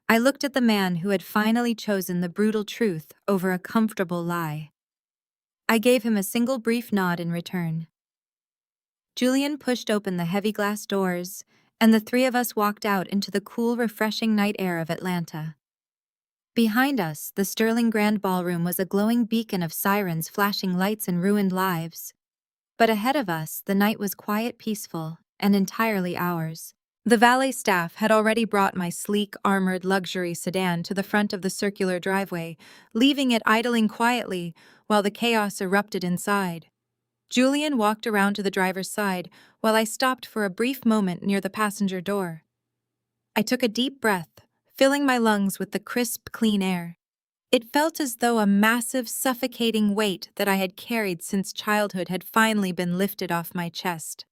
I looked at the man who had finally chosen the brutal truth over a comfortable lie. I gave him a single brief nod in return. Julian pushed open the heavy glass doors, and the three of us walked out into the cool, refreshing night air of Atlanta. Behind us, the Sterling Grand Ballroom was a glowing beacon of sirens flashing lights and ruined lives. But ahead of us, the night was quiet, peaceful, and entirely ours. The valet staff had already brought my sleek, armored luxury sedan to the front of the circular driveway, leaving it idling quietly while the chaos erupted inside. Julian walked around to the driver's side while I stopped for a brief moment near the passenger door. I took a deep breath, filling my lungs with the crisp, clean air. It felt as though a massive, suffocating weight that I had carried since childhood had finally been lifted off my chest.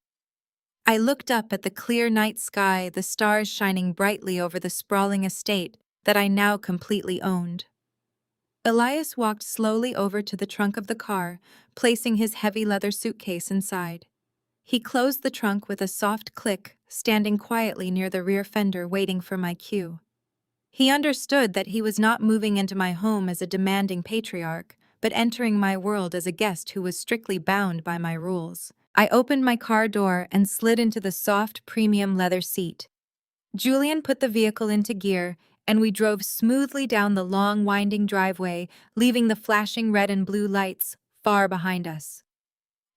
I looked up at the clear night sky, the stars shining brightly over the sprawling estate that I now completely owned. Elias walked slowly over to the trunk of the car, placing his heavy leather suitcase inside. He closed the trunk with a soft click, standing quietly near the rear fender waiting for my cue. He understood that he was not moving into my home as a demanding patriarch, but entering my world as a guest who was strictly bound by my rules. I opened my car door and slid into the soft, premium leather seat. Julian put the vehicle into gear, and we drove smoothly down the long, winding driveway, leaving the flashing red and blue lights far behind us.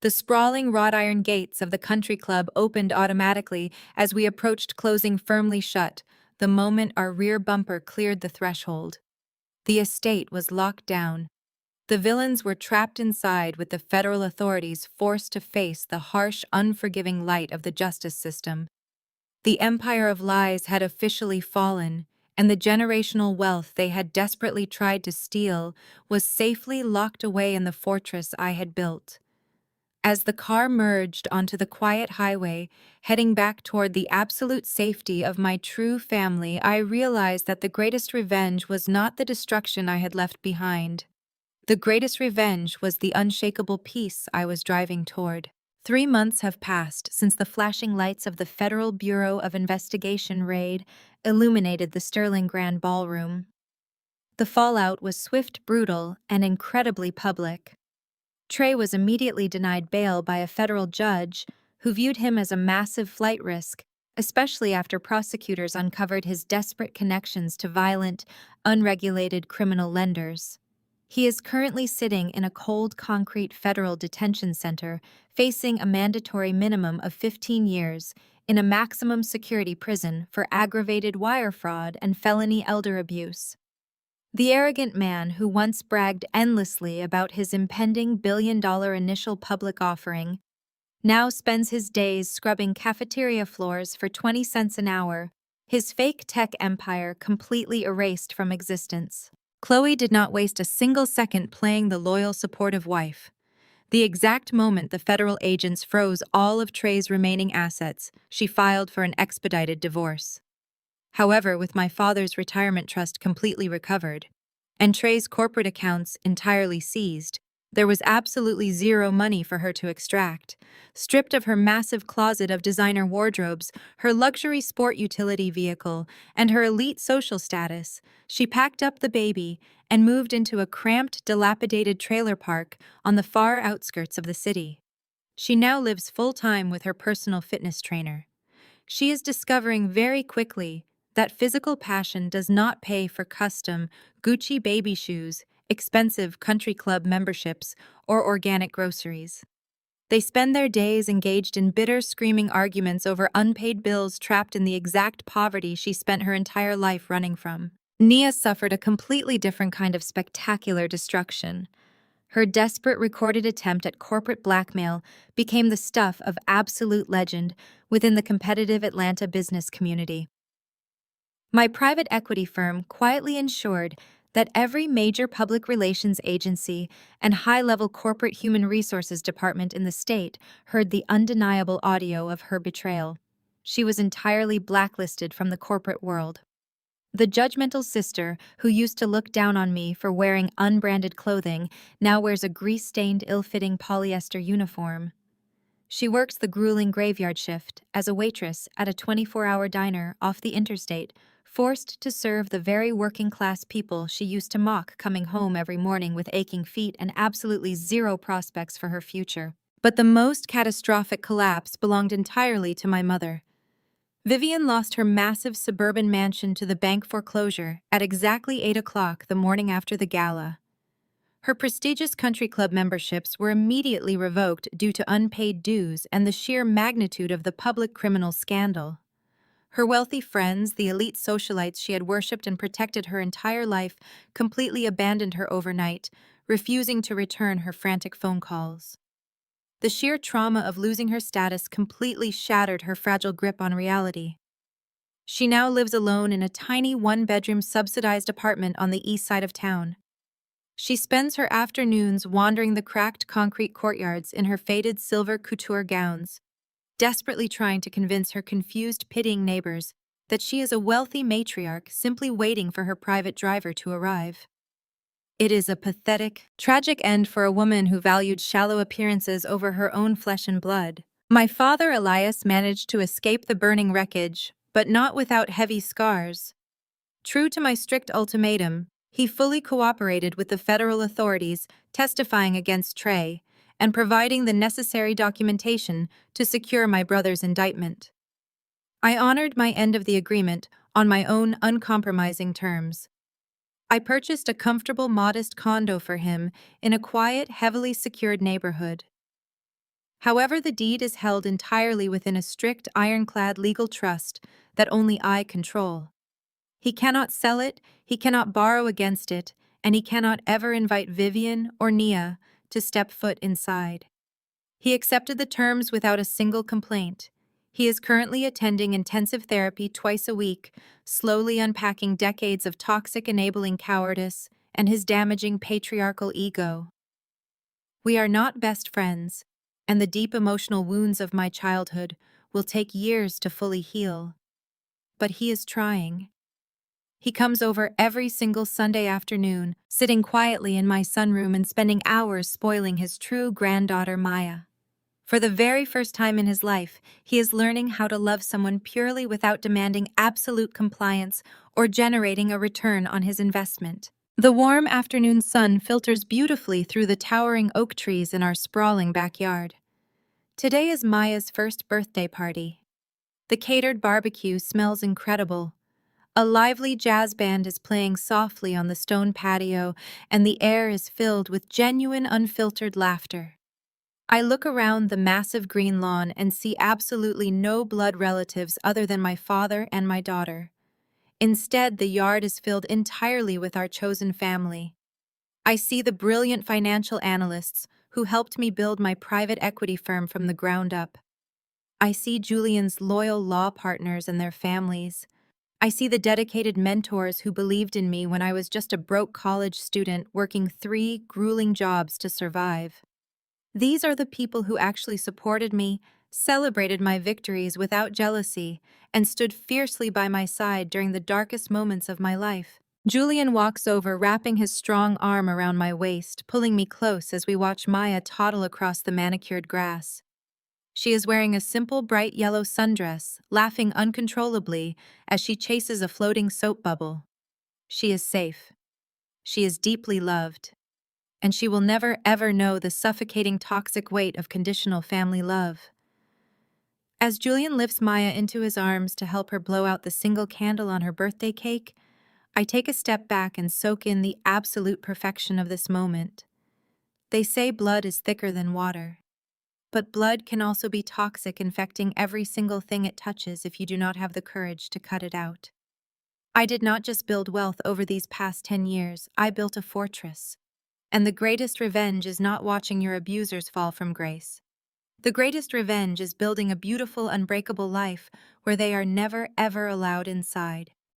The sprawling wrought iron gates of the country club opened automatically as we approached, closing firmly shut the moment our rear bumper cleared the threshold. The estate was locked down. The villains were trapped inside, with the federal authorities forced to face the harsh, unforgiving light of the justice system. The empire of lies had officially fallen, and the generational wealth they had desperately tried to steal was safely locked away in the fortress I had built. As the car merged onto the quiet highway, heading back toward the absolute safety of my true family, I realized that the greatest revenge was not the destruction I had left behind. The greatest revenge was the unshakable peace I was driving toward. 3 months have passed since the flashing lights of the Federal Bureau of Investigation raid illuminated the Sterling Grand Ballroom. The fallout was swift, brutal, and incredibly public. Trey was immediately denied bail by a federal judge who viewed him as a massive flight risk, especially after prosecutors uncovered his desperate connections to violent, unregulated criminal lenders. He is currently sitting in a cold concrete federal detention center, facing a mandatory minimum of 15 years in a maximum security prison for aggravated wire fraud and felony elder abuse. The arrogant man who once bragged endlessly about his impending billion-dollar initial public offering now spends his days scrubbing cafeteria floors for 20 cents an hour, his fake tech empire completely erased from existence. Chloe did not waste a single second playing the loyal, supportive wife. The exact moment the federal agents froze all of Trey's remaining assets, she filed for an expedited divorce. However, with my father's retirement trust completely recovered, and Trey's corporate accounts entirely seized, there was absolutely zero money for her to extract. Stripped of her massive closet of designer wardrobes, her luxury sport utility vehicle, and her elite social status, she packed up the baby and moved into a cramped, dilapidated trailer park on the far outskirts of the city. She now lives full-time with her personal fitness trainer. She is discovering very quickly that physical passion does not pay for custom Gucci baby shoes, expensive country club memberships, or organic groceries. They spend their days engaged in bitter, screaming arguments over unpaid bills, trapped in the exact poverty she spent her entire life running from. Nia suffered a completely different kind of spectacular destruction. Her desperate recorded attempt at corporate blackmail became the stuff of absolute legend within the competitive Atlanta business community. My private equity firm quietly ensured that every major public relations agency and high-level corporate human resources department in the state heard the undeniable audio of her betrayal. She was entirely blacklisted from the corporate world. The judgmental sister, who used to look down on me for wearing unbranded clothing, now wears a grease-stained, ill-fitting polyester uniform. She works the grueling graveyard shift as a waitress at a 24-hour diner off the interstate, forced to serve the very working-class people she used to mock coming home every morning with aching feet and absolutely zero prospects for her future. But the most catastrophic collapse belonged entirely to my mother. Vivian lost her massive suburban mansion to the bank foreclosure at exactly 8 o'clock the morning after the gala. Her prestigious country club memberships were immediately revoked due to unpaid dues and the sheer magnitude of the public criminal scandal. Her wealthy friends, the elite socialites she had worshipped and protected her entire life, completely abandoned her overnight, refusing to return her frantic phone calls. The sheer trauma of losing her status completely shattered her fragile grip on reality. She now lives alone in a tiny one-bedroom subsidized apartment on the east side of town. She spends her afternoons wandering the cracked concrete courtyards in her faded silver couture gowns, desperately trying to convince her confused, pitying neighbors that she is a wealthy matriarch simply waiting for her private driver to arrive. It is a pathetic, tragic end for a woman who valued shallow appearances over her own flesh and blood. My father, Elias, managed to escape the burning wreckage, but not without heavy scars. True to my strict ultimatum, he fully cooperated with the federal authorities, testifying against Trey and providing the necessary documentation to secure my brother's indictment. I honored my end of the agreement on my own uncompromising terms. I purchased a comfortable, modest condo for him in a quiet, heavily secured neighborhood. However, the deed is held entirely within a strict, ironclad legal trust that only I control. He cannot sell it, he cannot borrow against it, and he cannot ever invite Vivian or Nia to step foot inside. He accepted the terms without a single complaint. He is currently attending intensive therapy twice a week, slowly unpacking decades of toxic enabling cowardice and his damaging patriarchal ego. We are not best friends, and the deep emotional wounds of my childhood will take years to fully heal. But he is trying. He comes over every single Sunday afternoon, sitting quietly in my sunroom and spending hours spoiling his true granddaughter Maya. For the very first time in his life, he is learning how to love someone purely without demanding absolute compliance or generating a return on his investment. The warm afternoon sun filters beautifully through the towering oak trees in our sprawling backyard. Today is Maya's first birthday party. The catered barbecue smells incredible. A lively jazz band is playing softly on the stone patio, and the air is filled with genuine, unfiltered laughter. I look around the massive green lawn and see absolutely no blood relatives other than my father and my daughter. Instead, the yard is filled entirely with our chosen family. I see the brilliant financial analysts who helped me build my private equity firm from the ground up. I see Julian's loyal law partners and their families. I see the dedicated mentors who believed in me when I was just a broke college student working 3 grueling jobs to survive. These are the people who actually supported me, celebrated my victories without jealousy, and stood fiercely by my side during the darkest moments of my life. Julian walks over, wrapping his strong arm around my waist, pulling me close as we watch Maya toddle across the manicured grass. She is wearing a simple, bright yellow sundress, laughing uncontrollably as she chases a floating soap bubble. She is safe. She is deeply loved. And she will never ever know the suffocating toxic weight of conditional family love. As Julian lifts Maya into his arms to help her blow out the single candle on her birthday cake, I take a step back and soak in the absolute perfection of this moment. They say blood is thicker than water. But blood can also be toxic, infecting every single thing it touches if you do not have the courage to cut it out. I did not just build wealth over these past 10 years, I built a fortress. And the greatest revenge is not watching your abusers fall from grace. The greatest revenge is building a beautiful, unbreakable life where they are never, ever allowed inside.